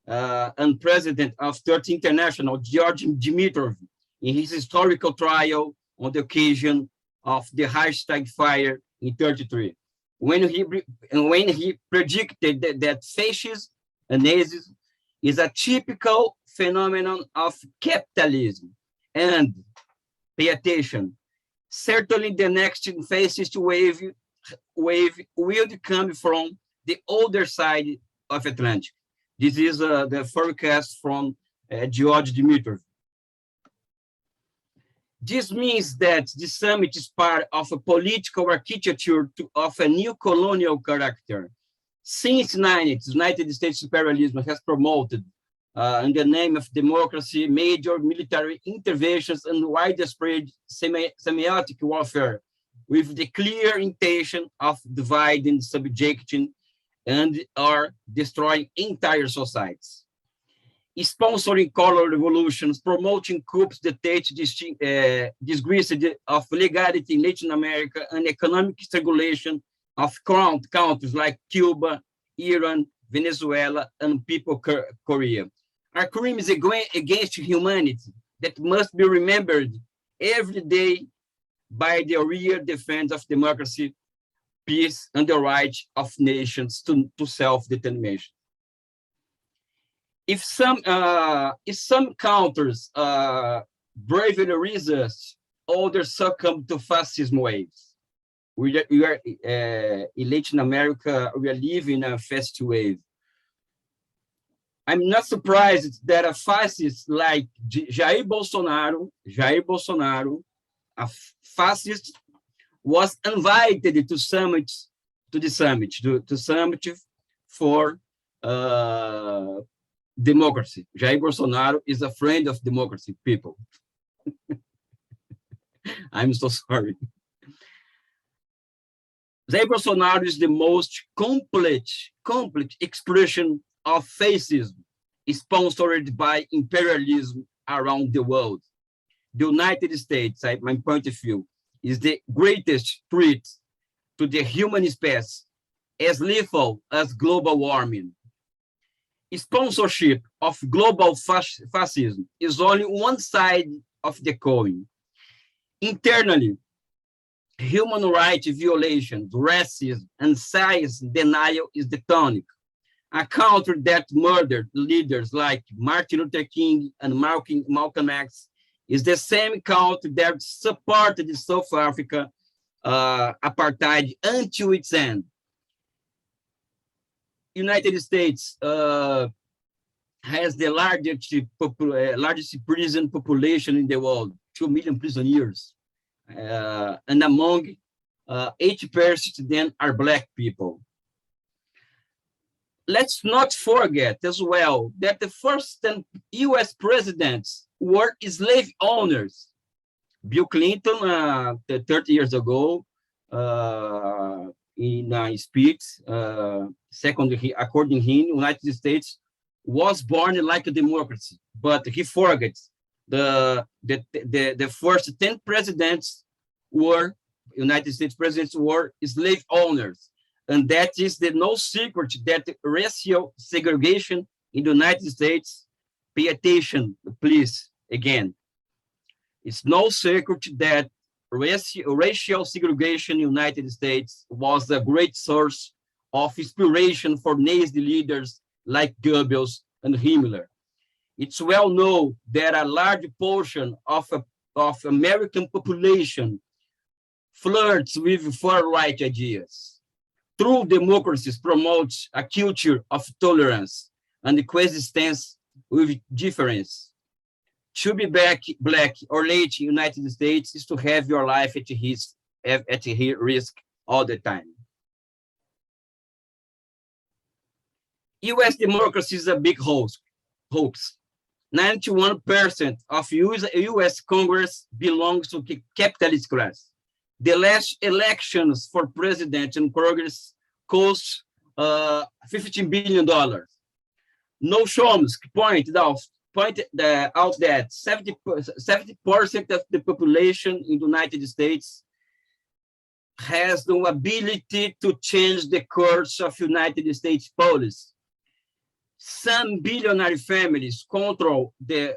and president of 13th International, George Dimitrov, in his historical trial on the occasion of the Reichstag fire in 1933, when he predicted that fascism and Nazism is a typical phenomenon of capitalism. And pay attention, certainly the next fascist wave will come from the other side of Atlantic. This is the forecast from George Dimitrov. This means that the summit is part of a political architecture of a new colonial character. Since the 90s, United States imperialism has promoted, in the name of democracy, major military interventions and widespread semiotic warfare, with the clear intention of dividing, subjecting, and are destroying entire societies. Sponsoring color revolutions, promoting coups d'état disgraced of legality in Latin America, and economic strangulation of crowned countries like Cuba, Iran, Venezuela, and People Korea are crimes against humanity that must be remembered every day by the real defense of democracy, peace, and the right of nations to self-determination. If some countries bravely resist, others succumb to fascism waves. We are in Latin America, we are living a fascist wave. I'm not surprised that a fascist like Jair Bolsonaro, a fascist, was invited to the summit for democracy. Jair Bolsonaro is a friend of democracy, people. I'm so sorry. Jair Bolsonaro is the most complete expression of fascism sponsored by imperialism around the world. The United States, my point of view, is the greatest threat to the human species, as lethal as global warming. Sponsorship of global fascism is only one side of the coin. Internally, human rights violations, racism, and science denial is the tonic. A country that murdered leaders like Martin Luther King and Malcolm X is the same country that supported South Africa apartheid until its end. United States has the largest prison population in the world, 2 million prisoners. And among 80% of them are Black people. Let's not forget as well that the first 10 US presidents were slave owners. Bill Clinton, 30 years ago, in a speech, according to him, United States was born like a democracy, but he forgets the first 10 presidents were, United States presidents were slave owners. And that is no secret that racial segregation in the United States, pay attention, please, again. It's no secret that racial segregation in the United States was a great source of inspiration for Nazi leaders like Goebbels and Himmler. It's well known that a large portion of American population flirts with far-right ideas. True democracies promotes a culture of tolerance and coexistence with difference. To be Black or late in the United States is to have your life at risk all the time. US democracy is a big hoax. 91% of US Congress belongs to the capitalist class. The last elections for president and Congress cost $15 billion. No Chomsky pointed out that 70% of the population in the United States has no ability to change the course of United States policy. Some billionaire families control the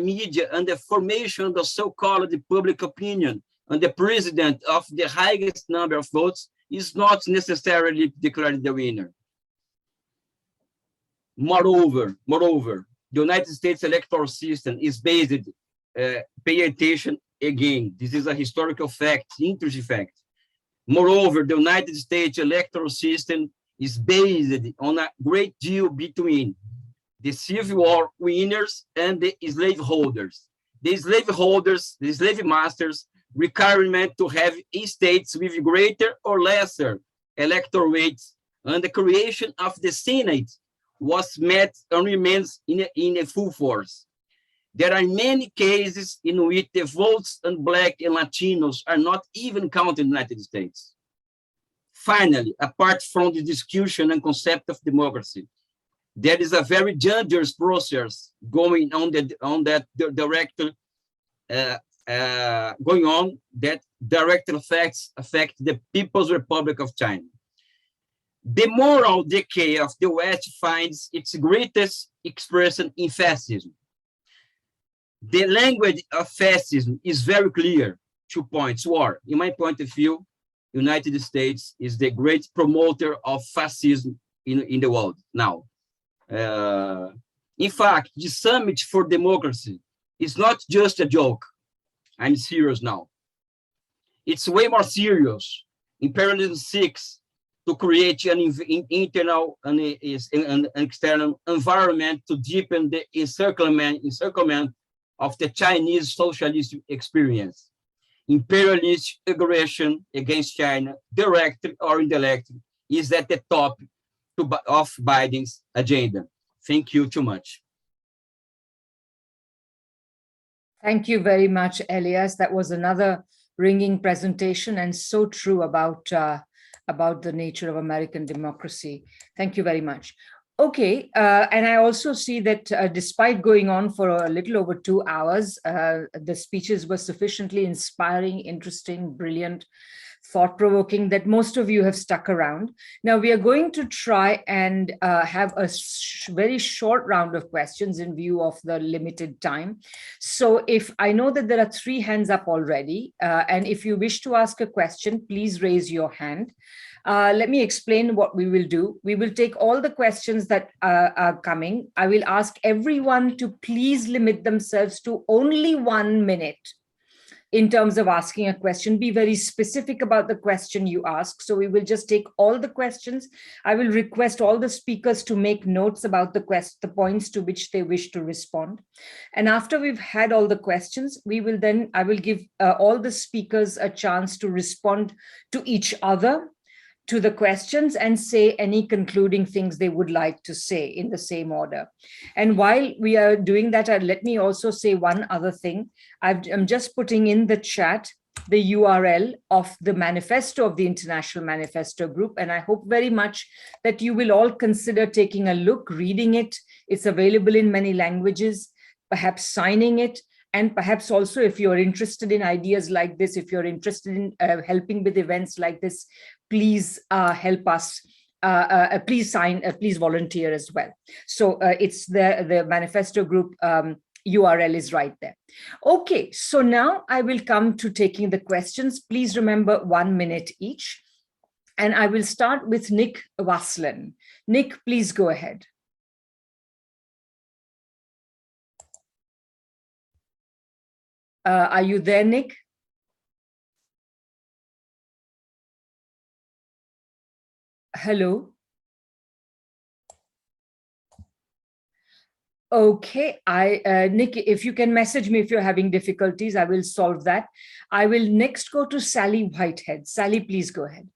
media and the formation of the so-called public opinion, and the president of the highest number of votes is not necessarily declared the winner. Moreover, the United States electoral system is based, pay attention again, this is a historical fact, interesting fact. Moreover, the United States electoral system is based on a great deal between the Civil War winners and the slaveholders. The slaveholders, the slave masters, requirement to have states with greater or lesser electoral weights, and the creation of the Senate was met and remains in a full force. There are many cases in which the votes on Black and Latinos are not even counted in the United States. Finally, apart from the discussion and concept of democracy, there is a very dangerous process going on that directly going on that direct affect the People's Republic of China. The moral decay of the West finds its greatest expression in fascism. The language of fascism is very clear. 2 points. War. In my point of view, United States is the great promoter of fascism in the world now. In fact, the Summit for Democracy is not just a joke. I'm serious now. It's way more serious. Imperialism seeks to create an internal and an external environment to deepen the encirclement of the Chinese socialist experience. Imperialist aggression against China, directly or indirectly, is at the top of Biden's agenda. Thank you too much. Thank you very much, Elias. That was another ringing presentation and so true about the nature of American democracy. Thank you very much. Okay, and I also see that despite going on for a little over 2 hours, the speeches were sufficiently inspiring, interesting, brilliant, thought-provoking that most of you have stuck around. Now we are going to try and have a very short round of questions in view of the limited time. So if I know that there are 3 hands up already, and if you wish to ask a question, please raise your hand. Let me explain what we will do. We will take all the questions that are coming. I will ask everyone to please limit themselves to only 1 minute in terms of asking a question. Be very specific about the question you ask. So we will just take all the questions. I will request all the speakers to make notes about the points to which they wish to respond. And after we've had all the questions, I will give all the speakers a chance to respond to each other, to the questions, and say any concluding things they would like to say in the same order. And while we are doing that, let me also say one other thing. I'm just putting in the chat the URL of the manifesto of the International Manifesto Group, and I hope very much that you will all consider taking a look, reading it. It's available in many languages, perhaps signing it, and perhaps also if you're interested in ideas like this, if you're interested in helping with events like this, please help us, please volunteer as well. So it's the manifesto group URL is right there. Okay, so now I will come to taking the questions. Please remember 1 minute each. And I will start with Nick Waslin. Nick, please go ahead. Are you there, Nick? Hello. Okay, Nick, if you can message me if you're having difficulties, I will solve that. I will next go to Sally Whitehead. Sally, please go ahead.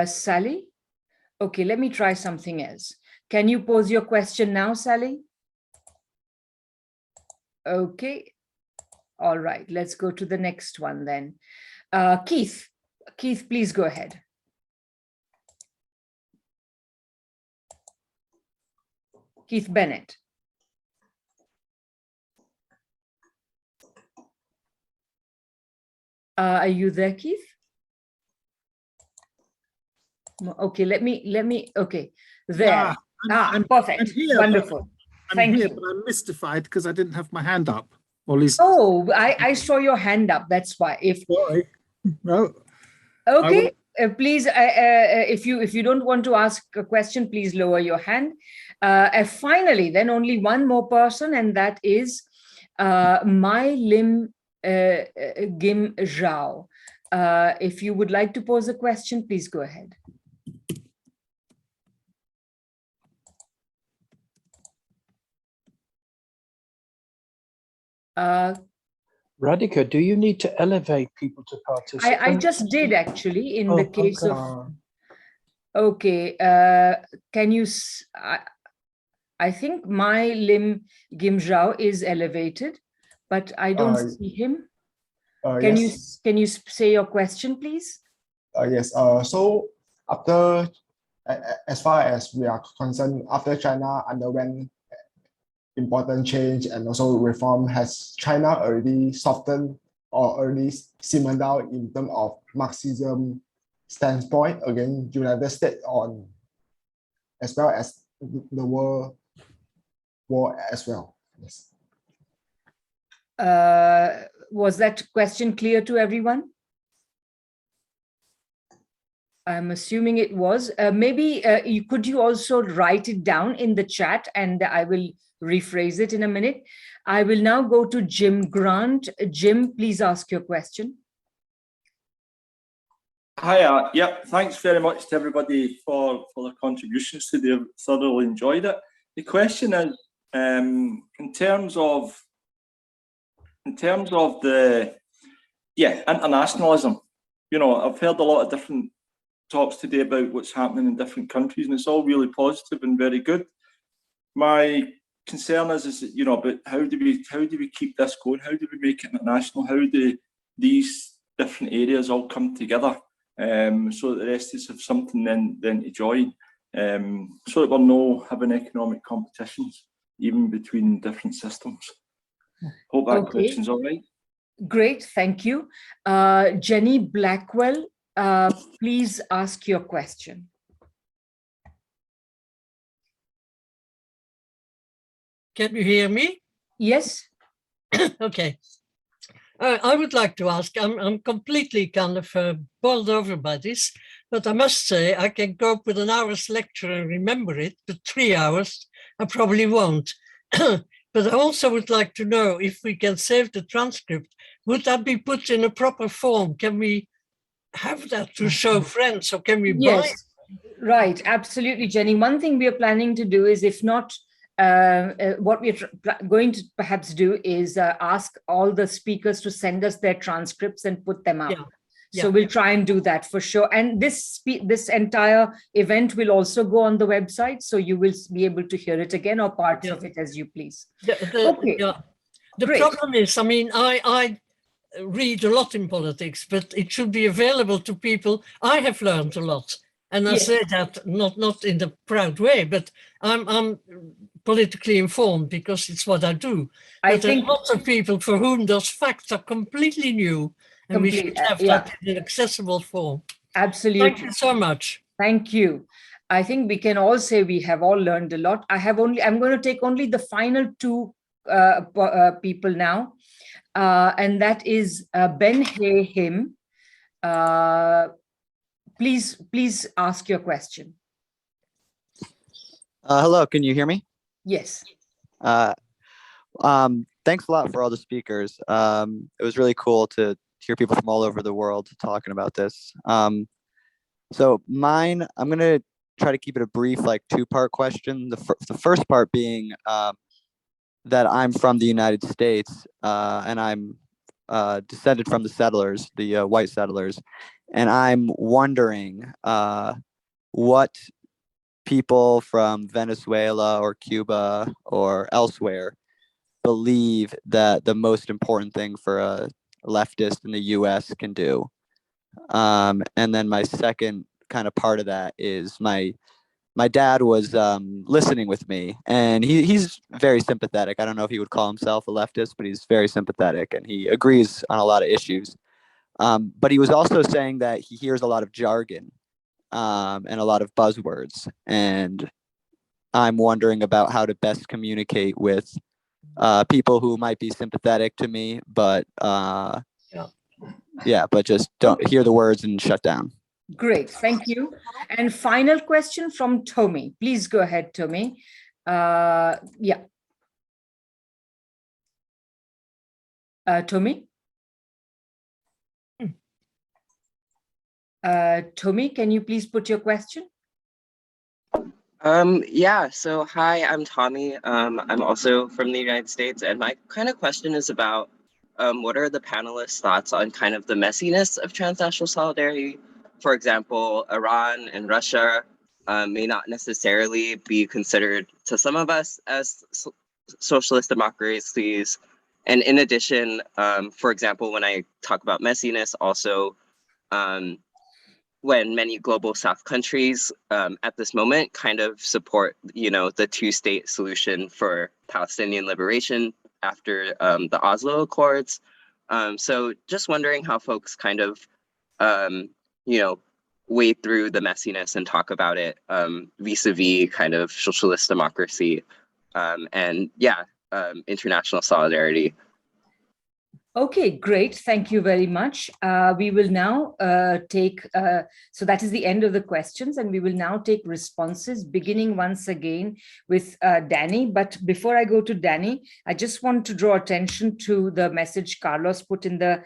Sally? Okay, let me try something else. Can you pose your question now, Sally? Okay. All right, let's go to the next one then. Keith, please go ahead. Keith Bennett. Are you there, Keith? Okay, let me, okay, there. I'm perfect, here, wonderful. Thank you. But I'm mystified because I didn't have my hand up. Or at least... Oh, I saw your hand up, that's why. Sorry. No. Okay, please, if you don't want to ask a question, please lower your hand. Finally, then only one more person, and that is Mai Lim Gim Zhao. If you would like to pose a question, please go ahead. Radhika, do you need to elevate people to participate? I just did actually in the case of. Okay, can you? I think my Lim Gimzhao is elevated, but I don't see him. Yes. Can you say your question, please? Yes. So after, as far as we are concerned, after China underwent important change and also reform, has China already softened or already simmered down in terms of Marxism standpoint against United States on, as well as the world war as well? Yes. Was that question clear to everyone? I'm assuming it was. Maybe could you also write it down in the chat, and I will rephrase it in a minute. I will now go to Jim Grant. Jim, please ask your question. Hi, yeah, thanks very much to everybody for their contributions today. I've thoroughly enjoyed it. The question is, in terms of the internationalism, you know, I've heard a lot of different talks today about what's happening in different countries, and it's all really positive and very good. My concern is that, you know, but how do we keep this going? How do we make it international? How do these different areas all come together, so that the rest of us have something then to join, so that we're not having economic competitions even between different systems? Hope that question's all right. Great, thank you. Jenny Blackwell, please ask your question. Can you hear me? Yes. Okay. I would like to ask, I'm completely kind of bowled over by this, but I must say I can cope with an hour's lecture and remember it, but 3 hours, I probably won't. But I also would like to know if we can save the transcript. Would that be put in a proper form? Can we have that to show friends, or can we buy it? Right, absolutely, Jenny. One thing we are planning to do is, if not, what we're going to perhaps do is ask all the speakers to send us their transcripts and put them up. So we'll try and do that for sure. And this entire event will also go on the website, so you will be able to hear it again, or parts of it, as you please. The problem is, I mean, I read a lot in politics, but it should be available to people. I have learned a lot, and I say that not in a proud way, but I'm politically informed because it's what I do. But there are lots of people for whom those facts are completely new, and we should have that in an accessible form. Absolutely. Thank you so much. Thank you. I think we can all say we have all learned a lot. I'm going to take only the final two people now, and that is Ben Hay Him. Please ask your question. Hello, can you hear me? Yes. Thanks a lot for all the speakers. It was really cool to hear people from all over the world talking about this. So mine, I'm going to try to keep it a brief, like two-part question. The first part being that I'm from the United States, and I'm descended from the settlers, the white settlers, and I'm wondering what people from Venezuela or Cuba or elsewhere believe that the most important thing for a leftist in the US can do. And then my second kind of part of that is my dad was listening with me, and he's very sympathetic. I don't know if he would call himself a leftist, but he's very sympathetic and he agrees on a lot of issues. But he was also saying that he hears a lot of jargon and a lot of buzzwords. And I'm wondering about how to best communicate with people who might be sympathetic to me, but but just don't hear the words and shut down. Great, thank you. And final question from Tommy. Please go ahead, Tommy. Tommy? Tommy, can you please put your question? So hi, I'm Tommy. I'm also from the United States, and my kind of question is about what are the panelists' thoughts on kind of the messiness of transnational solidarity? For example, Iran and Russia may not necessarily be considered to some of us as socialist democracies. And in addition, for example, when I talk about messiness, also when many global South countries at this moment kind of support, the two-state solution for Palestinian liberation after the Oslo Accords. So just wondering how folks kind of, wade through the messiness and talk about it vis-a-vis kind of socialist democracy and international solidarity. Okay, great. Thank you very much. We will now take, so that is the end of the questions, and we will now take responses, beginning once again with Danny. But before I go to Danny, I just want to draw attention to the message Carlos put in the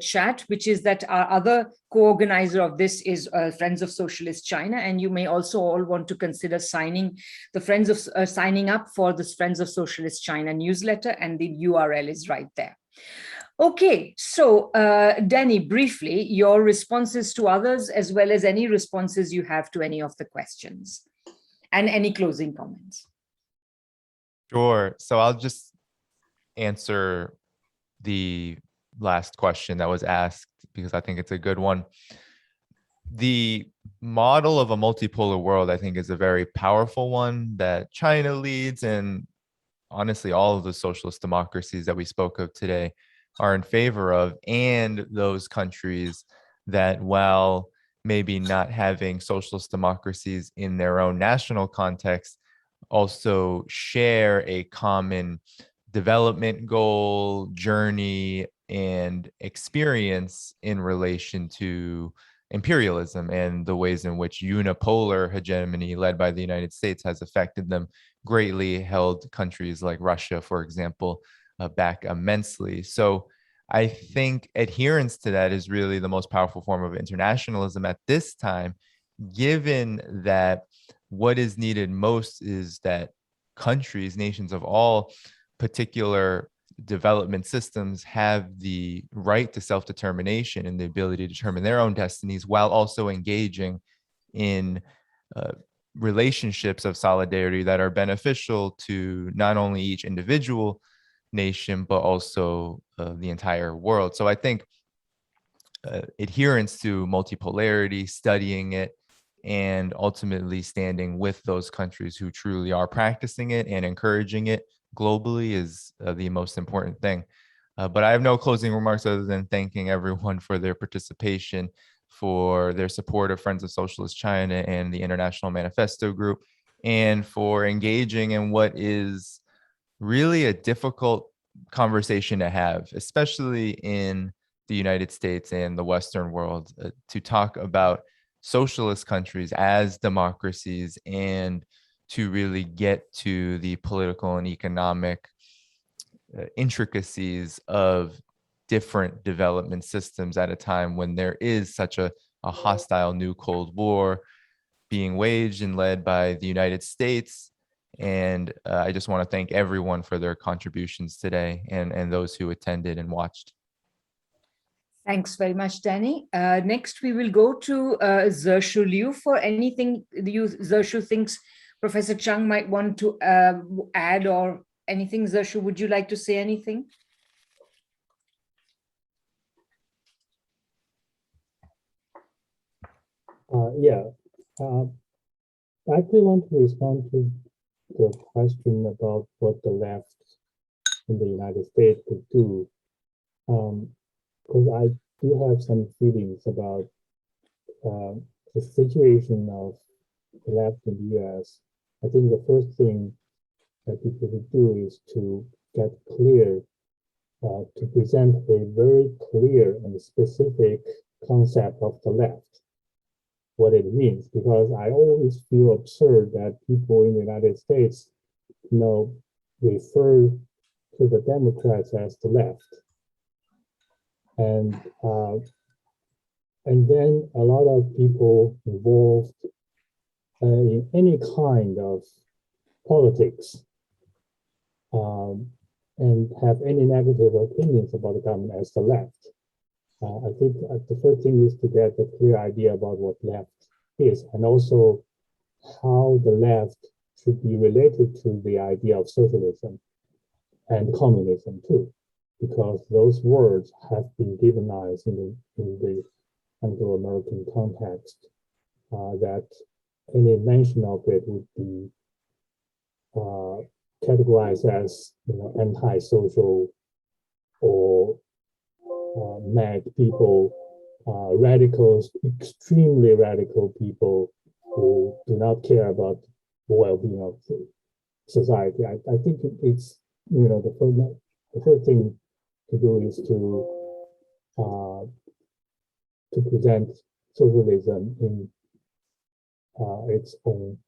chat, which is that our other co-organizer of this is Friends of Socialist China, and you may also all want to consider signing up for this Friends of Socialist China newsletter, and the URL is right there. Okay, so Danny, briefly, your responses to others, as well as any responses you have to any of the questions, and any closing comments. Sure. So I'll just answer the last question that was asked because I think it's a good one. The model of a multipolar world, I think, is a very powerful one that China leads, and honestly, all of the socialist democracies that we spoke of today are in favor of, and those countries that, while maybe not having socialist democracies in their own national context, also share a common development goal, journey, and experience in relation to imperialism and the ways in which unipolar hegemony led by the United States has affected them greatly, held countries like Russia, for example, back immensely. So I think adherence to that is really the most powerful form of internationalism at this time, given that what is needed most is that countries, nations of all particular development systems have the right to self-determination and the ability to determine their own destinies while also engaging in relationships of solidarity that are beneficial to not only each individual nation, but also the entire world. So I think adherence to multipolarity, studying it, and ultimately standing with those countries who truly are practicing it and encouraging it globally is the most important thing. But I have no closing remarks other than thanking everyone for their participation, for their support of Friends of Socialist China and the International Manifesto Group, and for engaging in what is really a difficult conversation to have, especially in the United States and the Western world, to talk about socialist countries as democracies and to really get to the political and economic intricacies of different development systems at a time when there is such a hostile new Cold War being waged and led by the United States. And I just want to thank everyone for their contributions today and those who attended and watched. Thanks very much, Danny. Next, we will go to Zershu Liu for anything Zershu thinks Professor Chung might want to add or anything. Zershu, would you like to say anything? I actually want to respond to the question about what the left in the United States could do. Because I do have some feelings about the situation of the left in the US. I think the first thing that people should do is to get clear, to present a very clear and specific concept of the left, what it means, because I always feel absurd that people in the United States, refer to the Democrats as the left. And then a lot of people involved in any kind of politics and have any negative opinions about the government as the left. I think the first thing is to get a clear idea about what left is, and also how the left should be related to the idea of socialism and communism too, because those words have been demonized in the Anglo-American context, that any mention of it would be categorized as, anti-social or mad people, radicals, extremely radical people who do not care about the well-being of the society. I think it's, the first thing to do is to present socialism in its own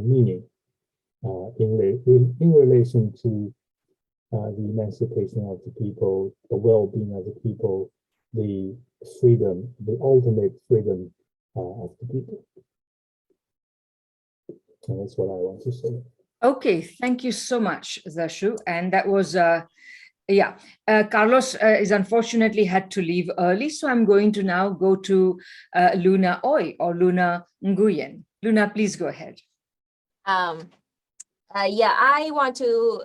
meaning, in relation to the emancipation of the people, the well-being of the people, the freedom, the ultimate freedom of the people. And that's what I want to say. Okay, thank you so much, Zashu. And that was, Carlos is unfortunately had to leave early, so I'm going to now go to Luna Oy or Luna Nguyen. Luna, please go ahead. I want to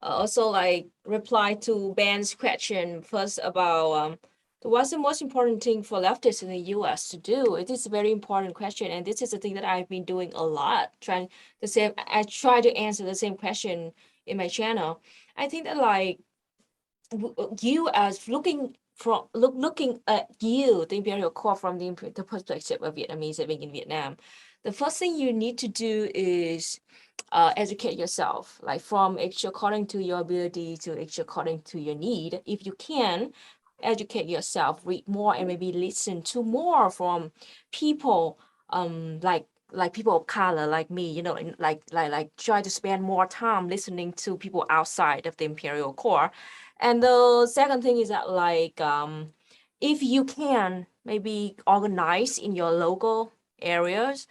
also like reply to Ben's question first about what's the most important thing for leftists in the US to do. It is a very important question, and this is the thing that I've been doing a lot, I try to answer the same question in my channel. I think that like you as looking at you, the imperial court, from the perspective of Vietnamese living in Vietnam, the first thing you need to do is educate yourself, like from according to your ability to according to your need. If you can, educate yourself, read more, and maybe listen to more from people like people of color like me, and like try to spend more time listening to people outside of the imperial core. And the second thing is that like if you can, maybe organize in your local areas,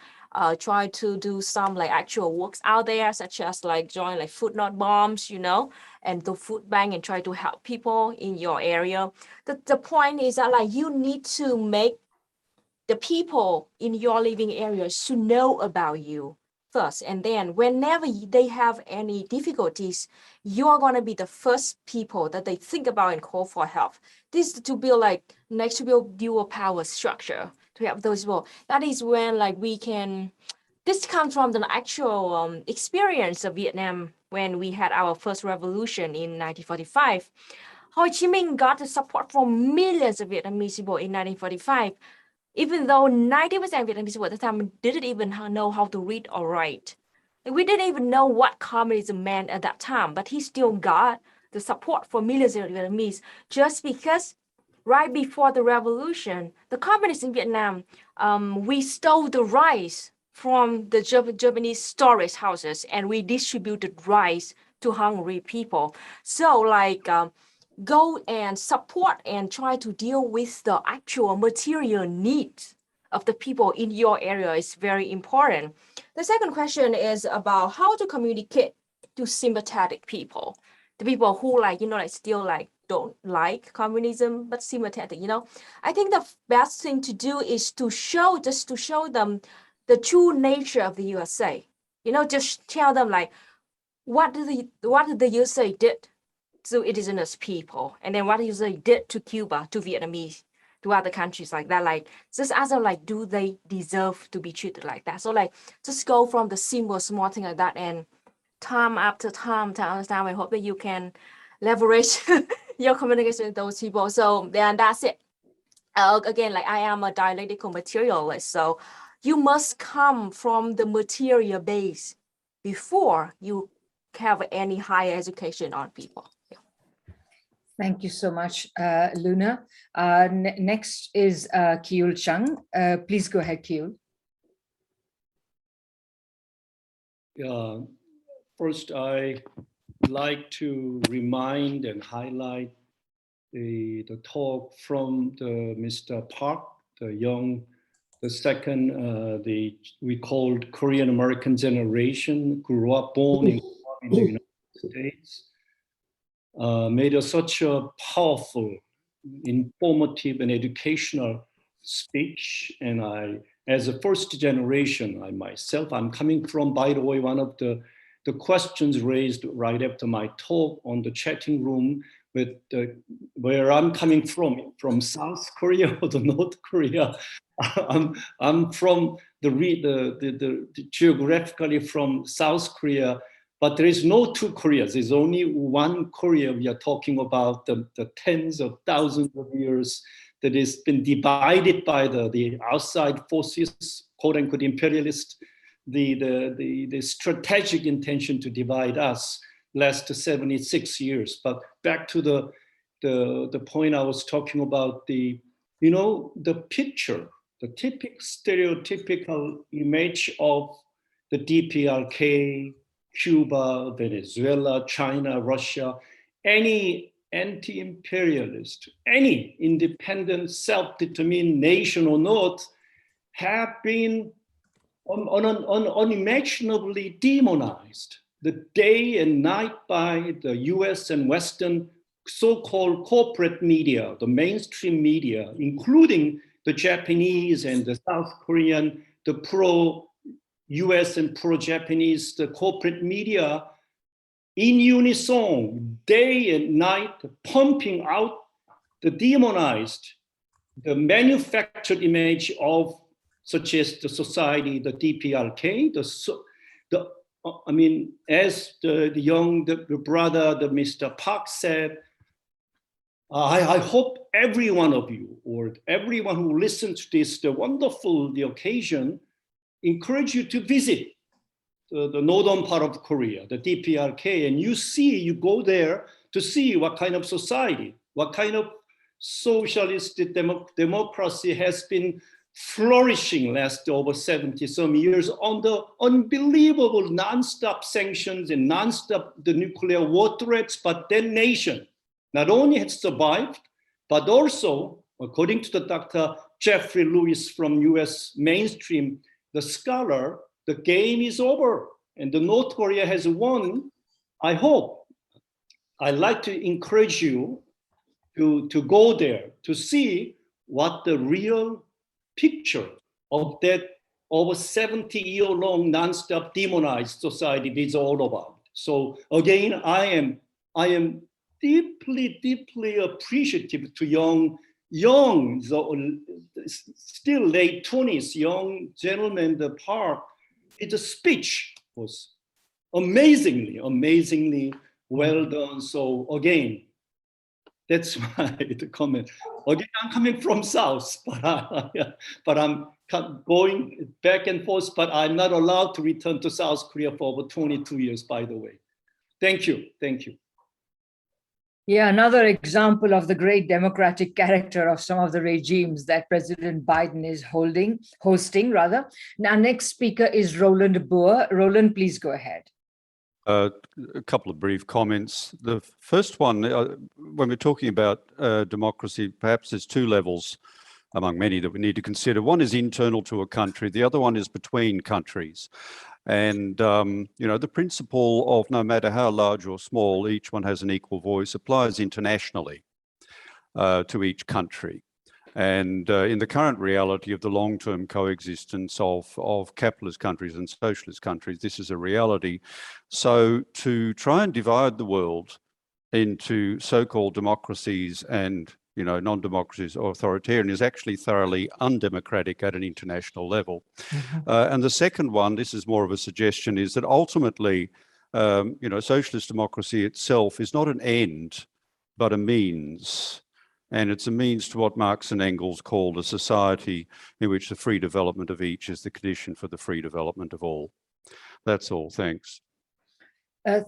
try to do some like actual works out there, such as like join like food not bombs, and the food bank, and try to help people in your area. The point is that like you need to make the people in your living areas to know about you first, and then whenever they have any difficulties, you are going to be the first people that they think about and call for help. This is to build like next to build dual power structure to help those people. That is when like we can. This comes from the actual experience of Vietnam when we had our first revolution in 1945. Ho Chi Minh got the support from millions of Vietnamese people in 1945. Even though 90% of Vietnamese people at the time didn't even know how to read or write. Like, we didn't even know what communism meant at that time, but he still got the support for millions of Vietnamese just because right before the revolution, the communists in Vietnam, we stole the rice from the Japanese storage houses, and we distributed rice to hungry people. So like, go and support and try to deal with the actual material needs of the people in your area is very important. The second question is about how to communicate to sympathetic people, the people who like, still like don't like communism, but sympathetic, I think the best thing to do is to show them the true nature of the USA, just tell them like, what the USA did to indigenous people, and then what the USA did to Cuba, to Vietnamese, to other countries like that. Like, just ask them like, do they deserve to be treated like that? So like, just go from the simple small thing like that, and time after time, I hope that you can leverage your communication with those people. So then that's it. Again, like I am a dialectical materialist, so you must come from the material base before you have any higher education on people. Thank you so much, Luna. Next is Kiul Chung. Please go ahead, Kiul. First, I like to remind and highlight the talk from the Mr. Park, the second, we called Korean American generation, grew up, born in the United States, made such a powerful informative and educational speech. And as a first generation, I'm coming from, by the way, one of the questions raised right after my talk on the chatting room with where I'm coming from South Korea or the North Korea. I'm from the geographically from South Korea, but there is no two Koreas. There's only one Korea. We are talking about the tens of thousands of years that has been divided by the outside forces, quote unquote imperialist, the strategic intention to divide us last 76 years. But back to the point I was talking about, the picture, the stereotypical image of the DPRK, Cuba, Venezuela, China, Russia, any anti-imperialist, any independent, self-determined nation or not have been unimaginably demonized the day and night by the US and Western so-called corporate media, the mainstream media, including the Japanese and the South Korean, the pro-US and pro-Japanese, the corporate media, in unison, day and night, pumping out the demonized, the manufactured image of such as the society, the DPRK, as the brother, the Mr. Park said, I hope every one of you or everyone who listens to this, the occasion, encourage you to visit the northern part of Korea, the DPRK, and you go there to see what kind of society, what kind of socialist democracy has been flourishing last over 70 some years under unbelievable non-stop sanctions and non-stop the nuclear war threats, but that nation not only has survived, but also, according to the Dr. Jeffrey Lewis from US mainstream, the scholar, the game is over and the North Korea has won. I hope, I'd like to encourage you to go there to see what the real picture of that over 70-year-long non-stop demonized society is all about. So again, I am deeply appreciative to young, still late 20s, young gentleman, the Park. The speech was amazingly well done. So again, that's my comment. Again, I'm coming from South, but I'm going back and forth, but I'm not allowed to return to South Korea for over 22 years, by the way. Thank you. Yeah, another example of the great democratic character of some of the regimes that President Biden is hosting. Now, next speaker is Roland Boer. Roland, please go ahead. A couple of brief comments. The first one, when we're talking about democracy, perhaps there's two levels among many that we need to consider. One is internal to a country. The other one is between countries. And, the principle of no matter how large or small, each one has an equal voice applies internationally to each country. And in the current reality of the long-term coexistence of capitalist countries and socialist countries, this is a reality. So to try and divide the world into so-called democracies and non-democracies or authoritarian is actually thoroughly undemocratic at an international level. And the second one, this is more of a suggestion, is that ultimately, socialist democracy itself is not an end, but a means. And it's a means to what Marx and Engels called a society in which the free development of each is the condition for the free development of all. That's all. Thanks.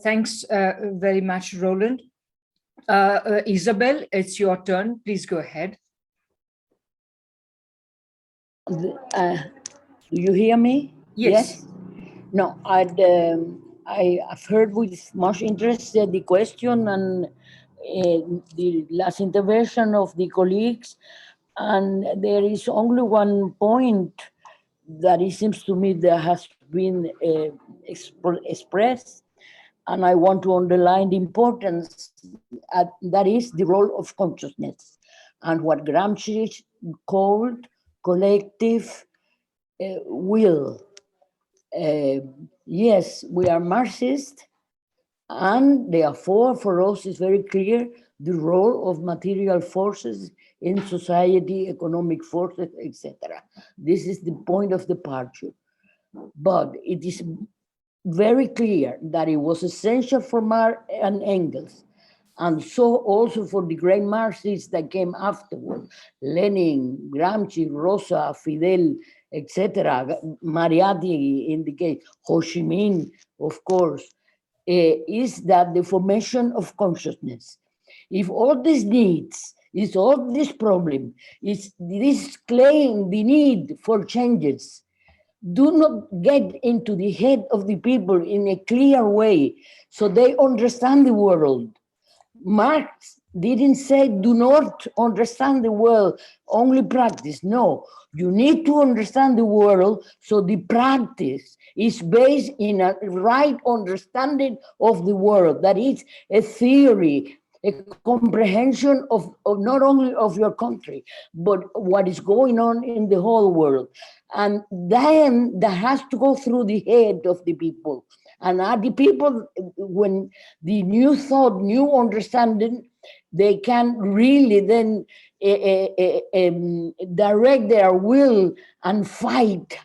Thanks very much, Roland. Isabel, it's your turn. Please go ahead. Do you hear me? Yes. No, I've heard with much interest the question and the last intervention of the colleagues, and there is only one point that it seems to me that has been expressed, and I want to underline the importance, that is the role of consciousness. and what Gramsci called collective will. Yes, we are Marxist, and therefore for us it's very clear the role of material forces in society, economic forces, etc. This is the point of departure. But it is very clear that it was essential for Marx and Engels, and so also for the great Marxists that came afterward, Lenin, Gramsci, Rosa, Fidel, etc., Mariatti in the case, Ho Chi Minh, of course, is that the formation of consciousness. If all these needs, is all this problem, is this claim, the need for changes, do not get into the head of the people in a clear way so they understand the world. Marx didn't say do not understand the world, only practice. No, you need to understand the world so the practice is based in a right understanding of the world. That is a theory, a comprehension of not only of your country, but what is going on in the whole world. And then that has to go through the head of the people. And the people, when the new thought, new understanding, they can really then direct their will and fight.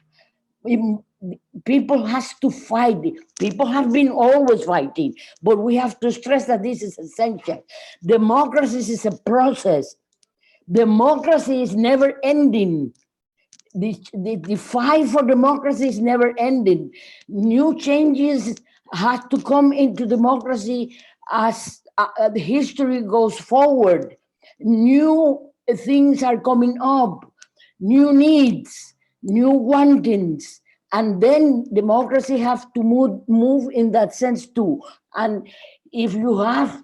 People has to fight. People have been always fighting, but we have to stress that this is essential. Democracy is a process. Democracy is never ending. The fight for democracy is never ending. New changes have to come into democracy as the history goes forward. New things are coming up, new needs, new wantings, and then democracy has to move in that sense too. And if you have,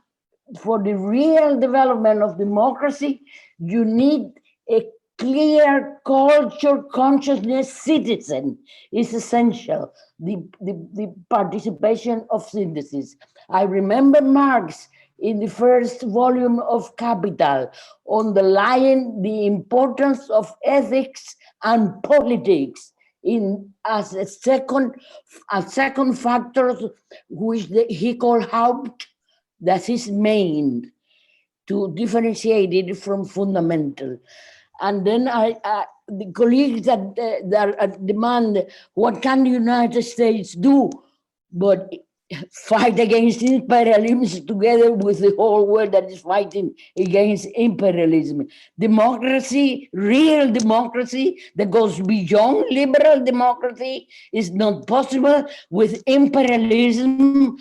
for the real development of democracy, you need a clear culture consciousness citizen is essential. The participation of synthesis. I remember Marx in the first volume of Capital underlying the importance of ethics and politics as a second factor, which he called Haupt, that is main, to differentiate it from fundamental. And then the colleagues that demand, what can the United States do but fight against imperialism together with the whole world that is fighting against imperialism? Democracy, real democracy that goes beyond liberal democracy is not possible with imperialism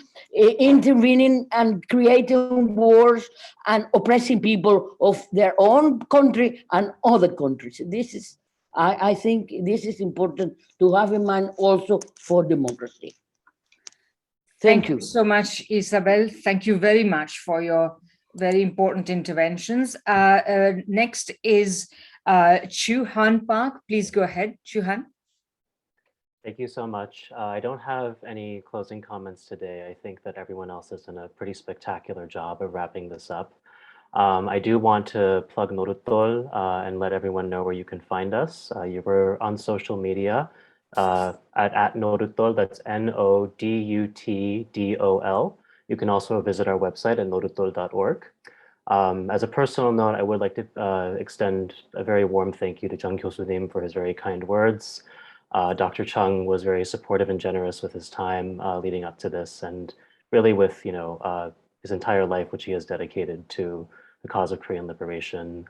intervening and creating wars and oppressing people of their own country and other countries. This is, I think this is important to have in mind also for democracy. Thank you so much, Isabel. Thank you very much for your very important interventions. Next is Chu Han Park. Please go ahead, Chu Han. Thank you so much. I don't have any closing comments today. I think that everyone else has done a pretty spectacular job of wrapping this up. I do want to plug Norutol and let everyone know where you can find us. We're on social media at Norutol, that's NODUTDOL. You can also visit our website at norutol.org. As a personal note, I would like to extend a very warm thank you to Chung Kyosunim for his very kind words. Dr. Chung was very supportive and generous with his time leading up to this, and really with his entire life, which he has dedicated to the cause of Korean liberation.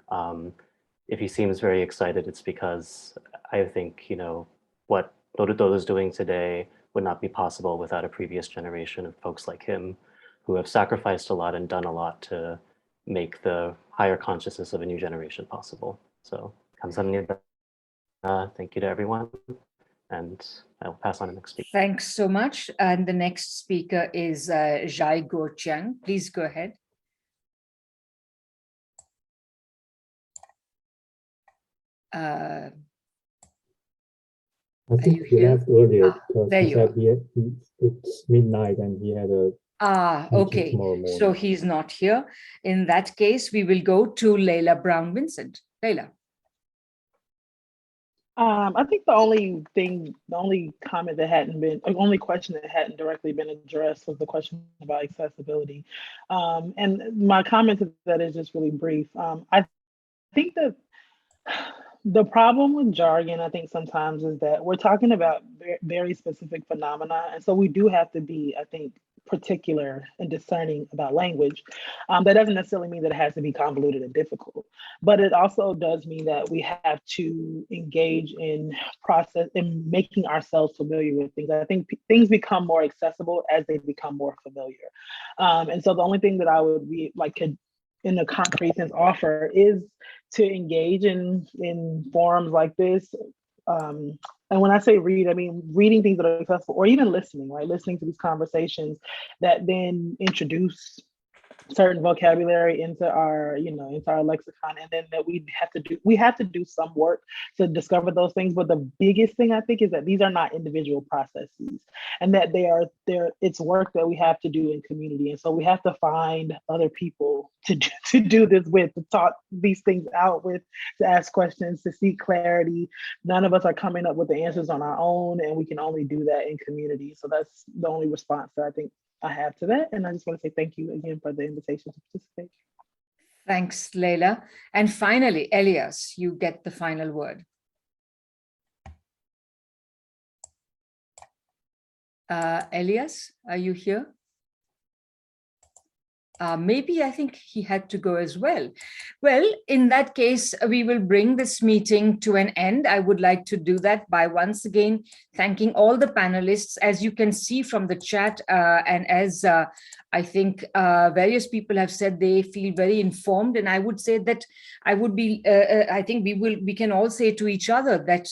If he seems very excited, it's because I think what Norutol is doing today would not be possible without a previous generation of folks like him who have sacrificed a lot and done a lot to make the higher consciousness of a new generation possible. So, 감사합니다. Thank you to everyone. And I'll pass on to the next speaker. Thanks so much. And the next speaker is Jai-Go Cheng. Please go ahead. I think he left earlier because he said it's midnight and he had a Okay, so he's not here. In that case, we will go to Leila Brown-Vincent. Leila. I think the only comment that hadn't been, only question that hadn't directly been addressed was the question about accessibility. And my comment to that is just really brief. I think that the problem with jargon, I think sometimes, is that we're talking about very specific phenomena. And so we do have to be, I think, particular and discerning about language. That doesn't necessarily mean that it has to be convoluted and difficult, but it also does mean that we have to engage in making ourselves familiar with things. I think things become more accessible as they become more familiar. And so the only thing that I would be like, in a concrete sense, offer is to engage in forums like this. And when I say read, I mean reading things that are accessible, or even listening, right? Listening to these conversations that then introduce certain vocabulary into our, into our lexicon, and then that we have to do some work to discover those things. But the biggest thing, I think, is that these are not individual processes, and that it's work that we have to do in community. And so we have to find other people to do this with, to talk these things out with, to ask questions, to seek clarity. None of us are coming up with the answers on our own, and we can only do that in community. So that's the only response that I think I have to that. And I just want to say thank you again for the invitation to participate. Thanks, Leila. And finally, Elias, you get the final word. Elias, are you here? Maybe I think he had to go as well. Well, in that case, we will bring this meeting to an end. I would like to do that by once again thanking all the panelists. As you can see from the chat, and as I think various people have said, they feel very informed, and I would say that I think we can all say to each other that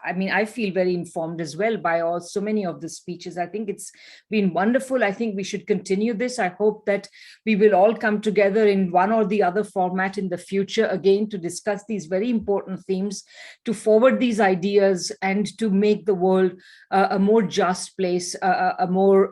I mean, I feel very informed as well by so many of the speeches. I think it's been wonderful. I think we should continue this. I hope that we will all come together in one or the other format in the future again to discuss these very important themes, to forward these ideas, and to make the world a more just place, a more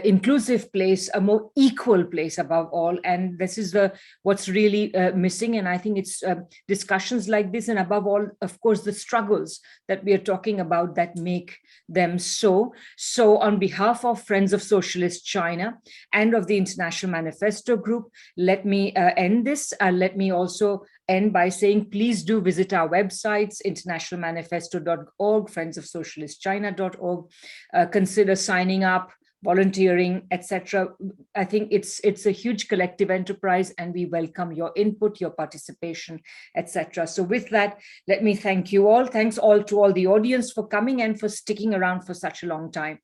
inclusive place, a more equal place above all. And this is what's really missing. And I think it's discussions like this, and above all, of course, the struggles that we are talking about that make them so. So on behalf of Friends of Socialist China and of the International Manifesto Group, let me end this. Let me also end by saying, please do visit our websites, internationalmanifesto.org, friendsofsocialistchina.org. Consider signing up, volunteering, etc. I think it's a huge collective enterprise, and we welcome your input, your participation, etc. So with that, let me thank you all. Thanks all to all the audience for coming and for sticking around for such a long time,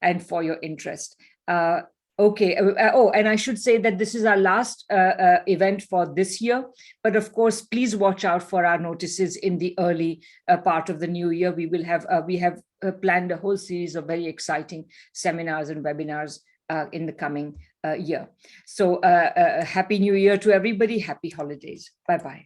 and for your interest. Okay. Oh, and I should say that this is our last event for this year. But of course, please watch out for our notices in the early part of the new year. We have planned a whole series of very exciting seminars and webinars in the coming year. So Happy New Year to everybody. Happy holidays. Bye-bye.